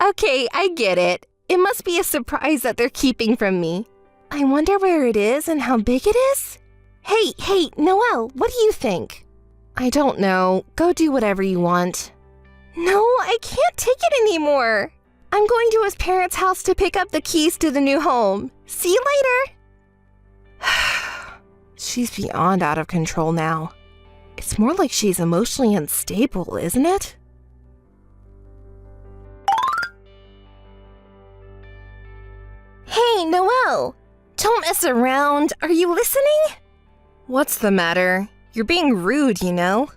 Okay, I get it. It must be a surprise that they're keeping from me. I wonder where it is and how big it is? Hey, Noelle, what do you think? I don't know. Go do whatever you want. No, I can't take it anymore. I'm going to his parents' house to pick up the keys to the new home. See you later. She's beyond out of control now. It's more like she's emotionally unstable, isn't it? Hey, Noelle! Don't mess around. Are you listening? What's the matter? You're being rude, you know.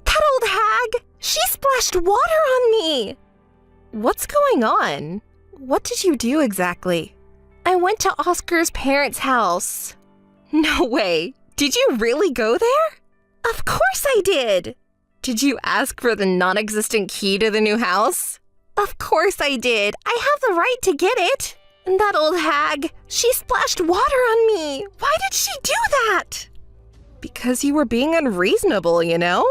That old hag! She splashed water on me! What's going on? What did you do exactly? I went to Oscar's parents' house. No way! Did you really go there? Of course I did! Did you ask for the non-existent key to the new house? Of course I did! I have the right to get it! And that old hag, she splashed water on me! Why did she do that? Because you were being unreasonable, you know?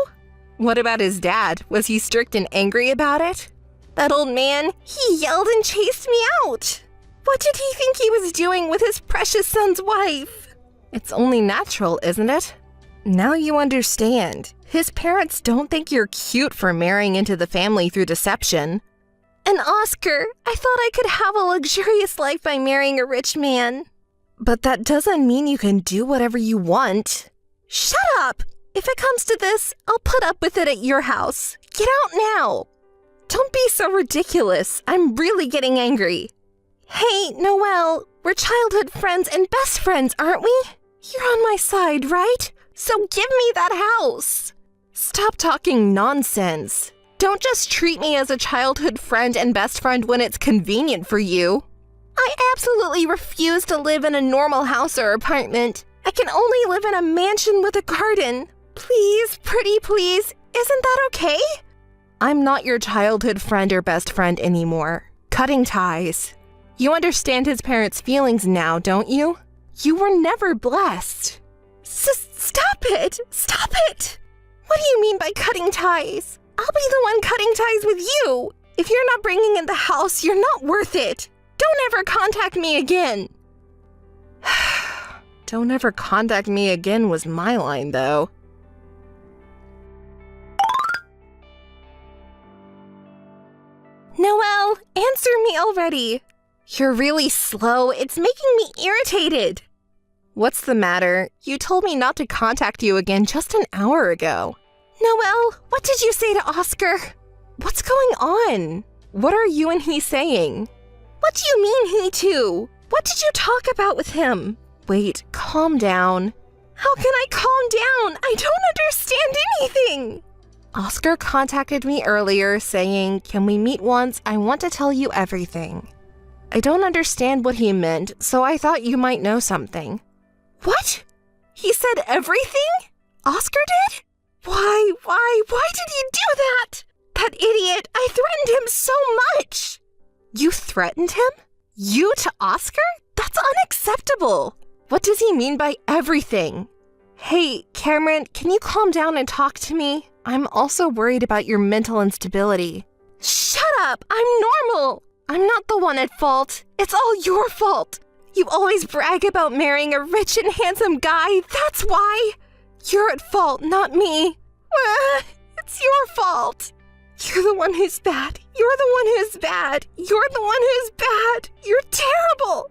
What about his dad? Was he strict and angry about it? That old man, he yelled and chased me out! What did he think he was doing with his precious son's wife? It's only natural, isn't it? Now you understand. His parents don't think you're cute for marrying into the family through deception. And Oscar, I thought I could have a luxurious life by marrying a rich man. But that doesn't mean you can do whatever you want. Shut up! If it comes to this, I'll put up with it at your house. Get out now! Don't be so ridiculous. I'm really getting angry. Hey, Noelle, we're childhood friends and best friends, aren't we? You're on my side, right? So give me that house. Stop talking nonsense. Don't just treat me as a childhood friend and best friend when it's convenient for you. I absolutely refuse to live in a normal house or apartment. I can only live in a mansion with a garden. Please, pretty please, isn't that okay? I'm not your childhood friend or best friend anymore. Cutting ties. You understand his parents' feelings now, don't you? You were never blessed. Stop it! Stop it! What do you mean by cutting ties? I'll be the one cutting ties with you. If you're not bringing in the house, you're not worth it. Don't ever contact me again. Don't ever contact me again was my line, though. Noelle, answer me already. You're really slow. It's making me irritated. What's the matter? You told me not to contact you again just an hour ago. Noelle, what did you say to Oscar? What's going on? What are you and he saying? What do you mean, he too? What did you talk about with him? Wait, calm down. How can I calm down? I don't understand anything. Oscar contacted me earlier saying, "Can we meet once? I want to tell you everything." I don't understand what he meant, so I thought you might know something. What? He said everything? Oscar did? Why did he do that? That idiot, I threatened him so much. You threatened him? You to Oscar? That's unacceptable. What does he mean by everything? Hey, Cameron, can you calm down and talk to me? I'm also worried about your mental instability. Shut up, I'm normal. I'm not the one at fault. It's all your fault. You always brag about marrying a rich and handsome guy. That's why. You're at fault, not me. It's your fault. You're the one who's bad. You're the one who's bad. You're the one who's bad. You're terrible.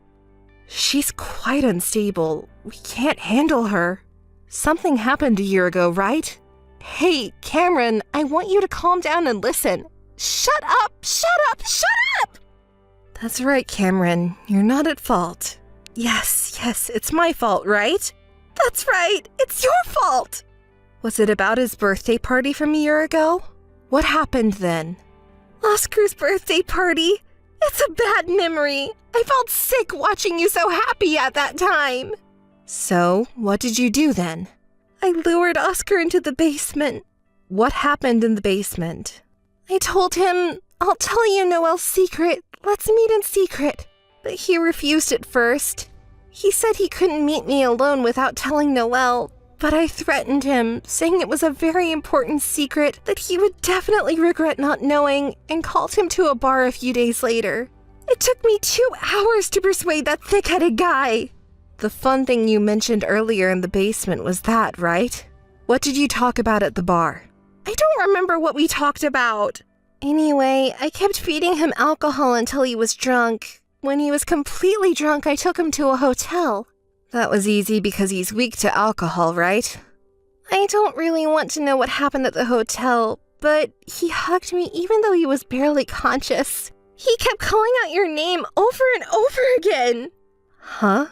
She's quite unstable. We can't handle her. Something happened a year ago, right? Hey, Cameron, I want you to calm down and listen. Shut up! Shut up! Shut up! That's right, Cameron. You're not at fault. Yes, it's my fault, right? That's right. It's your fault. Was it about his birthday party from a year ago? What happened then? Oscar's birthday party? It's a bad memory. I felt sick watching you so happy at that time. So, what did you do then? I lured Oscar into the basement. What happened in the basement? I told him, I'll tell you Noelle's secret. Let's meet in secret. But he refused at first. He said he couldn't meet me alone without telling Noelle, but I threatened him, saying it was a very important secret that he would definitely regret not knowing, and called him to a bar a few days later. It took me 2 hours to persuade that thick-headed guy. The fun thing you mentioned earlier in the basement was that, right? What did you talk about at the bar? I don't remember what we talked about. Anyway, I kept feeding him alcohol until he was drunk. When he was completely drunk, I took him to a hotel. That was easy because he's weak to alcohol, right? I don't really want to know what happened at the hotel, but he hugged me even though he was barely conscious. He kept calling out your name over and over again. Huh?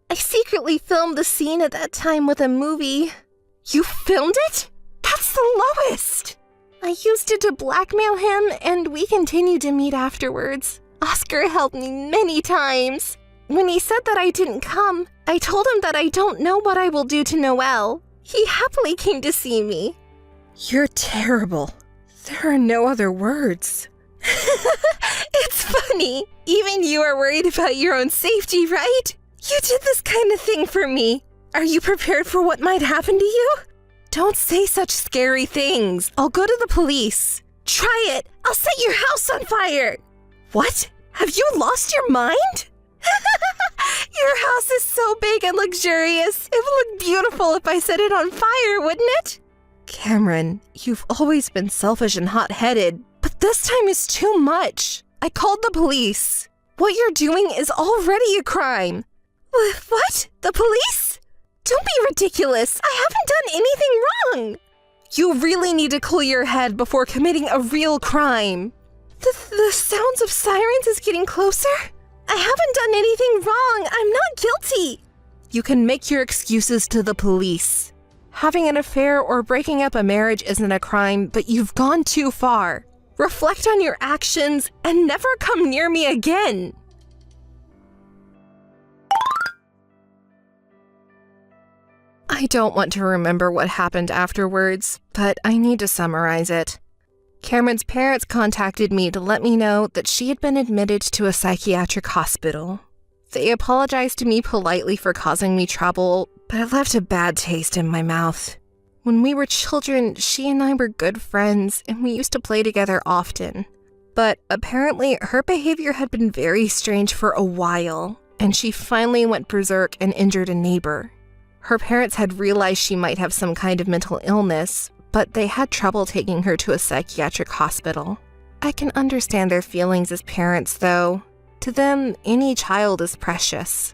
I secretly filmed the scene at that time with a movie. You filmed it? That's the lowest! I used it to blackmail him, and we continued to meet afterwards. Oscar helped me many times. When he said that I didn't come, I told him that I don't know what I will do to Noelle. He happily came to see me. You're terrible. There are no other words. It's funny. Even you are worried about your own safety, right? You did this kind of thing for me. Are you prepared for what might happen to you? Don't say such scary things. I'll go to the police. Try it. I'll set your house on fire. What? Have you lost your mind? Your house is so big and luxurious. It would look beautiful if I set it on fire, wouldn't it? Cameron, you've always been selfish and hot-headed, but this time is too much. I called the police. What you're doing is already a crime. What? The police? Don't be ridiculous. I haven't done anything wrong. You really need to cool your head before committing a real crime. The sounds of sirens is getting closer. I haven't done anything wrong. I'm not guilty. You can make your excuses to the police. Having an affair or breaking up a marriage isn't a crime, but you've gone too far. Reflect on your actions and never come near me again. I don't want to remember what happened afterwards, but I need to summarize it. Cameron's parents contacted me to let me know that she had been admitted to a psychiatric hospital. They apologized to me politely for causing me trouble, but it left a bad taste in my mouth. When we were children, she and I were good friends, and we used to play together often. But apparently, her behavior had been very strange for a while, and she finally went berserk and injured a neighbor. Her parents had realized she might have some kind of mental illness, but they had trouble taking her to a psychiatric hospital. I can understand their feelings as parents, though. To them, any child is precious.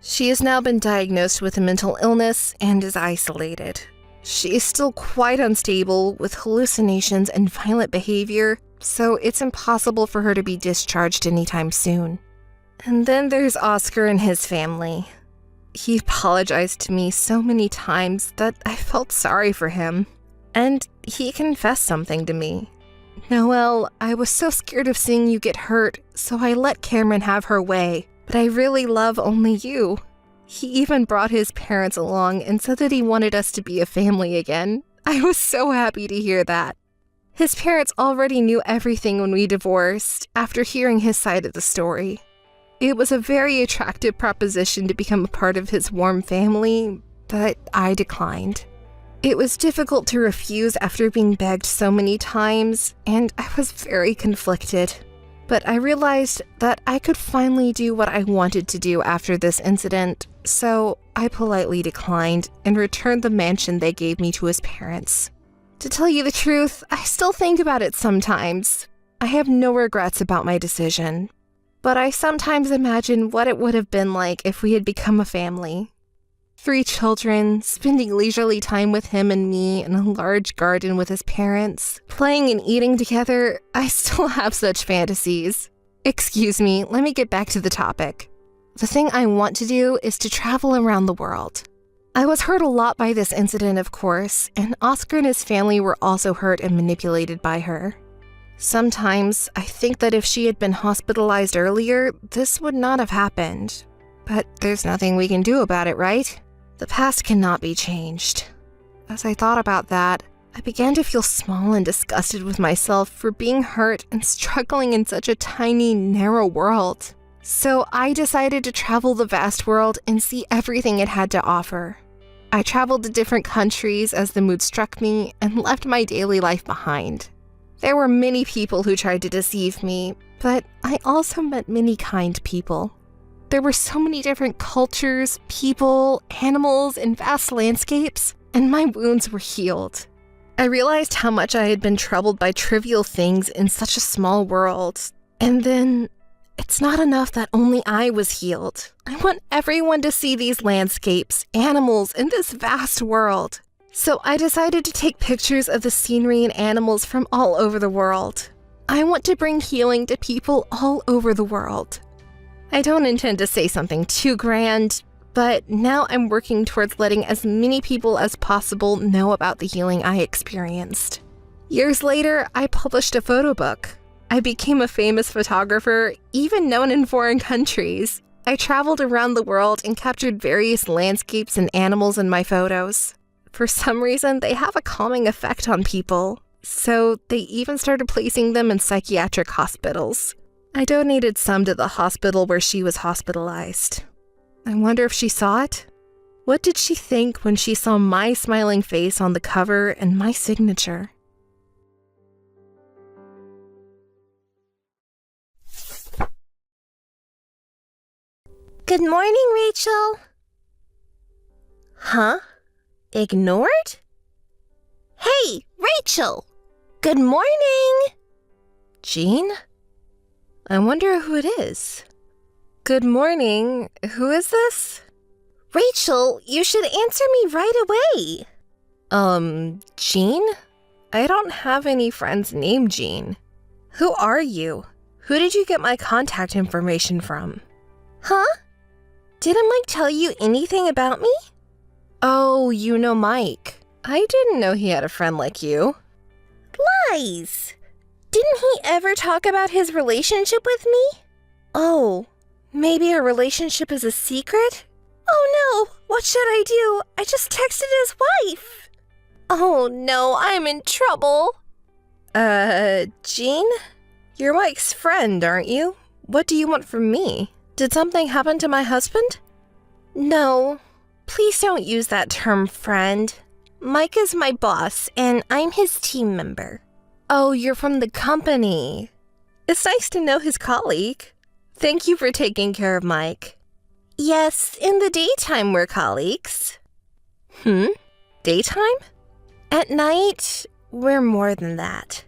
She has now been diagnosed with a mental illness and is isolated. She is still quite unstable with hallucinations and violent behavior, so it's impossible for her to be discharged anytime soon. And then there's Oscar and his family. He apologized to me so many times that I felt sorry for him. And he confessed something to me. Noelle, I was so scared of seeing you get hurt, so I let Cameron have her way, but I really love only you. He even brought his parents along and said that he wanted us to be a family again. I was so happy to hear that. His parents already knew everything when we divorced, after hearing his side of the story. It was a very attractive proposition to become a part of his warm family, but I declined. It was difficult to refuse after being begged so many times, and I was very conflicted. But I realized that I could finally do what I wanted to do after this incident, so I politely declined and returned the mansion they gave me to his parents. To tell you the truth, I still think about it sometimes. I have no regrets about my decision, but I sometimes imagine what it would have been like if we had become a family. 3 children, spending leisurely time with him and me in a large garden with his parents, playing and eating together. I still have such fantasies. Excuse me, let me get back to the topic. The thing I want to do is to travel around the world. I was hurt a lot by this incident, of course, and Oscar and his family were also hurt and manipulated by her. Sometimes I think that if she had been hospitalized earlier, this would not have happened. But there's nothing we can do about it, right? The past cannot be changed. As I thought about that, I began to feel small and disgusted with myself for being hurt and struggling in such a tiny, narrow world. So I decided to travel the vast world and see everything it had to offer. I traveled to different countries as the mood struck me and left my daily life behind. There were many people who tried to deceive me, but I also met many kind people. There were so many different cultures, people, animals, and vast landscapes, and my wounds were healed. I realized how much I had been troubled by trivial things in such a small world. And then, it's not enough that only I was healed. I want everyone to see these landscapes, animals, and this vast world. So I decided to take pictures of the scenery and animals from all over the world. I want to bring healing to people all over the world. I don't intend to say something too grand, but now I'm working towards letting as many people as possible know about the healing I experienced. Years later, I published a photo book. I became a famous photographer, even known in foreign countries. I traveled around the world and captured various landscapes and animals in my photos. For some reason, they have a calming effect on people, so they even started placing them in psychiatric hospitals. I donated some to the hospital where she was hospitalized. I wonder if she saw it? What did she think when she saw my smiling face on the cover and my signature? Good morning, Rachel. Huh? Ignored? Hey, Rachel! Good morning! Jean? I wonder who it is. Good morning. Who is this? Rachel, you should answer me right away. Jean? I don't have any friends named Jean. Who are you? Who did you get my contact information from? Huh? Didn't Mike tell you anything about me? Oh, you know Mike. I didn't know he had a friend like you. Lies! Didn't he ever talk about his relationship with me? Oh, maybe our relationship is a secret? Oh no, what should I do? I just texted his wife. Oh no, I'm in trouble. Jean? You're Mike's friend, aren't you? What do you want from me? Did something happen to my husband? No, please don't use that term, friend. Mike is my boss, and I'm his team member. Oh, you're from the company. It's nice to know his colleague. Thank you for taking care of Mike. Yes, in the daytime we're colleagues. Daytime? At night, we're more than that.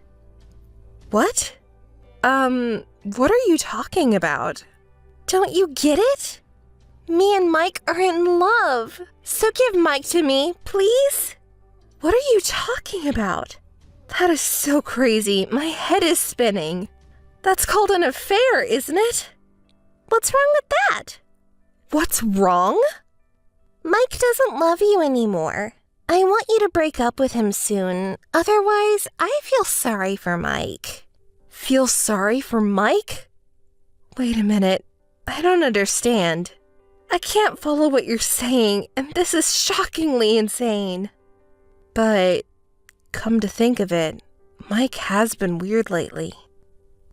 What? What are you talking about? Don't you get it? Me and Mike are in love, so give Mike to me, please. What are you talking about? That is so crazy. My head is spinning. That's called an affair, isn't it? What's wrong with that? What's wrong? Mike doesn't love you anymore. I want you to break up with him soon. Otherwise, I feel sorry for Mike. Feel sorry for Mike? Wait a minute. I don't understand. I can't follow what you're saying, and this is shockingly insane. But, come to think of it, Mike has been weird lately.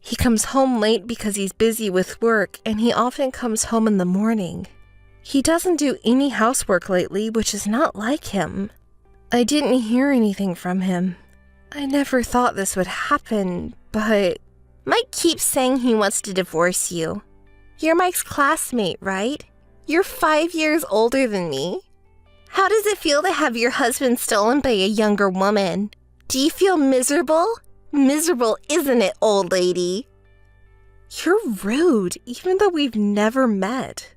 He comes home late because he's busy with work, and he often comes home in the morning. He doesn't do any housework lately, which is not like him. I didn't hear anything from him. I never thought this would happen, but... Mike keeps saying he wants to divorce you. You're Mike's classmate, right? You're 5 years older than me. How does it feel to have your husband stolen by a younger woman? Do you feel miserable? Miserable, isn't it, old lady? You're rude, even though we've never met.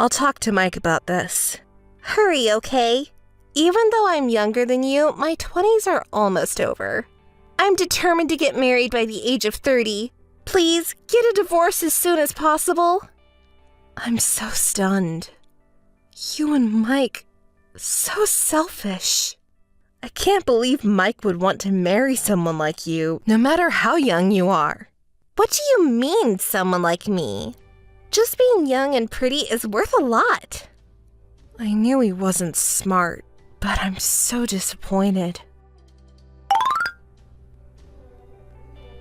I'll talk to Mike about this. Hurry, okay? Even though I'm younger than you, my 20s are almost over. I'm determined to get married by the age of 30. Please, get a divorce as soon as possible. I'm so stunned. You and Mike, so selfish. I can't believe Mike would want to marry someone like you, no matter how young you are. What do you mean, someone like me? Just being young and pretty is worth a lot. I knew he wasn't smart, but I'm so disappointed.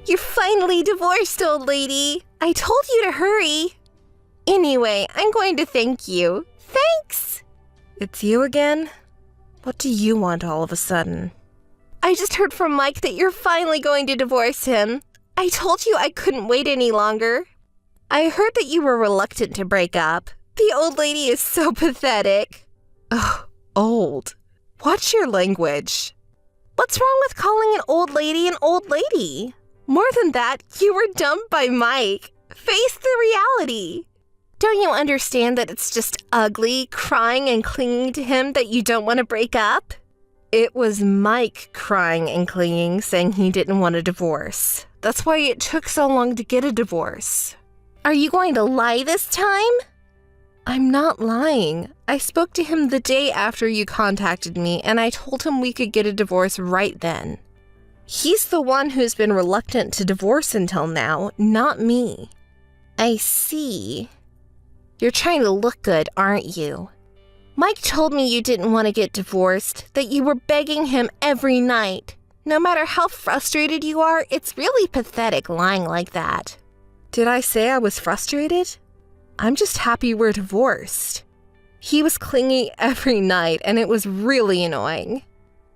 You're finally divorced, old lady. I told you to hurry. Anyway, I'm going to thank you. Thanks! It's you again? What do you want all of a sudden? I just heard from Mike that you're finally going to divorce him. I told you I couldn't wait any longer. I heard that you were reluctant to break up. The old lady is so pathetic. Ugh, old. Watch your language. What's wrong with calling an old lady an old lady? More than that, you were dumped by Mike. Face the reality. Don't you understand that it's just ugly, crying and clinging to him that you don't want to break up? It was Mike crying and clinging, saying he didn't want a divorce. That's why it took so long to get a divorce. Are you going to lie this time? I'm not lying. I spoke to him the day after you contacted me, and I told him we could get a divorce right then. He's the one who's been reluctant to divorce until now, not me. I see. You're trying to look good, aren't you? Mike told me you didn't want to get divorced, that you were begging him every night. No matter how frustrated you are, it's really pathetic lying like that. Did I say I was frustrated? I'm just happy we're divorced. He was clingy every night, and it was really annoying.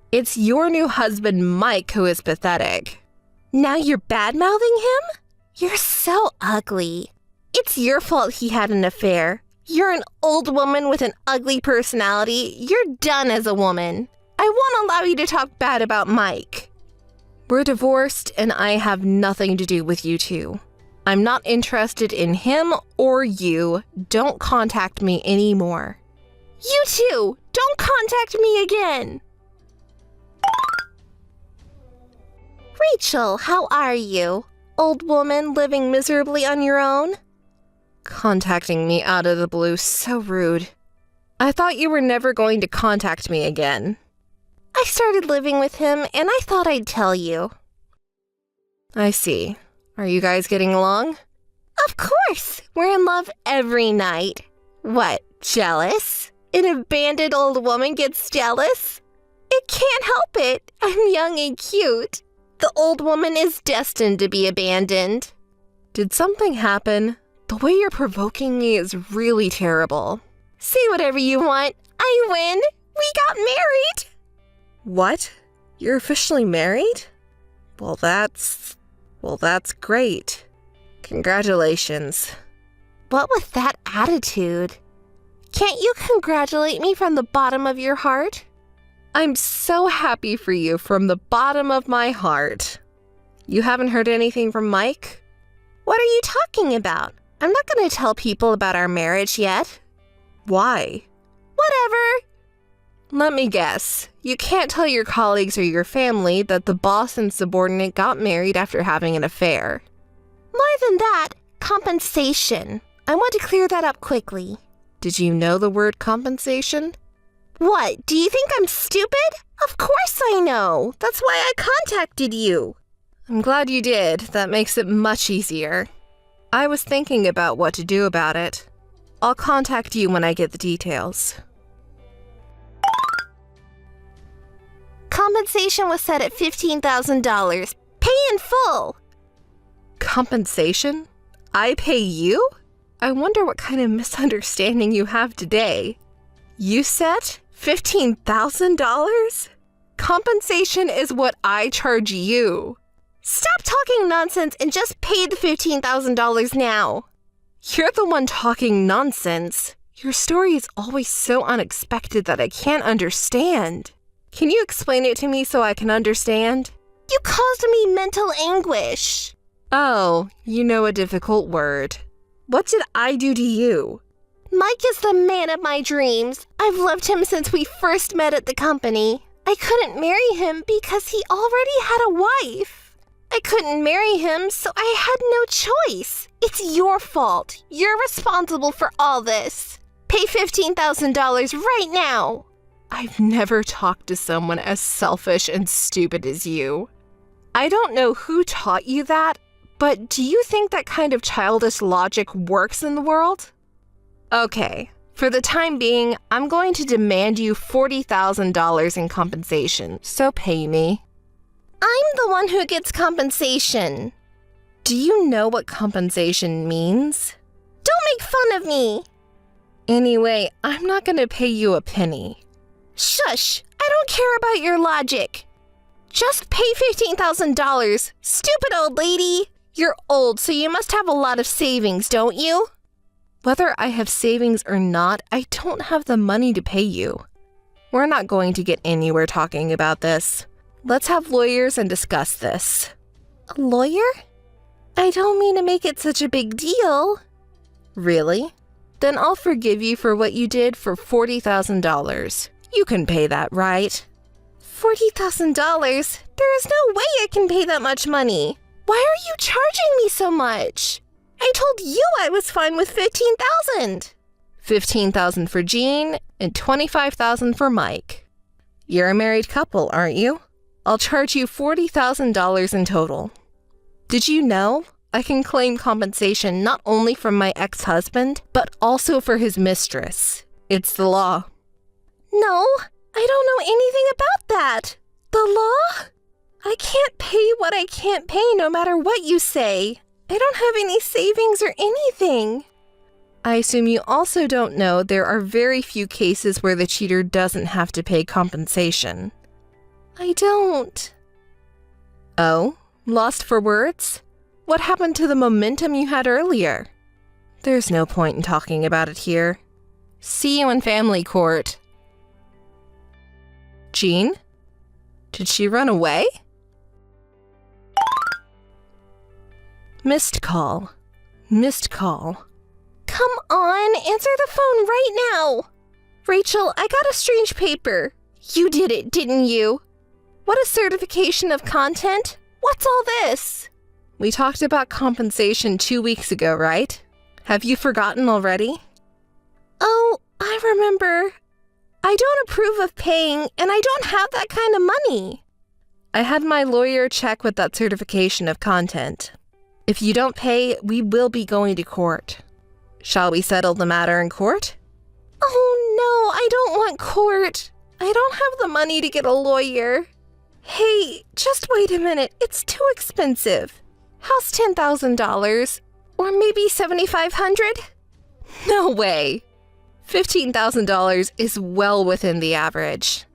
It's your new husband, Mike, who is pathetic. Now you're bad-mouthing him? You're so ugly. It's your fault he had an affair. You're an old woman with an ugly personality. You're done as a woman. I won't allow you to talk bad about Mike. We're divorced, and I have nothing to do with you two. I'm not interested in him or you. Don't contact me anymore. You too! Don't contact me again! Rachel, how are you? Old woman living miserably on your own? Contacting me out of the blue, so rude. I thought you were never going to contact me again. I started living with him, and I thought I'd tell you. I see. Are you guys getting along? Of course! We're in love every night. What, jealous? An abandoned old woman gets jealous? It can't help it. I'm young and cute. The old woman is destined to be abandoned. Did something happen? The way you're provoking me is really terrible. Say whatever you want. I win. We got married. What? You're officially married? Well, that's great. Congratulations. What with that attitude? Can't you congratulate me from the bottom of your heart? I'm so happy for you from the bottom of my heart. You haven't heard anything from Mike? What are you talking about? I'm not going to tell people about our marriage yet. Why? Whatever. Let me guess. You can't tell your colleagues or your family that the boss and subordinate got married after having an affair. More than that, compensation. I want to clear that up quickly. Did you know the word compensation? What, do you think I'm stupid? Of course I know. That's why I contacted you. I'm glad you did. That makes it much easier. I was thinking about what to do about it. I'll contact you when I get the details. Compensation was set at $15,000. Pay in full. Compensation? I pay you? I wonder what kind of misunderstanding you have today. You set $15,000? Compensation is what I charge you. Stop talking nonsense and just pay the $15,000 now. You're the one talking nonsense. Your story is always so unexpected that I can't understand. Can you explain it to me so I can understand? You caused me mental anguish. Oh, you know a difficult word. What did I do to you? Mike is the man of my dreams. I've loved him since we first met at the company. I couldn't marry him because he already had a wife. I couldn't marry him, so I had no choice. It's your fault. You're responsible for all this. Pay $15,000 right now. I've never talked to someone as selfish and stupid as you. I don't know who taught you that, but do you think that kind of childish logic works in the world? Okay, for the time being, I'm going to demand you $40,000 in compensation, so pay me. I'm the one who gets compensation. Do you know what compensation means? Don't make fun of me. Anyway, I'm not going to pay you a penny. Shush! I don't care about your logic. Just pay $15,000, stupid old lady. You're old, so you must have a lot of savings, don't you? Whether I have savings or not, I don't have the money to pay you. We're not going to get anywhere talking about this. Let's have lawyers and discuss this. A lawyer? I don't mean to make it such a big deal. Really? Then I'll forgive you for what you did for $40,000. You can pay that, right? $40,000? There is no way I can pay that much money. Why are you charging me so much? I told you I was fine with $15,000. $15,000 for Jean and $25,000 for Mike. You're a married couple, aren't you? I'll charge you $40,000 in total. Did you know I can claim compensation not only from my ex-husband, but also for his mistress? It's the law. No, I don't know anything about that. The law? I can't pay what I can't pay no matter what you say. I don't have any savings or anything. I assume you also don't know there are very few cases where the cheater doesn't have to pay compensation. I don't. Oh, lost for words? What happened to the momentum you had earlier? There's no point in talking about it here. See you in family court. Jean? Did she run away? Missed call. Missed call. Come on, answer the phone right now. Rachel, I got a strange paper. You did it, didn't you? What a certification of content. What's all this? We talked about compensation 2 weeks ago, right? Have you forgotten already? Oh, I remember. I don't approve of paying, and I don't have that kind of money. I had my lawyer check with that certification of content. If you don't pay, we will be going to court. Shall we settle the matter in court? Oh no, I don't want court. I don't have the money to get a lawyer. Hey, just wait a minute. It's too expensive. How's $10,000? Or maybe $7,500? No way. $15,000 is well within the average.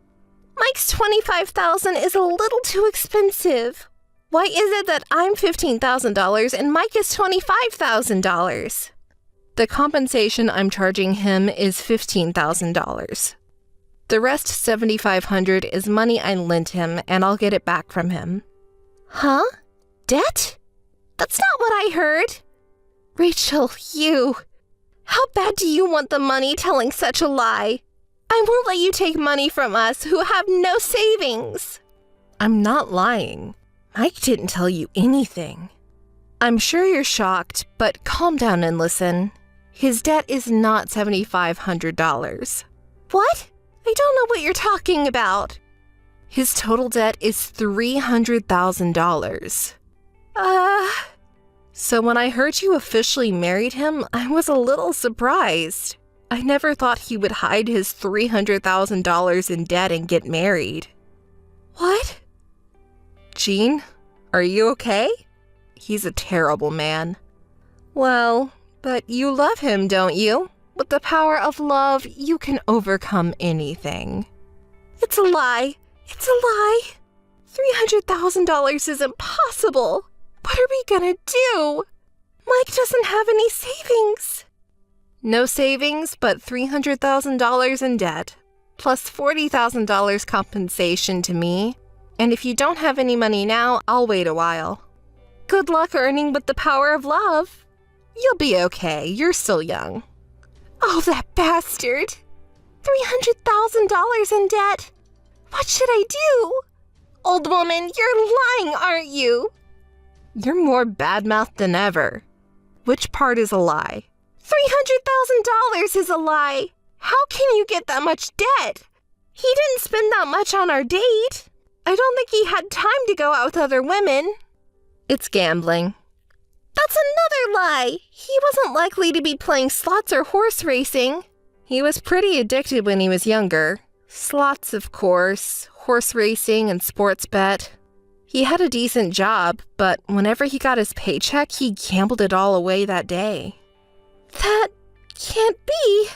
Mike's $25,000 is a little too expensive. Why is it that I'm $15,000 and Mike is $25,000? The compensation I'm charging him is $15,000. The rest $7,500 is money I lent him, and I'll get it back from him. Huh? Debt? That's not what I heard. Rachel, you... How bad do you want the money telling such a lie? I won't let you take money from us who have no savings. I'm not lying. Mike didn't tell you anything. I'm sure you're shocked, but calm down and listen. His debt is not $7,500. What? I don't know what you're talking about. His total debt is $300,000. So when I heard you officially married him, I was a little surprised. I never thought he would hide his $300,000 in debt and get married. What? Jean, are you okay? He's a terrible man. Well, but you love him, don't you? With the power of love, you can overcome anything. It's a lie. It's a lie. $300,000 is impossible. What are we gonna do? Mike doesn't have any savings. No savings, but $300,000 in debt, plus $40,000 compensation to me. And if you don't have any money now, I'll wait a while. Good luck earning with the power of love. You'll be okay. You're still young. Oh, that bastard. $300,000 in debt. What should I do? Old woman, you're lying, aren't you? You're more bad-mouthed than ever. Which part is a lie? $300,000 is a lie. How can you get that much debt? He didn't spend that much on our date. I don't think he had time to go out with other women. It's gambling. That's another lie. He wasn't likely to be playing slots or horse racing. He was pretty addicted when he was younger. Slots, of course, horse racing and sports bet. He had a decent job, but whenever he got his paycheck, he gambled it all away that day. That can't be.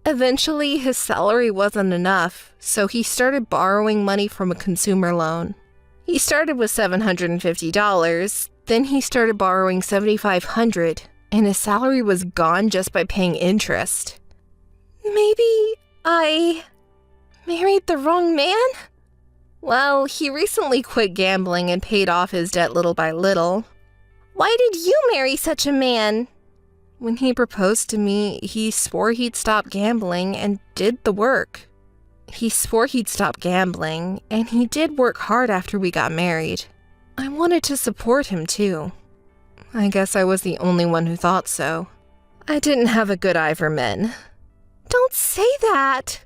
Eventually, his salary wasn't enough, so he started borrowing money from a consumer loan. He started with $750, then he started borrowing $7,500, and his salary was gone just by paying interest. Maybe I married the wrong man? Well, he recently quit gambling and paid off his debt little by little. Why did you marry such a man? When he proposed to me, he swore he'd stop gambling and did the work. He swore he'd stop gambling, and he did work hard after we got married. I wanted to support him, too. I guess I was the only one who thought so. I didn't have a good eye for men. Don't say that.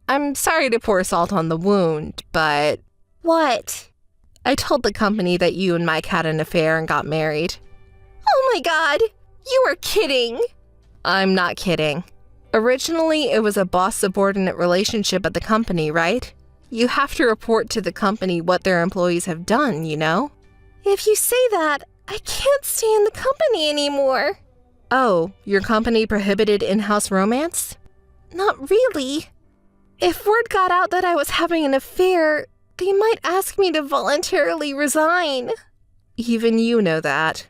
I'm sorry to pour salt on the wound, but... What? I told the company that you and Mike had an affair and got married. Oh my God! You are kidding! I'm not kidding. Originally, it was a boss-subordinate relationship at the company, right? You have to report to the company what their employees have done, you know? If you say that, I can't stay in the company anymore. Oh, your company prohibited in-house romance? Not really. If word got out that I was having an affair, they might ask me to voluntarily resign. Even you know that.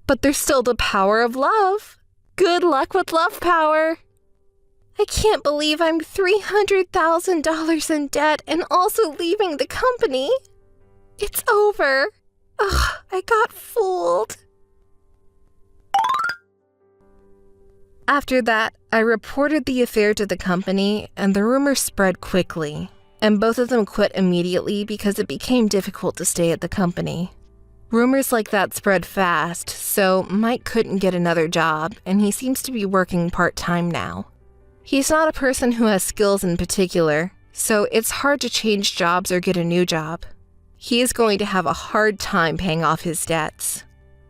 But there's still the power of love. Good luck with love power. I can't believe I'm $300,000 in debt and also leaving the company. It's over. Ugh, I got fooled. After that, I reported the affair to the company, and the rumor spread quickly, and both of them quit immediately because it became difficult to stay at the company. Rumors like that spread fast, so Mike couldn't get another job, and he seems to be working part-time now. He's not a person who has skills in particular, so it's hard to change jobs or get a new job. He is going to have a hard time paying off his debts.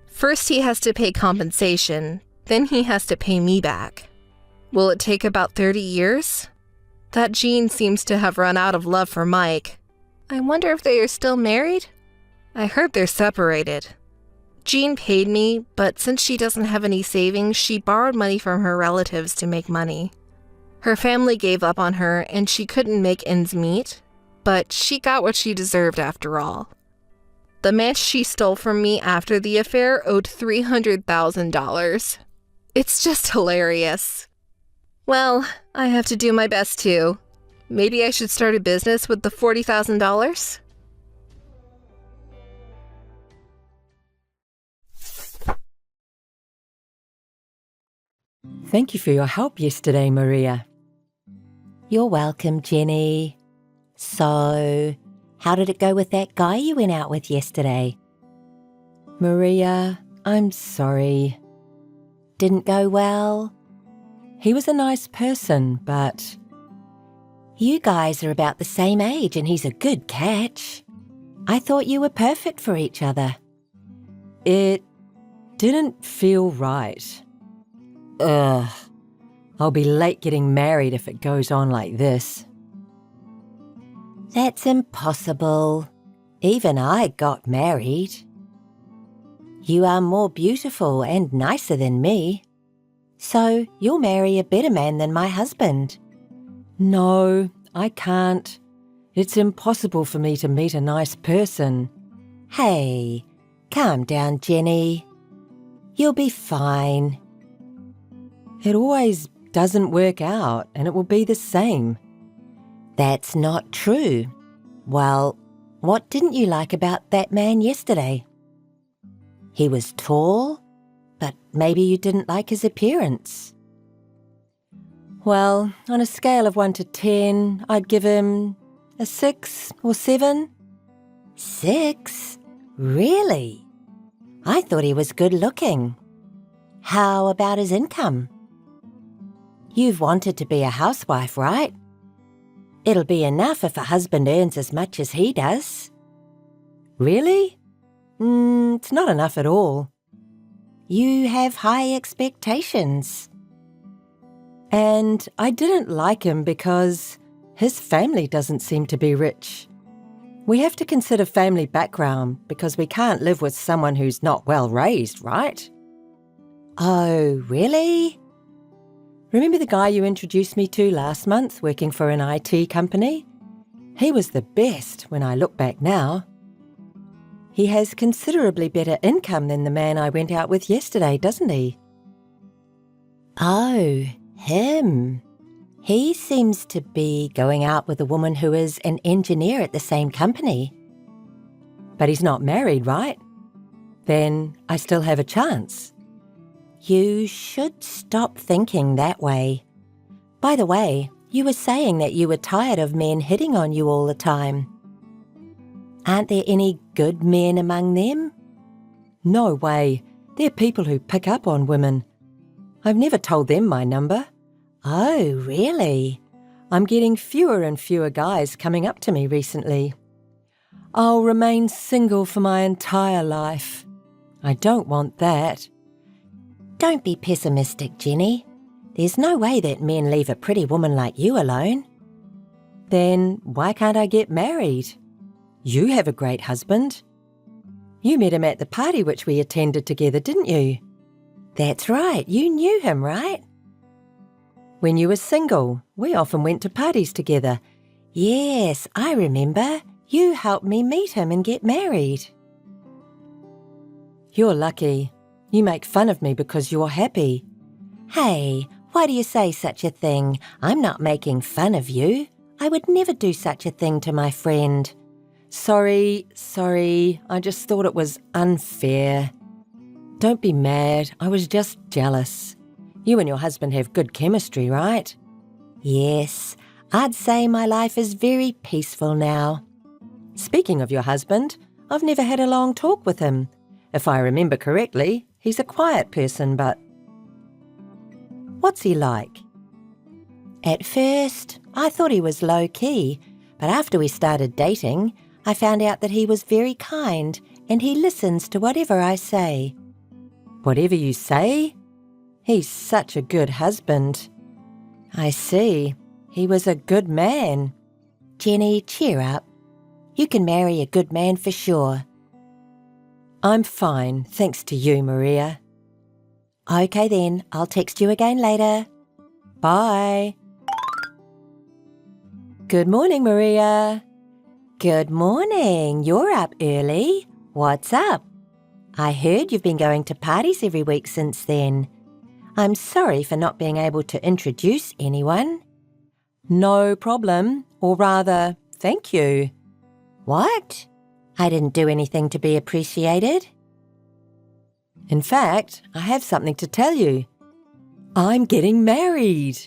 First he has to pay compensation, then he has to pay me back. Will it take about 30 years? That Jean seems to have run out of love for Mike. I wonder if they are still married? I heard they're separated. Jean paid me, but since she doesn't have any savings, she borrowed money from her relatives to make money. Her family gave up on her and she couldn't make ends meet, but she got what she deserved after all. The man she stole from me after the affair owed $300,000. It's just hilarious. Well, I have to do my best too. Maybe I should start a business with the $40,000? Thank you for your help yesterday, Maria. You're welcome, Jenny. So, how did it go with that guy you went out with yesterday? Maria, I'm sorry. Didn't go well? He was a nice person, but You guys are about the same age and he's a good catch. I thought you were perfect for each other. it didn't feel right. Ugh. I'll be late getting married if it goes on like this. That's impossible. Even I got married. You are more beautiful and nicer than me. So you'll marry a better man than my husband. No, I can't. It's impossible for me to meet a nice person. Hey, calm down, Jenny. You'll be fine. It always doesn't work out, and it will be the same. That's not true. Well, what didn't you like about that man yesterday? He was tall, but maybe you didn't like his appearance. Well, on a scale of 1 to 10, I'd give him a 6 or 7. 6? Really? I thought he was good looking. How about his income? You've wanted to be a housewife, right? It'll be enough if a husband earns as much as he does. Really? It's not enough at all. You have high expectations. And I didn't like him because his family doesn't seem to be rich. We have to consider family background because we can't live with someone who's not well raised, right? Oh, really? Remember the guy you introduced me to last month working for an IT company? He was the best when I look back now. He has considerably better income than the man I went out with yesterday, doesn't he? Oh, him. He seems to be going out with a woman who is an engineer at the same company. But he's not married, right? Then I still have a chance. You should stop thinking that way. By the way, you were saying that you were tired of men hitting on you all the time. Aren't there any good men among them? No way. They're people who pick up on women. I've never told them my number. Oh, really? I'm getting fewer and fewer guys coming up to me recently. I'll remain single for my entire life. I don't want that. Don't be pessimistic, Jenny. There's no way that men leave a pretty woman like you alone. Then why can't I get married? You have a great husband. You met him at the party which we attended together, didn't you? That's right. You knew him, right? When you were single, we often went to parties together. Yes, I remember. You helped me meet him and get married. You're lucky. You make fun of me because you're happy. Hey, why do you say such a thing? I'm not making fun of you. I would never do such a thing to my friend. Sorry. I just thought it was unfair. Don't be mad. I was just jealous. You and your husband have good chemistry, right? Yes, I'd say my life is very peaceful now. Speaking of your husband, I've never had a long talk with him. If I remember correctly, he's a quiet person, but... What's he like? At first, I thought he was low-key, but after we started dating, I found out that he was very kind and he listens to whatever I say. Whatever you say? He's such a good husband. I see. He was a good man. Jenny, cheer up. You can marry a good man for sure. I'm fine, thanks to you, Maria. Okay then, I'll text you again later. Bye. Good morning, Maria. Good morning. You're up early. What's up? I heard you've been going to parties every week since then. I'm sorry for not being able to introduce anyone. No problem, or rather, thank you. What? I didn't do anything to be appreciated. In fact, I have something to tell you. I'm getting married.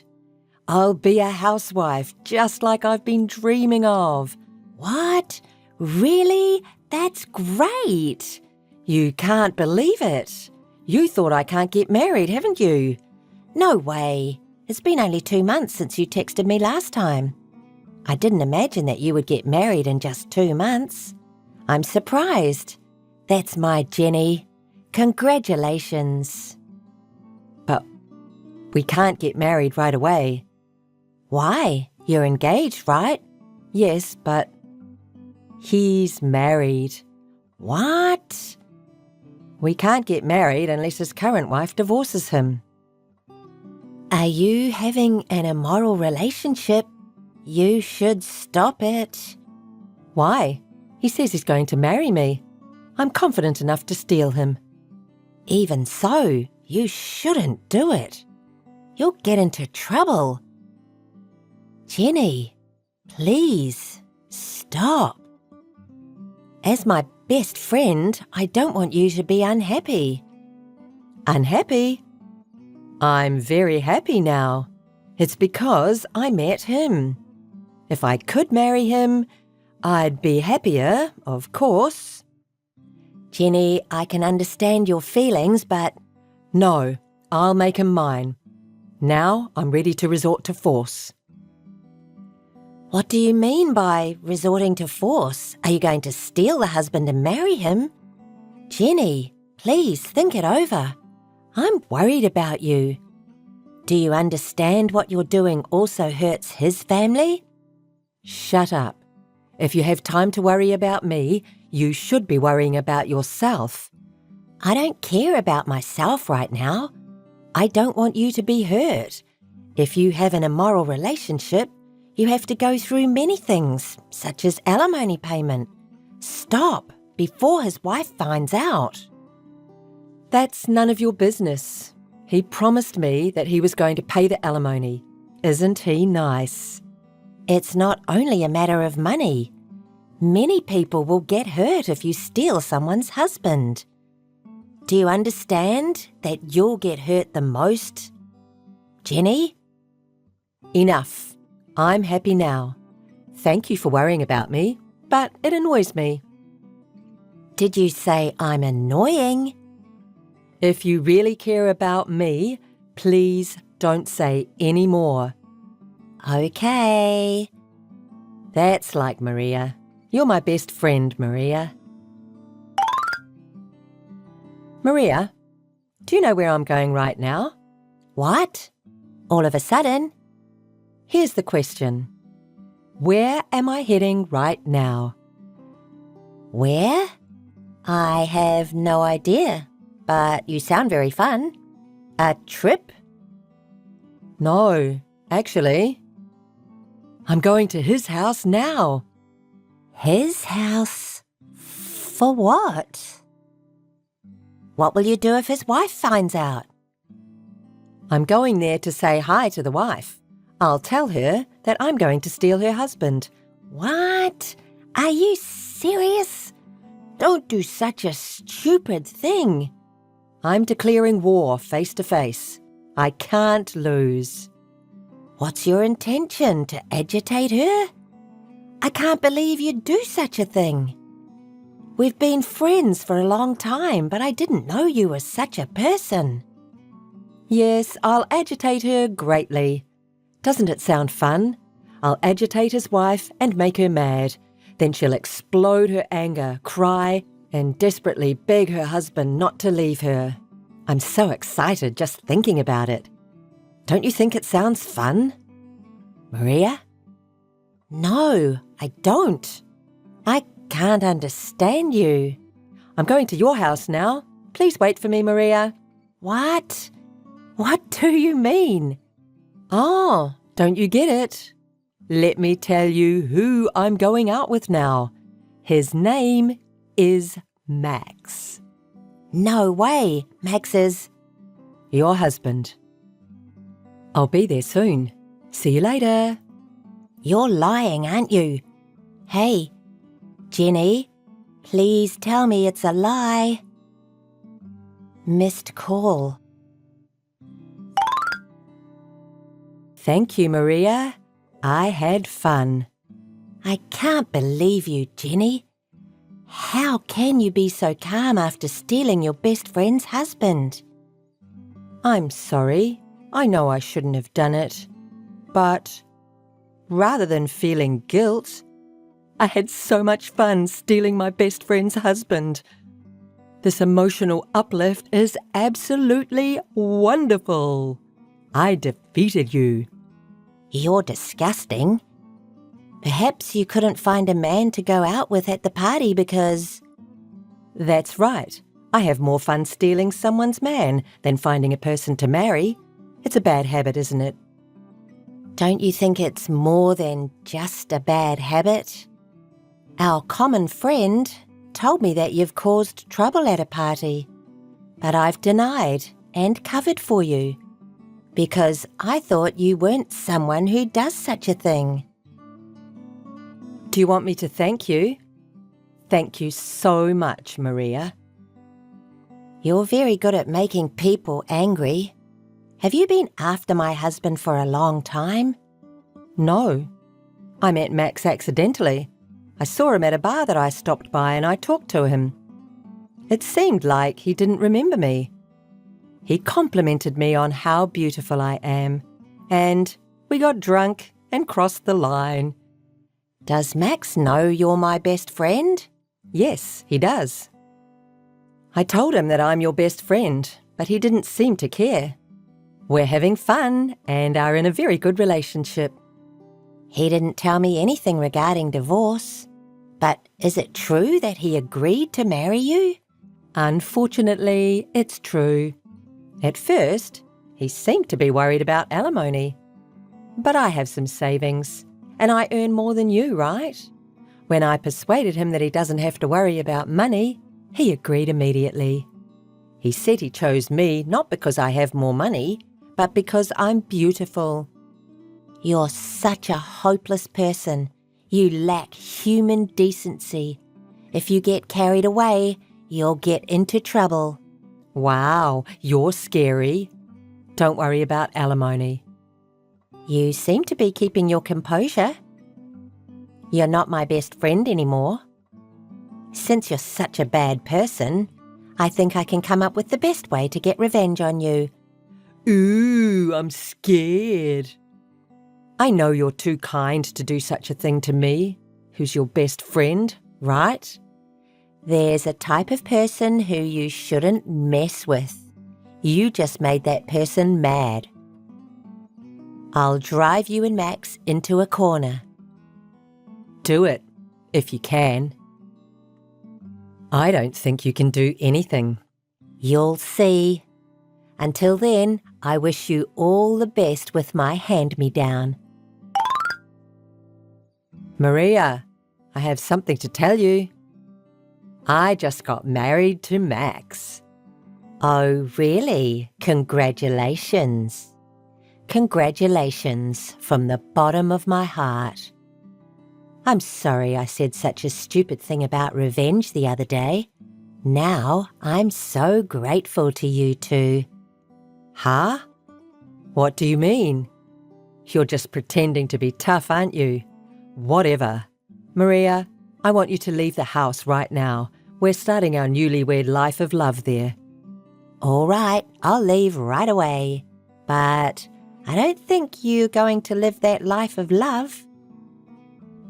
I'll be a housewife just like I've been dreaming of. What? Really? That's great. You can't believe it. You thought I can't get married, haven't you? No way. It's been only 2 months since you texted me last time. I didn't imagine that you would get married in just 2 months. I'm surprised. That's my Jenny. Congratulations. But we can't get married right away. Why? You're engaged, right? Yes, but he's married. What? We can't get married unless his current wife divorces him. Are you having an immoral relationship? You should stop it. Why? He says he's going to marry me. I'm confident enough to steal him. Even so, you shouldn't do it. You'll get into trouble. Jenny, please stop. As my best friend, I don't want you to be unhappy. Unhappy? I'm very happy now. It's because I met him. If I could marry him, I'd be happier, of course. Jenny, I can understand your feelings, but... No, I'll make him mine. Now I'm ready to resort to force. What do you mean by resorting to force? Are you going to steal the husband and marry him? Jenny, please think it over. I'm worried about you. Do you understand what you're doing also hurts his family? Shut up. If you have time to worry about me, you should be worrying about yourself. I don't care about myself right now. I don't want you to be hurt. If you have an immoral relationship, you have to go through many things, such as alimony payment. Stop before his wife finds out. That's none of your business. He promised me that he was going to pay the alimony. Isn't he nice? It's not only a matter of money. Many people will get hurt if you steal someone's husband. Do you understand that you'll get hurt the most? Jenny? Enough. I'm happy now. Thank you for worrying about me, but it annoys me. Did you say I'm annoying? If you really care about me, please don't say any more. Okay. That's like Maria. You're my best friend, Maria. Maria, do you know where I'm going right now? What? All of a sudden? Here's the question. Where am I heading right now? Where? I have no idea, but you sound very fun. A trip? No, actually. I'm going to his house now. His house? For what? What will you do if his wife finds out? I'm going there to say hi to the wife. I'll tell her that I'm going to steal her husband. What? Are you serious? Don't do such a stupid thing. I'm declaring war face to face. I can't lose. What's your intention, to agitate her? I can't believe you'd do such a thing. We've been friends for a long time, but I didn't know you were such a person. Yes, I'll agitate her greatly. Doesn't it sound fun? I'll agitate his wife and make her mad. Then she'll explode her anger, cry, and desperately beg her husband not to leave her. I'm so excited just thinking about it. Don't you think it sounds fun? Maria? No, I don't. I can't understand you. I'm going to your house now. Please wait for me, Maria. What? What do you mean? Oh, don't you get it? Let me tell you who I'm going out with now. His name is Max. No way, Max is... Your husband. I'll be there soon. See you later. You're lying, aren't you? Hey, Jenny, please tell me it's a lie. Missed call. Thank you, Maria. I had fun. I can't believe you, Jenny. How can you be so calm after stealing your best friend's husband? I'm sorry. I know I shouldn't have done it. But rather than feeling guilt, I had so much fun stealing my best friend's husband. This emotional uplift is absolutely wonderful. I defeated you. You're disgusting. Perhaps you couldn't find a man to go out with at the party because... That's right. I have more fun stealing someone's man than finding a person to marry. It's a bad habit, isn't it? Don't you think it's more than just a bad habit? Our common friend told me that you've caused trouble at a party, but I've denied and covered for you because I thought you weren't someone who does such a thing. Do you want me to thank you? Thank you so much, Maria. You're very good at making people angry. Have you been after my husband for a long time? No. I met Max accidentally. I saw him at a bar that I stopped by and I talked to him. It seemed like he didn't remember me. He complimented me on how beautiful I am, and we got drunk and crossed the line. Does Max know you're my best friend? Yes, he does. I told him that I'm your best friend, but he didn't seem to care. We're having fun and are in a very good relationship. He didn't tell me anything regarding divorce, but is it true that he agreed to marry you? Unfortunately, it's true. At first, he seemed to be worried about alimony. But I have some savings, and I earn more than you, right? When I persuaded him that he doesn't have to worry about money, he agreed immediately. He said he chose me not because I have more money, but because I'm beautiful. You're such a hopeless person. You lack human decency. If you get carried away, you'll get into trouble. Wow, you're scary. Don't worry about alimony. You seem to be keeping your composure. You're not my best friend anymore. Since you're such a bad person, I think I can come up with the best way to get revenge on you. Ooh, I'm scared. I know you're too kind to do such a thing to me, who's your best friend, right? There's a type of person who you shouldn't mess with. You just made that person mad. I'll drive you and Max into a corner. Do it, if you can. I don't think you can do anything. You'll see. Until then, I wish you all the best with my hand-me-down. Maria, I have something to tell you. I just got married to Max. Oh, really? Congratulations. Congratulations from the bottom of my heart. I'm sorry I said such a stupid thing about revenge the other day. Now I'm so grateful to you two. Huh? What do you mean? You're just pretending to be tough, aren't you? Whatever. Maria, I want you to leave the house right now. We're starting our newlywed life of love there. All right, I'll leave right away. But I don't think you're going to live that life of love.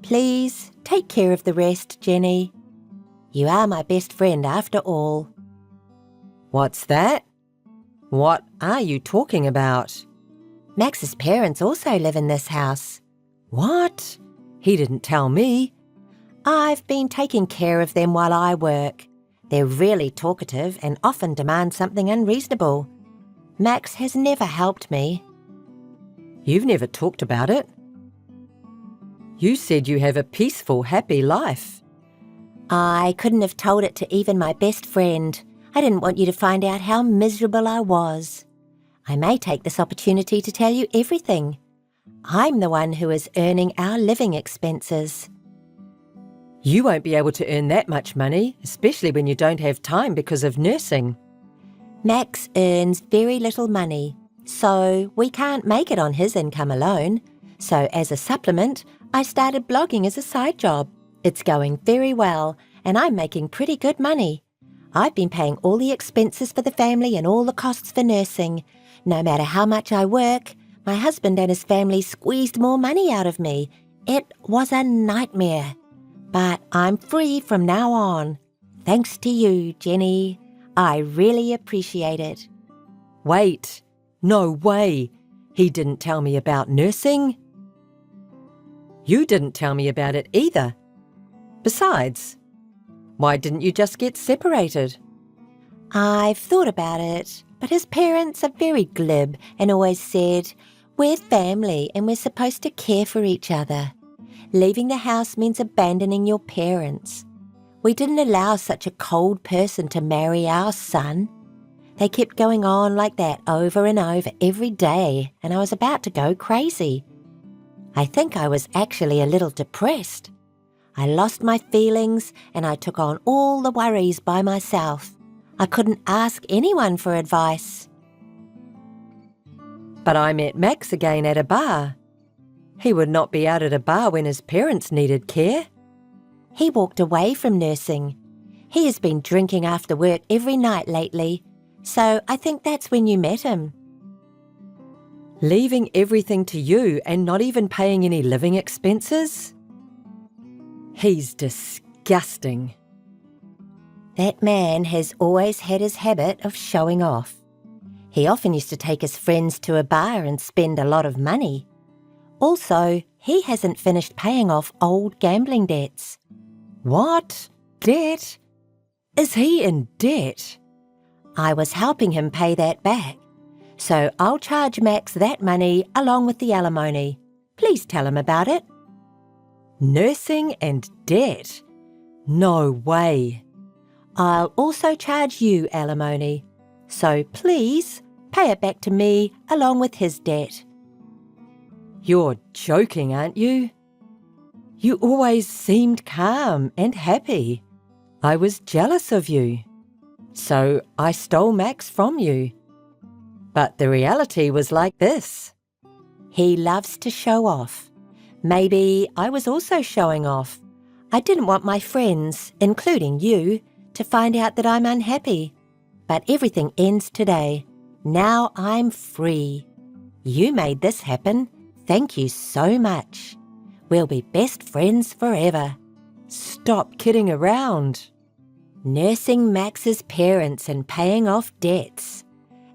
Please take care of the rest, Jenny. You are my best friend after all. What's that? What are you talking about? Max's parents also live in this house. What? He didn't tell me. I've been taking care of them while I work. They're really talkative and often demand something unreasonable. Max has never helped me. You've never talked about it. You said you have a peaceful, happy life. I couldn't have told it to even my best friend. I didn't want you to find out how miserable I was. I may take this opportunity to tell you everything. I'm the one who is earning our living expenses. You won't be able to earn that much money, especially when you don't have time because of nursing. Max earns very little money, so we can't make it on his income alone. So as a supplement, I started blogging as a side job. It's going very well, and I'm making pretty good money. I've been paying all the expenses for the family and all the costs for nursing. No matter how much I work, my husband and his family squeezed more money out of me. It was a nightmare. But I'm free from now on. Thanks to you, Jenny. I really appreciate it. Wait, no way. He didn't tell me about nursing. You didn't tell me about it either. Besides, why didn't you just get separated? I've thought about it, but his parents are very glib and always said, "We're family and we're supposed to care for each other. Leaving the house means abandoning your parents." We didn't allow such a cold person to marry our son. They kept going on like that over and over every day, and I was about to go crazy. I think I was actually a little depressed. I lost my feelings and I took on all the worries by myself. I couldn't ask anyone for advice. But I met Max again at a bar. He would not be out at a bar when his parents needed care. He walked away from nursing. He has been drinking after work every night lately, so I think that's when you met him. Leaving everything to you and not even paying any living expenses? He's disgusting. That man has always had his habit of showing off. He often used to take his friends to a bar and spend a lot of money. Also, he hasn't finished paying off old gambling debts. What? Debt? Is he in debt? I was helping him pay that back. So I'll charge Max that money along with the alimony. Please tell him about it. Nursing and debt? No way. I'll also charge you alimony. So please pay it back to me along with his debt. You're joking, aren't you? You always seemed calm and happy. I was jealous of you. So I stole Max from you. But the reality was like this. He loves to show off. Maybe I was also showing off. I didn't want my friends, including you, to find out that I'm unhappy. But everything ends today. Now I'm free. You made this happen. Thank you so much. We'll be best friends forever. Stop kidding around. Nursing Max's parents and paying off debts.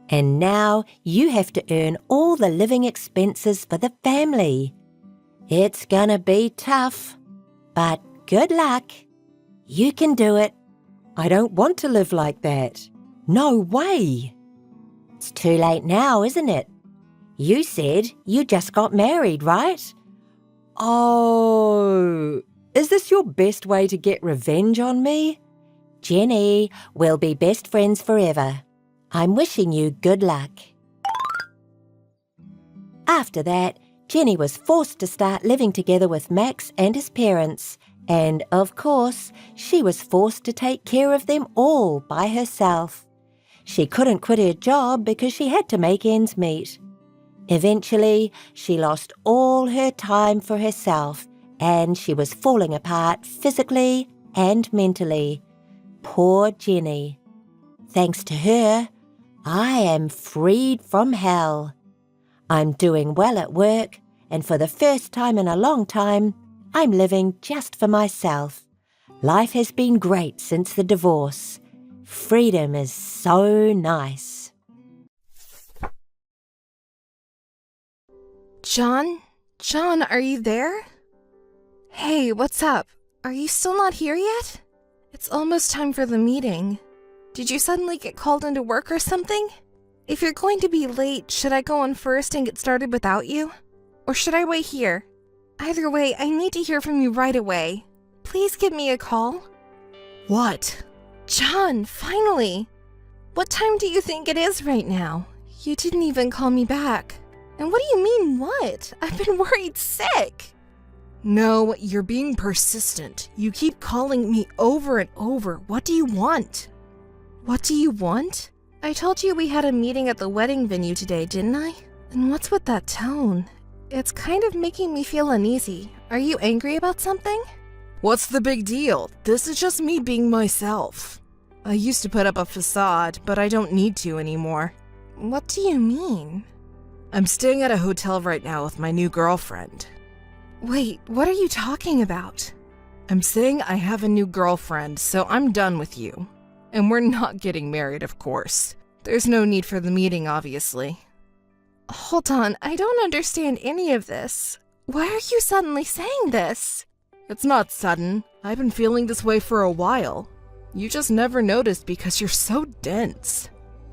And now you have to earn all the living expenses for the family. It's gonna be tough, but good luck. You can do it. I don't want to live like that. No way. It's too late now, isn't it? You said you just got married, right? Oh, is this your best way to get revenge on me? Jenny, we'll be best friends forever. I'm wishing you good luck. After that, Jenny was forced to start living together with Max and his parents, and of course, she was forced to take care of them all by herself. She couldn't quit her job because she had to make ends meet. Eventually, she lost all her time for herself, and she was falling apart physically and mentally. Poor Jenny. Thanks to her, I am freed from hell. I'm doing well at work, and for the first time in a long time, I'm living just for myself. Life has been great since the divorce. Freedom is so nice. John? John, are you there? Hey, what's up? Are you still not here yet? It's almost time for the meeting. Did you suddenly get called into work or something? If you're going to be late, should I go on first and get started without you? Or should I wait here? Either way, I need to hear from you right away. Please give me a call. What? John, finally! What time do you think it is right now? You didn't even call me back. And what do you mean, what? I've been worried sick. No, you're being persistent. You keep calling me over and over. What do you want? What do you want? I told you we had a meeting at the wedding venue today, didn't I? And what's with that tone? It's kind of making me feel uneasy. Are you angry about something? What's the big deal? This is just me being myself. I used to put up a facade, but I don't need to anymore. What do you mean? I'm staying at a hotel right now with my new girlfriend. Wait, what are you talking about? I'm saying I have a new girlfriend, so I'm done with you. And we're not getting married, of course. There's no need for the meeting, obviously. Hold on, I don't understand any of this. Why are you suddenly saying this? It's not sudden. I've been feeling this way for a while. You just never noticed because you're so dense.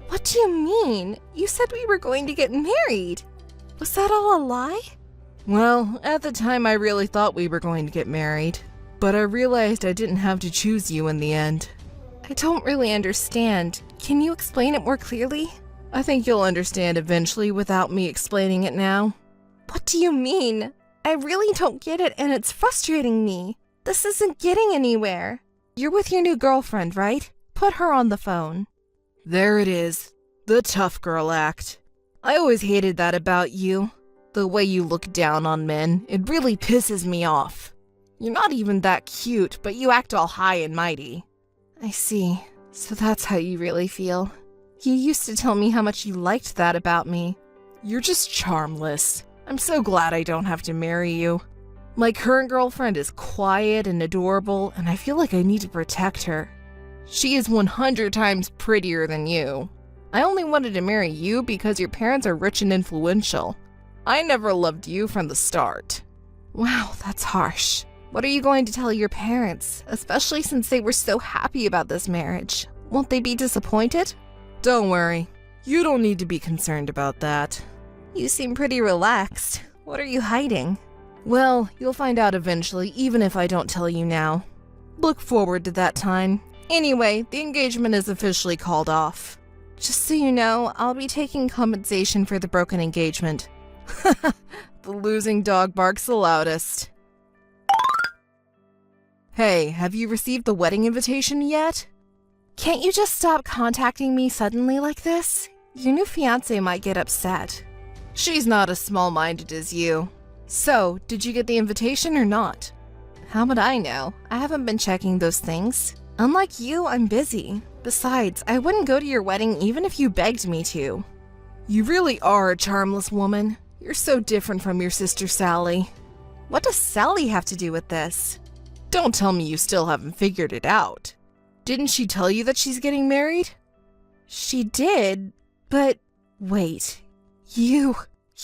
What do you mean? You said we were going to get married. Was that all a lie? Well, at the time I really thought we were going to get married. But I realized I didn't have to choose you in the end. I don't really understand. Can you explain it more clearly? I think you'll understand eventually without me explaining it now. What do you mean? I really don't get it and it's frustrating me. This isn't getting anywhere. You're with your new girlfriend, right? Put her on the phone. There it is. The tough girl act. I always hated that about you. The way you look down on men, it really pisses me off. You're not even that cute, but you act all high and mighty. I see. So that's how you really feel. You used to tell me how much you liked that about me. You're just charmless. I'm so glad I don't have to marry you. My current girlfriend is quiet and adorable, and I feel like I need to protect her. She is 100 times prettier than you. I only wanted to marry you because your parents are rich and influential. I never loved you from the start. Wow, that's harsh. What are you going to tell your parents, especially since they were so happy about this marriage? Won't they be disappointed? Don't worry. You don't need to be concerned about that. You seem pretty relaxed. What are you hiding? Well, you'll find out eventually, even if I don't tell you now. Look forward to that time. Anyway, the engagement is officially called off. Just so you know, I'll be taking compensation for the broken engagement. The losing dog barks the loudest. Hey, have you received the wedding invitation yet? Can't you just stop contacting me suddenly like this? Your new fiancé might get upset. She's not as small-minded as you. So, did you get the invitation or not? How would I know? I haven't been checking those things. Unlike you, I'm busy. Besides, I wouldn't go to your wedding even if you begged me to. You really are a charmless woman. You're so different from your sister Sally. What does Sally have to do with this? Don't tell me you still haven't figured it out. Didn't she tell you that she's getting married? She did, but wait, you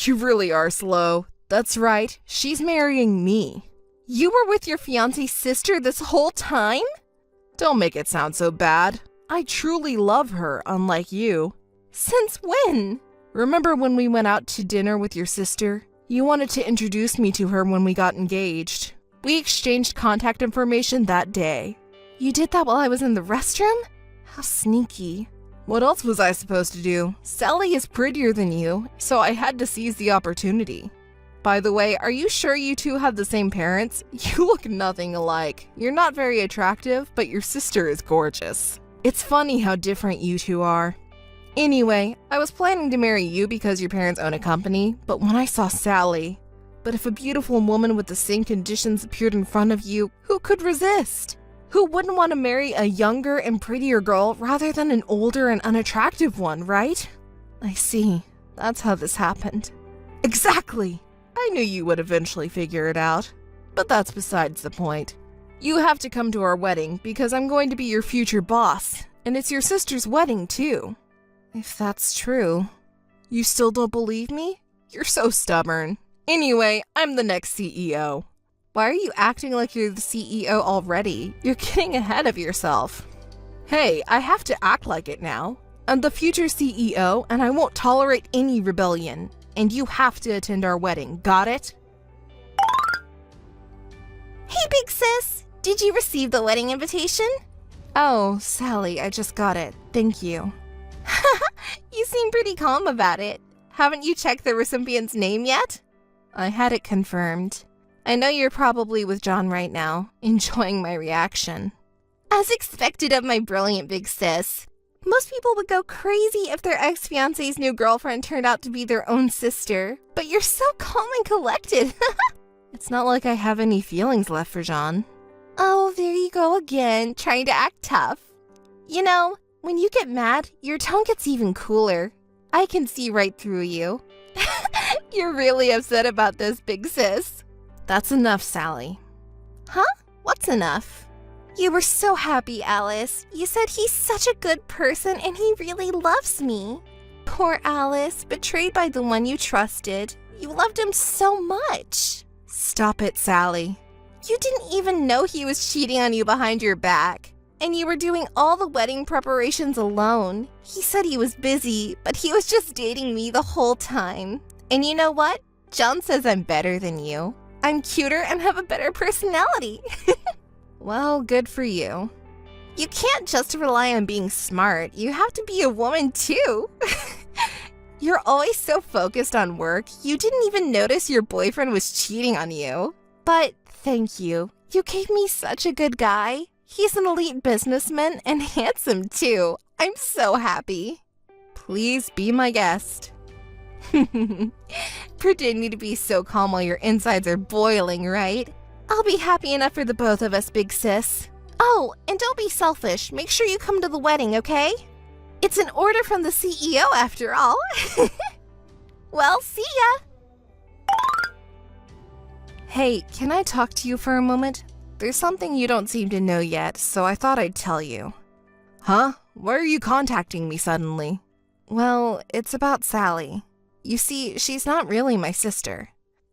really are slow. That's right, she's marrying me. You were with your fiancé's sister this whole time? Don't make it sound so bad. I truly love her, unlike you. Since when? Remember when we went out to dinner with your sister? You wanted to introduce me to her when we got engaged. We exchanged contact information that day. You did that while I was in the restroom? How sneaky. What else was I supposed to do? Sally is prettier than you, so I had to seize the opportunity. By the way, are you sure you two have the same parents? You look nothing alike. You're not very attractive, but your sister is gorgeous. It's funny how different you two are. Anyway, I was planning to marry you because your parents own a company, but when I saw Sally... But if a beautiful woman with the same conditions appeared in front of you, who could resist? Who wouldn't want to marry a younger and prettier girl rather than an older and unattractive one, right? I see. That's how this happened. Exactly! I knew you would eventually figure it out. But that's besides the point. You have to come to our wedding because I'm going to be your future boss, and it's your sister's wedding too. If that's true. You still don't believe me? You're so stubborn. Anyway, I'm the next CEO. Why are you acting like you're the CEO already? You're getting ahead of yourself. Hey, I have to act like it now. I'm the future CEO, and I won't tolerate any rebellion. And you have to attend our wedding, got it? Hey, big sis! Did you receive the wedding invitation? Oh, Sally, I just got it. Thank you. You seem pretty calm about it. Haven't you checked the recipient's name yet? I had it confirmed. I know you're probably with John right now, enjoying my reaction. As expected of my brilliant big sis. Most people would go crazy if their ex-fiance's new girlfriend turned out to be their own sister. But you're so calm and collected. It's not like I have any feelings left for John. Oh, there you go again, trying to act tough. You know, when you get mad, your tone gets even cooler. I can see right through you. You're really upset about this, big sis. That's enough, Sally. Huh? What's enough? You were so happy, Alice. You said he's such a good person and he really loves me. Poor Alice, betrayed by the one you trusted. You loved him so much. Stop it, Sally. You didn't even know he was cheating on you behind your back. And you were doing all the wedding preparations alone. He said he was busy, but he was just dating me the whole time. And you know what? John says I'm better than you. I'm cuter and have a better personality. Well, good for you. You can't just rely on being smart. You have to be a woman too. You're always so focused on work, you didn't even notice your boyfriend was cheating on you. But thank you. You gave me such a good guy. He's an elite businessman and handsome too. I'm so happy. Please be my guest. Pretending to be so calm while your insides are boiling, right? I'll be happy enough for the both of us, big sis. Oh, and don't be selfish. Make sure you come to the wedding, okay? It's an order from the CEO after all. Well, see ya! Hey, can I talk to you for a moment? There's something you don't seem to know yet, so I thought I'd tell you. Huh? Why are you contacting me suddenly? Well, it's about Sally. You see, she's not really my sister.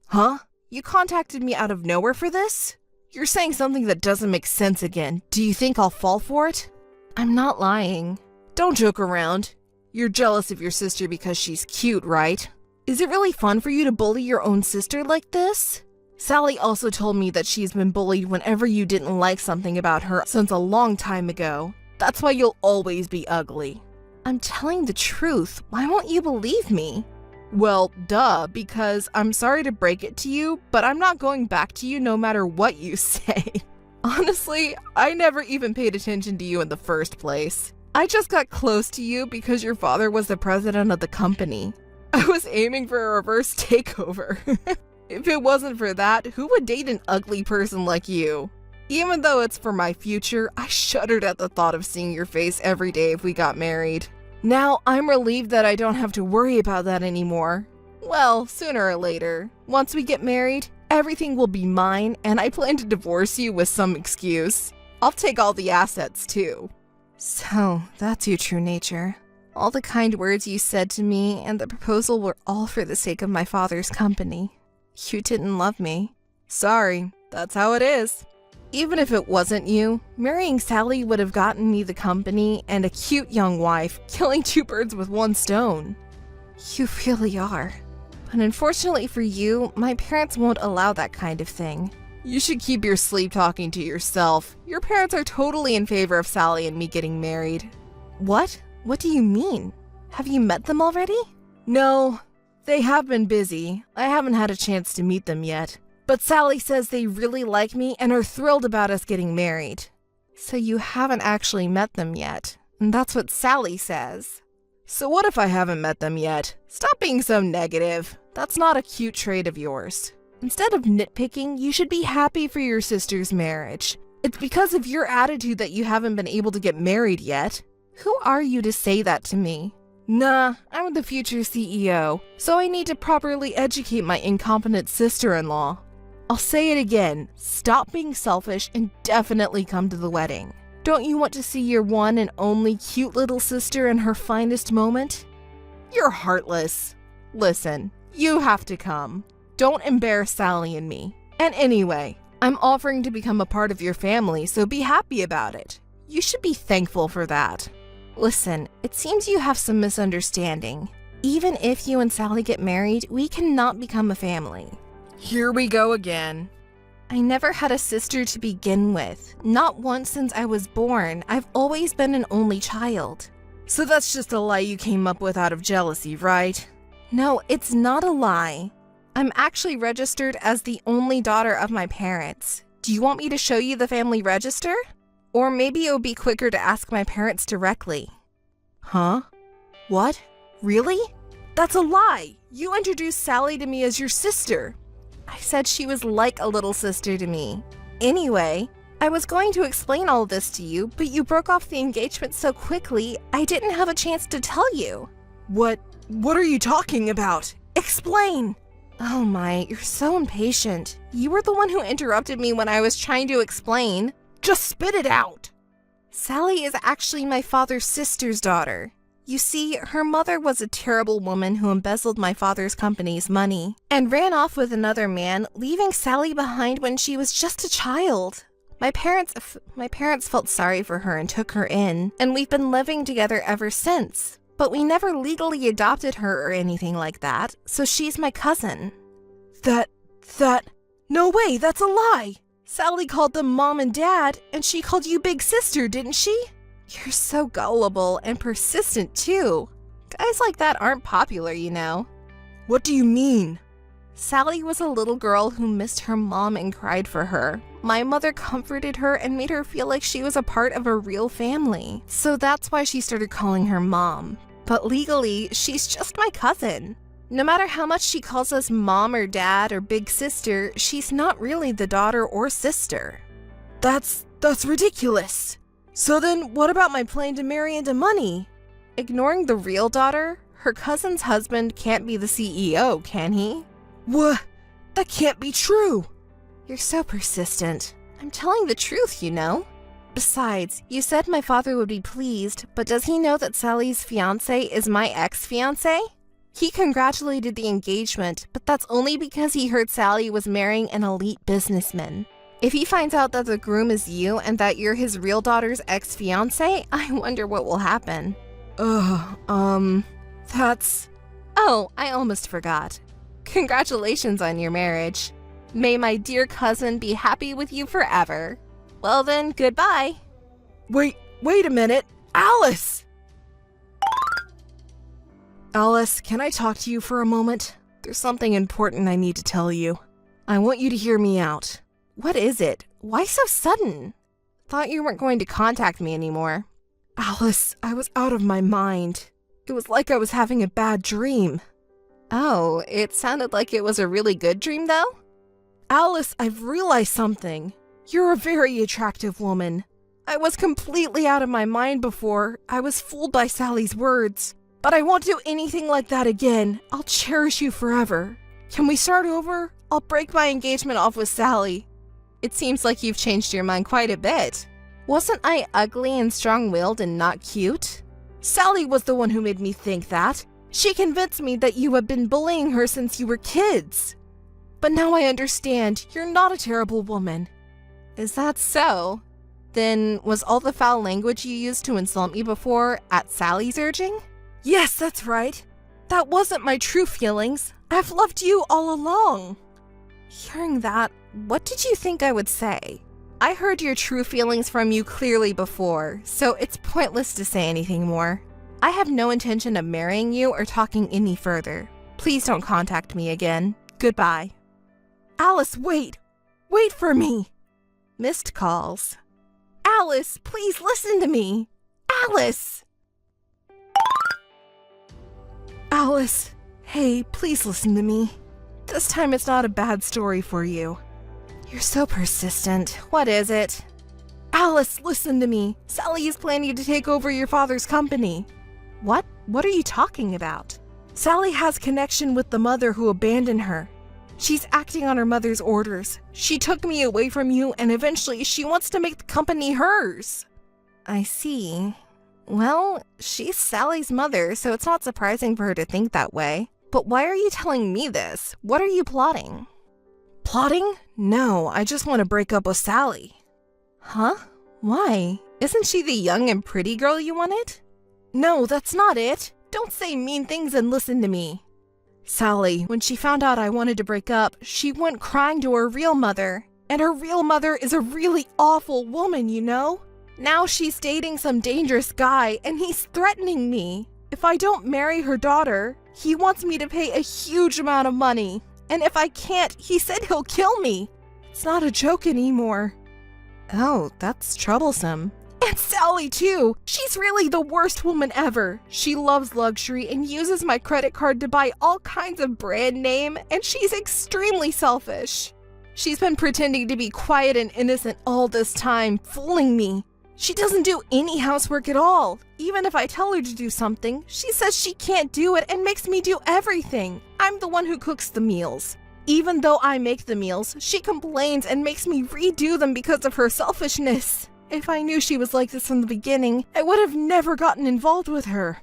Huh? You contacted me out of nowhere for this? You're saying something that doesn't make sense again. Do you think I'll fall for it? I'm not lying. Don't joke around. You're jealous of your sister because she's cute, right? Is it really fun for you to bully your own sister like this? Sally also told me that she's been bullied whenever you didn't like something about her since a long time ago. That's why you'll always be ugly. I'm telling the truth. Why won't you believe me? Well, duh, because I'm sorry to break it to you, but I'm not going back to you no matter what you say. Honestly, I never even paid attention to you in the first place. I just got close to you because your father was the president of the company. I was aiming for a reverse takeover. If it wasn't for that, who would date an ugly person like you? Even though it's for my future, I shuddered at the thought of seeing your face every day if we got married. Now, I'm relieved that I don't have to worry about that anymore. Well, sooner or later, once we get married, everything will be mine, and I plan to divorce you with some excuse. I'll take all the assets, too. So, that's your true nature. All the kind words you said to me and the proposal were all for the sake of my father's company. You didn't love me. Sorry, that's how it is. Even if it wasn't you, marrying Sally would have gotten me the company and a cute young wife, killing two birds with one stone. You really are. But unfortunately for you, my parents won't allow that kind of thing. You should keep your sleep talking to yourself. Your parents are totally in favor of Sally and me getting married. What? What do you mean? Have you met them already? No, they have been busy. I haven't had a chance to meet them yet. But Sally says they really like me and are thrilled about us getting married. So you haven't actually met them yet. And that's what Sally says. So what if I haven't met them yet? Stop being so negative. That's not a cute trait of yours. Instead of nitpicking, you should be happy for your sister's marriage. It's because of your attitude that you haven't been able to get married yet. Who are you to say that to me? Nah, I'm the future CEO, so I need to properly educate my incompetent sister-in-law. I'll say it again, stop being selfish and definitely come to the wedding. Don't you want to see your one and only cute little sister in her finest moment? You're heartless. Listen, you have to come. Don't embarrass Sally and me. And anyway, I'm offering to become a part of your family, so be happy about it. You should be thankful for that. Listen, it seems you have some misunderstanding. Even if you and Sally get married, we cannot become a family. Here we go again. I never had a sister to begin with. Not once since I was born. I've always been an only child. So that's just a lie you came up with out of jealousy, right? No, it's not a lie. I'm actually registered as the only daughter of my parents. Do you want me to show you the family register? Or maybe it would be quicker to ask my parents directly. Huh? What? Really? That's a lie! You introduced Sally to me as your sister. I said she was like a little sister to me. Anyway, I was going to explain all of this to you, but you broke off the engagement so quickly, I didn't have a chance to tell you. What are you talking about? Explain! Oh my, you're so impatient. You were the one who interrupted me when I was trying to explain. Just spit it out! Sally is actually my father's sister's daughter. You see, her mother was a terrible woman who embezzled my father's company's money and ran off with another man, leaving Sally behind when she was just a child. My parents felt sorry for her and took her in, and we've been living together ever since. But we never legally adopted her or anything like that, so she's my cousin. No way, that's a lie! Sally called them mom and dad, and she called you big sister, didn't she? You're so gullible and persistent, too. Guys like that aren't popular, you know. What do you mean? Sally was a little girl who missed her mom and cried for her. My mother comforted her and made her feel like she was a part of a real family. So that's why she started calling her mom. But legally, she's just my cousin. No matter how much she calls us mom or dad or big sister, she's not really the daughter or sister. That's ridiculous. So then, what about my plan to marry into money? Ignoring the real daughter, her cousin's husband can't be the CEO, can he? What? That can't be true. You're so persistent. I'm telling the truth, you know. Besides, you said my father would be pleased, but does he know that Sally's fiance is my ex-fiance? He congratulated the engagement, but that's only because he heard Sally was marrying an elite businessman. If he finds out that the groom is you and that you're his real daughter's ex-fiance, I wonder what will happen. That's... Oh, I almost forgot. Congratulations on your marriage. May my dear cousin be happy with you forever. Well then, goodbye. Wait a minute. Alice! Alice, can I talk to you for a moment? There's something important I need to tell you. I want you to hear me out. What is it? Why so sudden? Thought you weren't going to contact me anymore. Alice, I was out of my mind. It was like I was having a bad dream. Oh, it sounded like it was a really good dream, though? Alice, I've realized something. You're a very attractive woman. I was completely out of my mind before. I was fooled by Sally's words. But I won't do anything like that again. I'll cherish you forever. Can we start over? I'll break my engagement off with Sally. It seems like you've changed your mind quite a bit. Wasn't I ugly and strong-willed and not cute? Sally was the one who made me think that. She convinced me that you have been bullying her since you were kids. But now I understand. You're not a terrible woman. Is that so? Then was all the foul language you used to insult me before at Sally's urging? Yes, that's right. That wasn't my true feelings. I've loved you all along. Hearing that, what did you think I would say? I heard your true feelings from you clearly before, so it's pointless to say anything more. I have no intention of marrying you or talking any further. Please don't contact me again. Goodbye. Alice, wait! Wait for me! Missed calls. Alice, please listen to me! Alice! Alice, hey, please listen to me. This time it's not a bad story for you. You're so persistent. What is it? Alice, listen to me. Sally is planning to take over your father's company. What? What are you talking about? Sally has connection with the mother who abandoned her. She's acting on her mother's orders. She took me away from you, and eventually she wants to make the company hers. I see. Well, she's Sally's mother, so it's not surprising for her to think that way. But why are you telling me this? What are you plotting? Plotting? No, I just want to break up with Sally. Huh? Why? Isn't she the young and pretty girl you wanted? No, that's not it. Don't say mean things and listen to me. Sally, when she found out I wanted to break up, she went crying to her real mother. And her real mother is a really awful woman, you know? Now she's dating some dangerous guy, and he's threatening me. If I don't marry her daughter, he wants me to pay a huge amount of money. And if I can't, he said he'll kill me. It's not a joke anymore. Oh, that's troublesome. And Sally, too. She's really the worst woman ever. She loves luxury and uses my credit card to buy all kinds of brand name, and she's extremely selfish. She's been pretending to be quiet and innocent all this time, fooling me. She doesn't do any housework at all. Even if I tell her to do something, she says she can't do it and makes me do everything. I'm the one who cooks the meals. Even though I make the meals, she complains and makes me redo them because of her selfishness. If I knew she was like this from the beginning, I would have never gotten involved with her.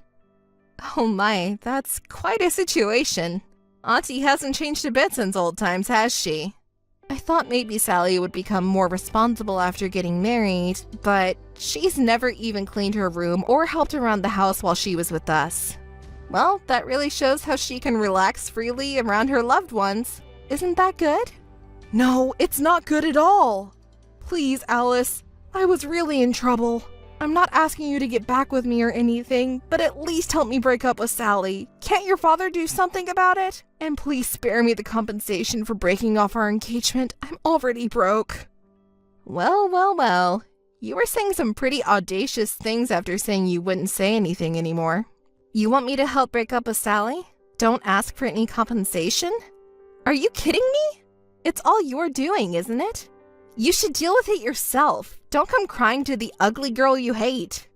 Oh my, that's quite a situation. Auntie hasn't changed a bit since old times, has she? I thought maybe Sally would become more responsible after getting married, but she's never even cleaned her room or helped around the house while she was with us. Well, that really shows how she can relax freely around her loved ones. Isn't that good? No, it's not good at all. Please, Alice, I was really in trouble. I'm not asking you to get back with me or anything, but at least help me break up with Sally. Can't your father do something about it? And please spare me the compensation for breaking off our engagement. I'm already broke. Well. You were saying some pretty audacious things after saying you wouldn't say anything anymore. You want me to help break up with Sally? Don't ask for any compensation? Are you kidding me? It's all you're doing, isn't it? You should deal with it yourself. Don't come crying to the ugly girl you hate.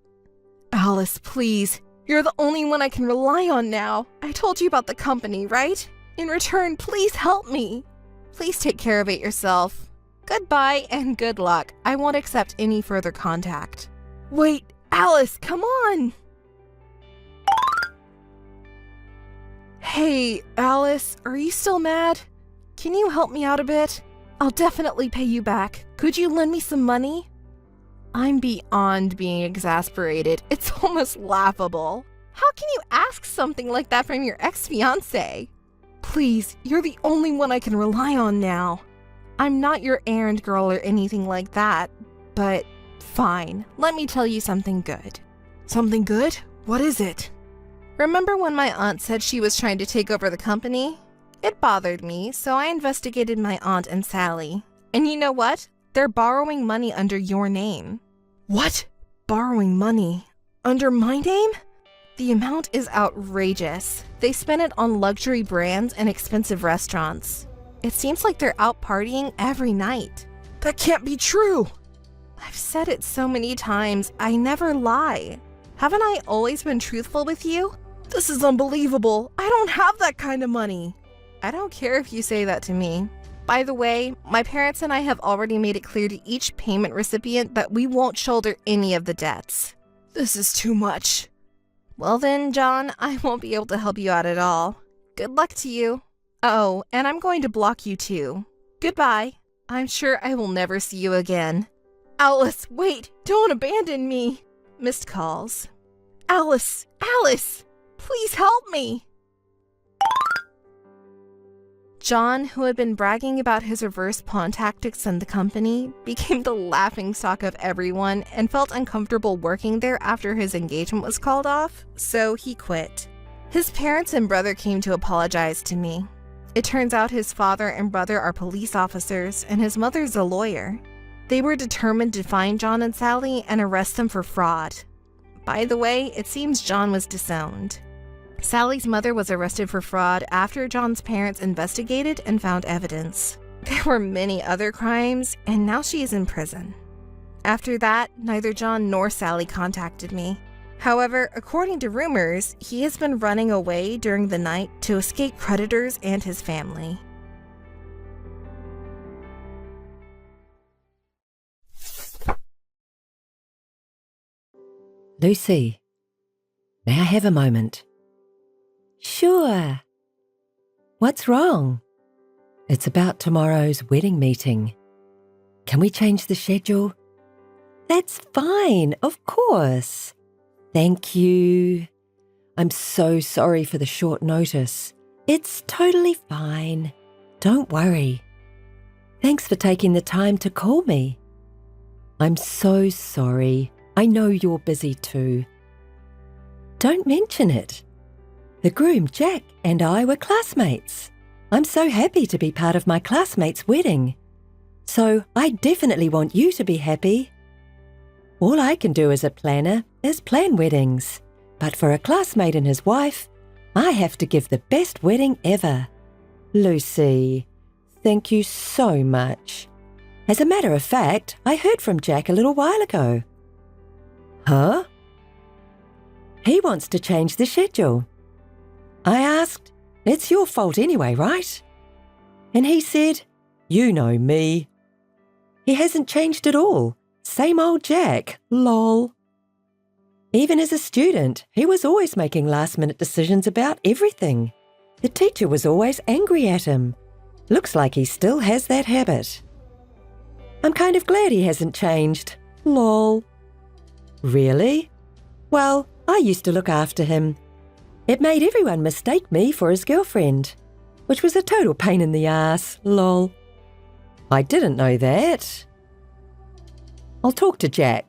Alice, please. You're the only one I can rely on now. I told you about the company, right? In return, please help me. Please take care of it yourself. Goodbye and good luck. I won't accept any further contact. Wait, Alice, come on! Hey, Alice, are you still mad? Can you help me out a bit? I'll definitely pay you back. Could you lend me some money? I'm beyond being exasperated. It's almost laughable. How can you ask something like that from your ex-fiancé? Please, you're the only one I can rely on now. I'm not your errand girl or anything like that, but fine. Let me tell you something good. Something good? What is it? Remember when my aunt said she was trying to take over the company? It bothered me, so I investigated my aunt and Sally. And you know what? They're borrowing money under your name. What? Borrowing money? Under my name? The amount is outrageous. They spend it on luxury brands and expensive restaurants. It seems like they're out partying every night. That can't be true. I've said it so many times, I never lie. Haven't I always been truthful with you? This is unbelievable. I don't have that kind of money. I don't care if you say that to me. By the way, my parents and I have already made it clear to each payment recipient that we won't shoulder any of the debts. This is too much. Well then, John, I won't be able to help you out at all. Good luck to you. Oh, and I'm going to block you too. Goodbye. I'm sure I will never see you again. Alice, wait! Don't abandon me! Missed calls. Alice! Please help me! John, who had been bragging about his reverse pawn tactics in the company, became the laughingstock of everyone and felt uncomfortable working there after his engagement was called off, so he quit. His parents and brother came to apologize to me. It turns out his father and brother are police officers, and his mother's a lawyer. They were determined to find John and Sally and arrest them for fraud. By the way, it seems John was disowned. Sally's mother was arrested for fraud after John's parents investigated and found evidence. There were many other crimes, and now she is in prison. After that, neither John nor Sally contacted me. However, according to rumors, he has been running away during the night to escape predators and his family. Lucy, may I have a moment? Sure. What's wrong? It's about tomorrow's wedding meeting. Can we change the schedule? That's fine, of course. Thank you. I'm so sorry for the short notice. It's totally fine. Don't worry. Thanks for taking the time to call me. I'm so sorry. I know you're busy too. Don't mention it. The groom, Jack, and I were classmates. I'm so happy to be part of my classmate's wedding. So I definitely want you to be happy. All I can do as a planner is plan weddings. But for a classmate and his wife, I have to give the best wedding ever. Lucy, thank you so much. As a matter of fact, I heard from Jack a little while ago. Huh? He wants to change the schedule. I asked, it's your fault anyway, right? And he said, you know me. He hasn't changed at all. Same old Jack, lol. Even as a student, he was always making last-minute decisions about everything. The teacher was always angry at him. Looks like he still has that habit. I'm kind of glad he hasn't changed, lol. Really? Well, I used to look after him. It made everyone mistake me for his girlfriend, which was a total pain in the ass, lol. I didn't know that. I'll talk to Jack.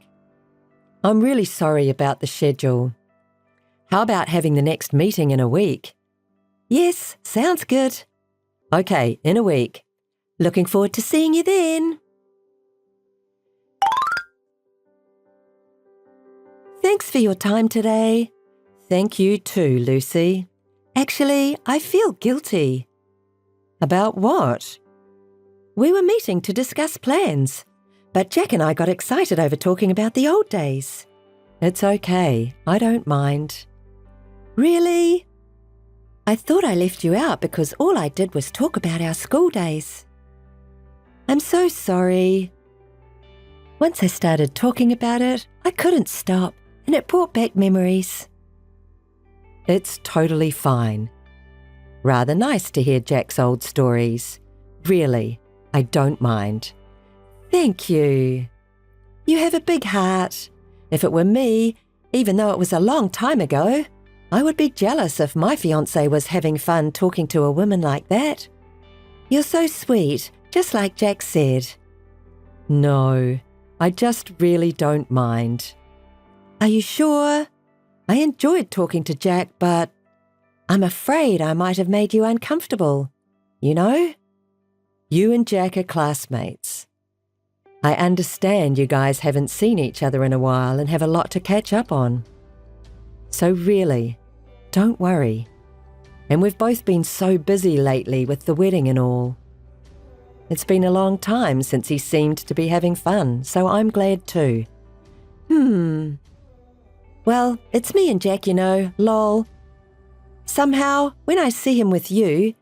I'm really sorry about the schedule. How about having the next meeting in a week? Yes, sounds good. Okay, in a week. Looking forward to seeing you then. Thanks for your time today. Thank you too, Lucy. Actually, I feel guilty. About what? We were meeting to discuss plans, but Jack and I got excited over talking about the old days. It's okay, I don't mind. Really? I thought I left you out because all I did was talk about our school days. I'm so sorry. Once I started talking about it, I couldn't stop, and it brought back memories. It's totally fine. Rather nice to hear Jack's old stories. Really, I don't mind. Thank you. You have a big heart. If it were me, even though it was a long time ago, I would be jealous if my fiancé was having fun talking to a woman like that. You're so sweet, just like Jack said. No, I just really don't mind. Are you sure? I enjoyed talking to Jack, but I'm afraid I might have made you uncomfortable. You know? You and Jack are classmates. I understand you guys haven't seen each other in a while and have a lot to catch up on. So really, don't worry. And we've both been so busy lately with the wedding and all. It's been a long time since he seemed to be having fun, so I'm glad too. Well, it's me and Jack, you know, lol. Somehow, when I see him with you,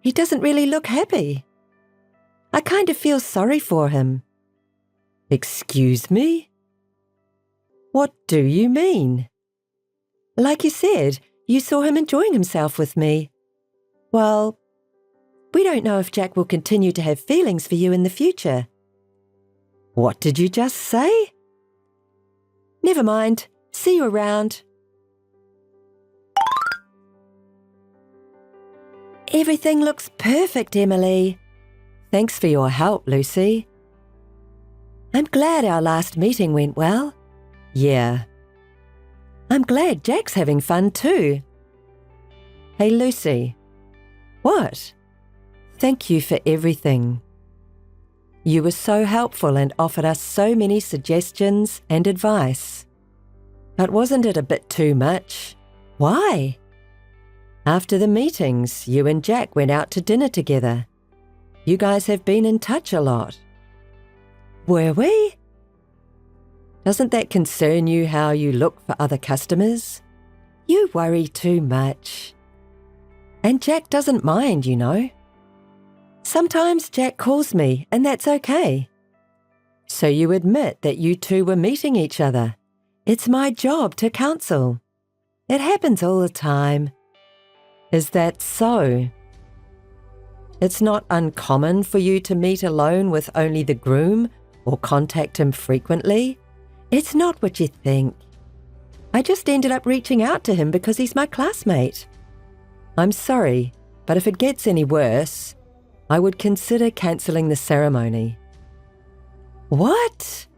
he doesn't really look happy. I kind of feel sorry for him. Excuse me? What do you mean? Like you said, you saw him enjoying himself with me. Well, we don't know if Jack will continue to have feelings for you in the future. What did you just say? Never mind. See you around. Everything looks perfect, Emily. Thanks for your help, Lucy. I'm glad our last meeting went well. Yeah. I'm glad Jack's having fun too. Hey, Lucy. What? Thank you for everything. You were so helpful and offered us so many suggestions and advice. But wasn't it a bit too much? Why? After the meetings, you and Jack went out to dinner together. You guys have been in touch a lot. Were we? Doesn't that concern you how you look for other customers? You worry too much. And Jack doesn't mind, you know. Sometimes Jack calls me, and that's okay. So you admit that you two were meeting each other. It's my job to counsel. It happens all the time. Is that so? It's not uncommon for you to meet alone with only the groom or contact him frequently. It's not what you think. I just ended up reaching out to him because he's my classmate. I'm sorry, but if it gets any worse, I would consider cancelling the ceremony. What?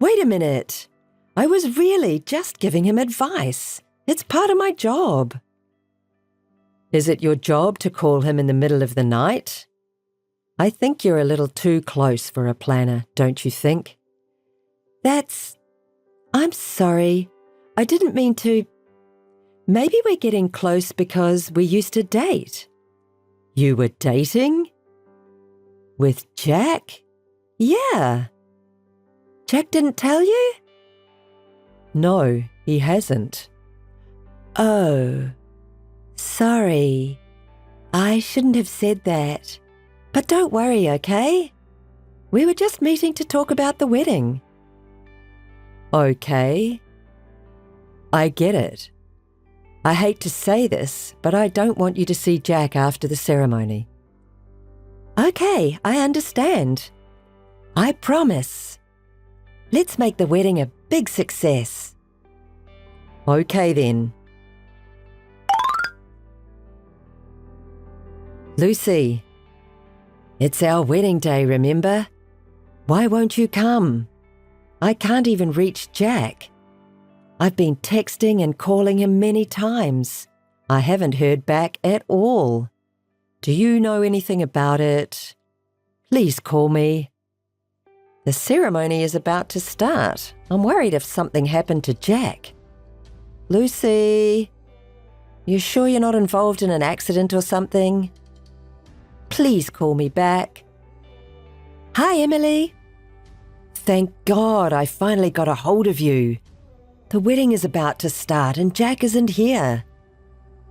Wait a minute. I was really just giving him advice. It's part of my job. Is it your job to call him in the middle of the night? I think you're a little too close for a planner, don't you think? I'm sorry. I didn't mean to. Maybe we're getting close because we used to date. You were dating? With Jack? Yeah. Jack didn't tell you? No, he hasn't. Oh, sorry. I shouldn't have said that. But don't worry, okay? We were just meeting to talk about the wedding. Okay. I get it. I hate to say this, but I don't want you to see Jack after the ceremony. Okay, I understand. I promise. Let's make the wedding a big success. Okay then. Lucy, it's our wedding day, remember? Why won't you come? I can't even reach Jack. I've been texting and calling him many times. I haven't heard back at all. Do you know anything about it? Please call me. The ceremony is about to start. I'm worried if something happened to Jack. Lucy, you sure you're not involved in an accident or something? Please call me back. Hi, Emily. Thank God I finally got a hold of you. The wedding is about to start and Jack isn't here.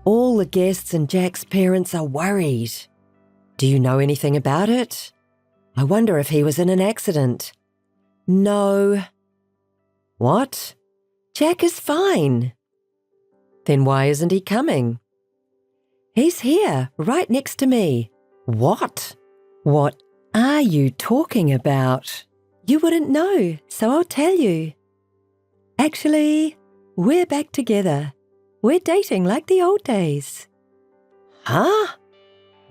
All the guests and Jack's parents are worried. Do you know anything about it? I wonder if he was in an accident. No. What? Jack is fine. Then why isn't he coming? He's here, right next to me. What? What are you talking about? You wouldn't know, so I'll tell you. Actually, we're back together. We're dating like the old days. Huh?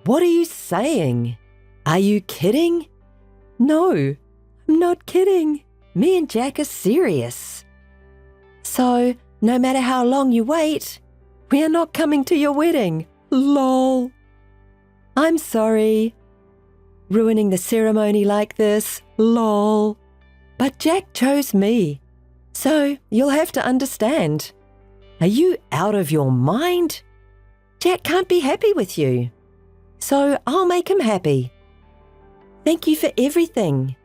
What are you saying? Are you kidding? No, I'm not kidding. Me and Jack are serious. So, no matter how long you wait, we are not coming to your wedding. Lol. I'm sorry. Ruining the ceremony like this. Lol. But Jack chose me. So, you'll have to understand. Are you out of your mind? Jack can't be happy with you. So, I'll make him happy. Thank you for everything.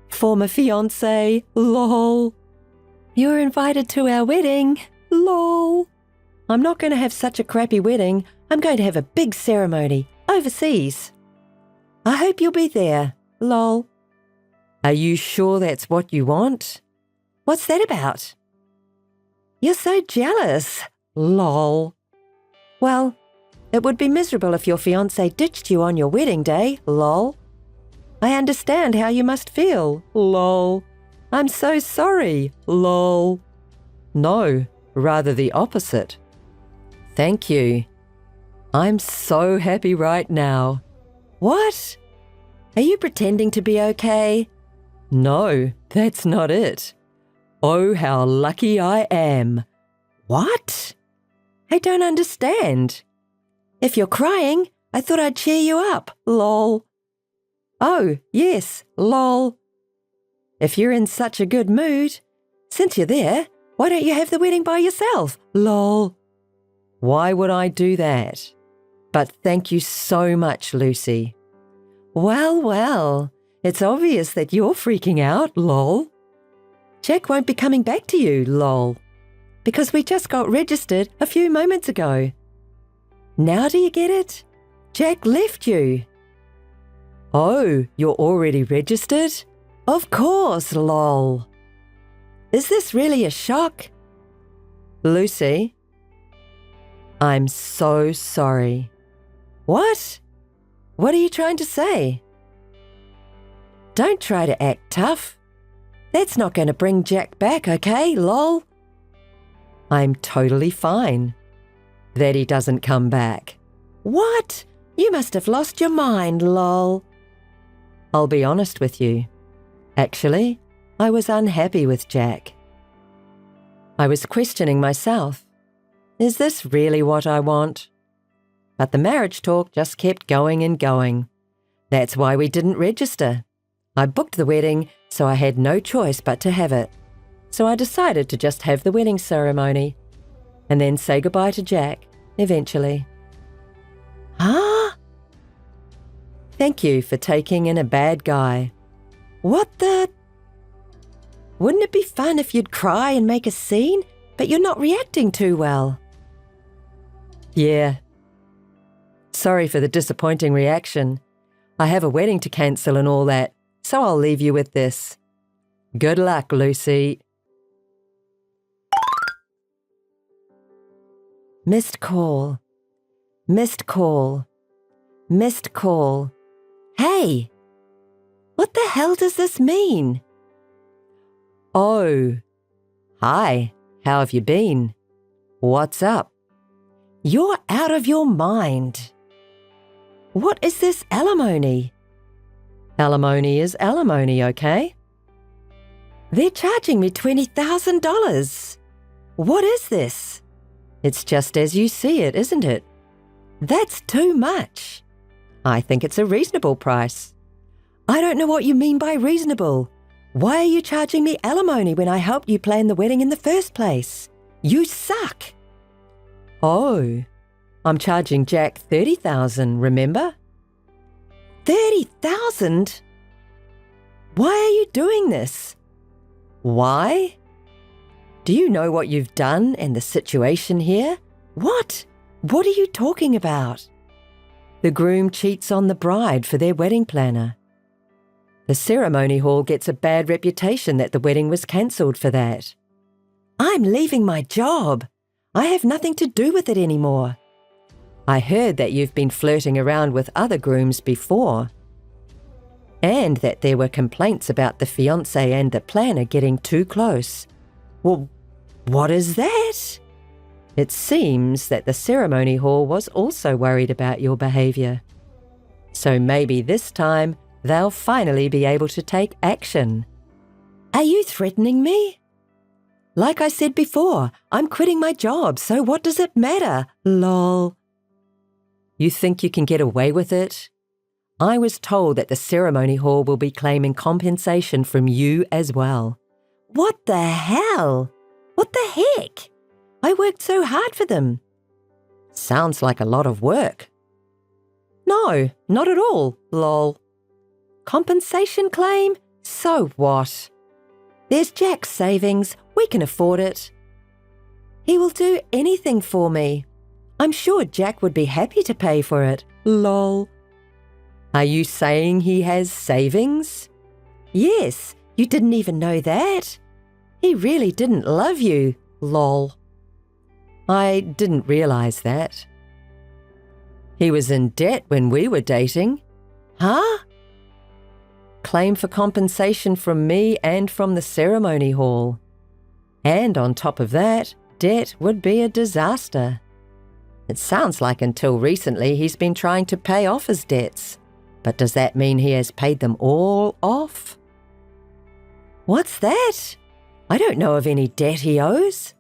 Former fiancé, lol. You're invited to our wedding, lol. I'm not going to have such a crappy wedding. I'm going to have a big ceremony, overseas. I hope you'll be there, lol. Are you sure that's what you want? What's that about? You're so jealous, lol. Well, it would be miserable if your fiancé ditched you on your wedding day, lol. I understand how you must feel, lol. I'm so sorry, lol. No, rather the opposite. Thank you. I'm so happy right now. What? Are you pretending to be okay? No, that's not it. Oh, how lucky I am. What? I don't understand. If you're crying, I thought I'd cheer you up, lol. Oh, yes, lol. If you're in such a good mood, since you're there, why don't you have the wedding by yourself, lol? Why would I do that? But thank you so much, Lucy. Well, it's obvious that you're freaking out, lol. Jack won't be coming back to you, lol. Because we just got registered a few moments ago. Now do you get it? Jack left you. Oh, you're already registered? Of course, lol. Is this really a shock? Lucy? I'm so sorry. What? What are you trying to say? Don't try to act tough. That's not going to bring Jack back, okay, lol? I'm totally fine that he doesn't come back. What? You must have lost your mind, lol. I'll be honest with you. Actually, I was unhappy with Jack. I was questioning myself. Is this really what I want? But the marriage talk just kept going and going. That's why we didn't register. I booked the wedding, so I had no choice but to have it. So I decided to just have the wedding ceremony and then say goodbye to Jack, eventually. Huh? Thank you for taking in a bad guy. What the? Wouldn't it be fun if you'd cry and make a scene, but you're not reacting too well? Yeah. Sorry for the disappointing reaction. I have a wedding to cancel and all that, so I'll leave you with this. Good luck, Lucy. Missed call. Missed call. Missed call. Hey! What the hell does this mean? Oh. Hi, how have you been? What's up? You're out of your mind. What is this alimony? Alimony is alimony, okay? They're charging me $20,000. What is this? It's just as you see it, isn't it? That's too much. I think it's a reasonable price. I don't know what you mean by reasonable. Why are you charging me alimony when I helped you plan the wedding in the first place? You suck. Oh, I'm charging Jack $30,000, remember? $30,000? Why are you doing this? Why? Do you know what you've done and the situation here? What? What are you talking about? The groom cheats on the bride for their wedding planner. The ceremony hall gets a bad reputation that the wedding was cancelled for that. I'm leaving my job. I have nothing to do with it anymore. I heard that you've been flirting around with other grooms before, and that there were complaints about the fiancé and the planner getting too close. Well, what is that? It seems that the ceremony hall was also worried about your behaviour. So maybe this time they'll finally be able to take action. Are you threatening me? Like I said before, I'm quitting my job, so what does it matter? Lol. You think you can get away with it? I was told that the ceremony hall will be claiming compensation from you as well. What the hell? What the heck? I worked so hard for them. Sounds like a lot of work. No, not at all, lol. Compensation claim? So what? There's Jack's savings. We can afford it. He will do anything for me. I'm sure Jack would be happy to pay for it. Lol. Are you saying he has savings? Yes, you didn't even know that. He really didn't love you. Lol. I didn't realize that. He was in debt when we were dating. Huh? Claim for compensation from me and from the ceremony hall. And on top of that, debt would be a disaster. It sounds like until recently he's been trying to pay off his debts. But does that mean he has paid them all off? What's that? I don't know of any debt he owes.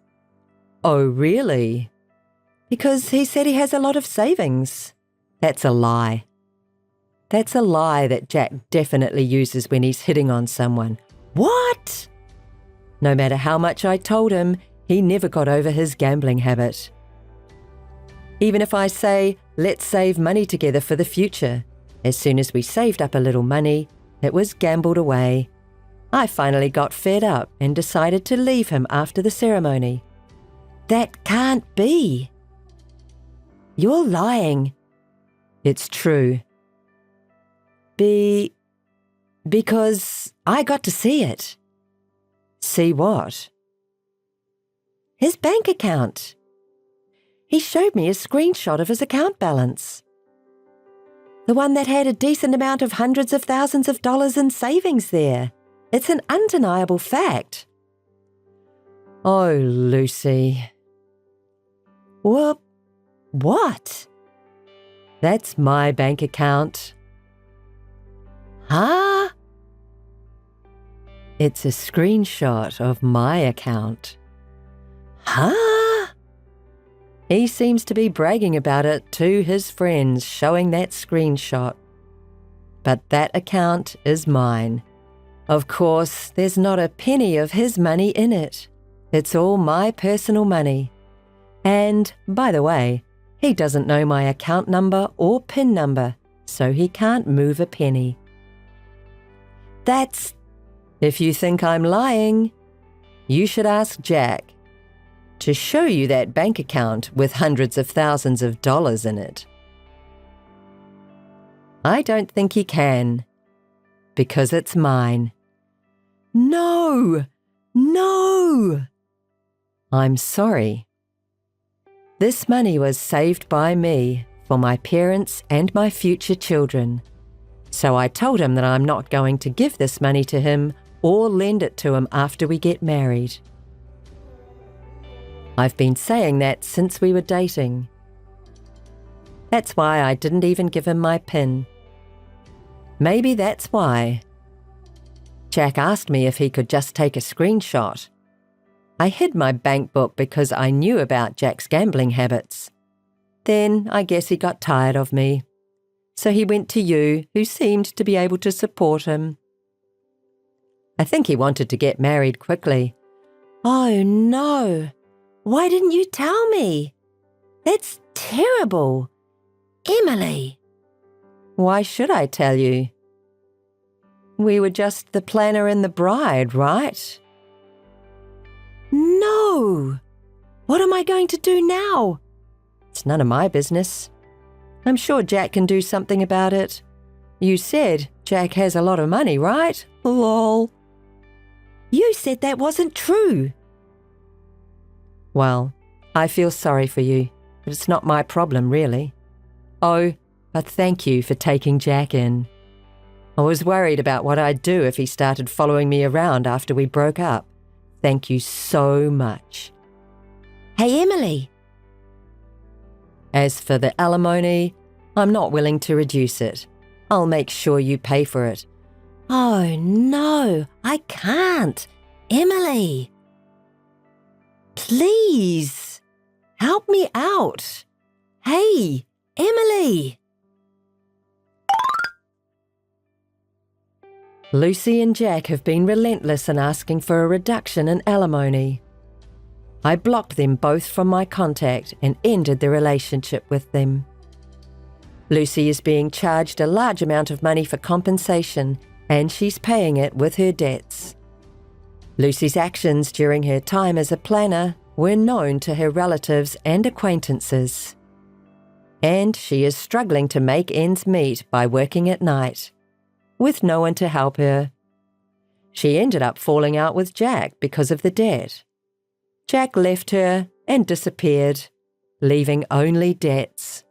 Oh, really? Because he said he has a lot of savings. That's a lie. That's a lie that Jack definitely uses when he's hitting on someone. What? No matter how much I told him, he never got over his gambling habit. Even if I say, let's save money together for the future, as soon as we saved up a little money, it was gambled away. I finally got fed up and decided to leave him after the ceremony. That can't be. You're lying. It's true. Because I got to see it. See what? His bank account. He showed me a screenshot of his account balance. The one that had a decent amount of hundreds of thousands of dollars in savings there. It's an undeniable fact. Oh, Lucy. Well, what? That's my bank account. Huh? It's a screenshot of my account. Huh? He seems to be bragging about it to his friends, showing that screenshot. But that account is mine. Of course, there's not a penny of his money in it. It's all my personal money. And, by the way, he doesn't know my account number or PIN number, so he can't move a penny. That's... If you think I'm lying, you should ask Jack to show you that bank account with hundreds of thousands of dollars in it. I don't think he can, because it's mine. No! No! I'm sorry. This money was saved by me for my parents and my future children. So I told him that I'm not going to give this money to him or lend it to him after we get married. I've been saying that since we were dating. That's why I didn't even give him my PIN. Maybe that's why. Jack asked me if he could just take a screenshot. I hid my bank book because I knew about Jack's gambling habits. Then I guess he got tired of me. So he went to you, who seemed to be able to support him. I think he wanted to get married quickly. Oh no! Why didn't you tell me? That's terrible. Emily! Why should I tell you? We were just the planner and the bride, right? No! What am I going to do now? It's none of my business. I'm sure Jack can do something about it. You said Jack has a lot of money, right? Lol. You said that wasn't true. Well, I feel sorry for you, but it's not my problem, really. Oh, but thank you for taking Jack in. I was worried about what I'd do if he started following me around after we broke up. Thank you so much. Hey, Emily. As for the alimony, I'm not willing to reduce it. I'll make sure you pay for it. Oh, no, I can't. Emily. Please, help me out. Hey, Emily. Lucy and Jack have been relentless in asking for a reduction in alimony. I blocked them both from my contact and ended the relationship with them. Lucy is being charged a large amount of money for compensation, and she's paying it with her debts. Lucy's actions during her time as a planner were known to her relatives and acquaintances. And she is struggling to make ends meet by working at night, with no one to help her. She ended up falling out with Jack because of the debt. Jack left her and disappeared, leaving only debts.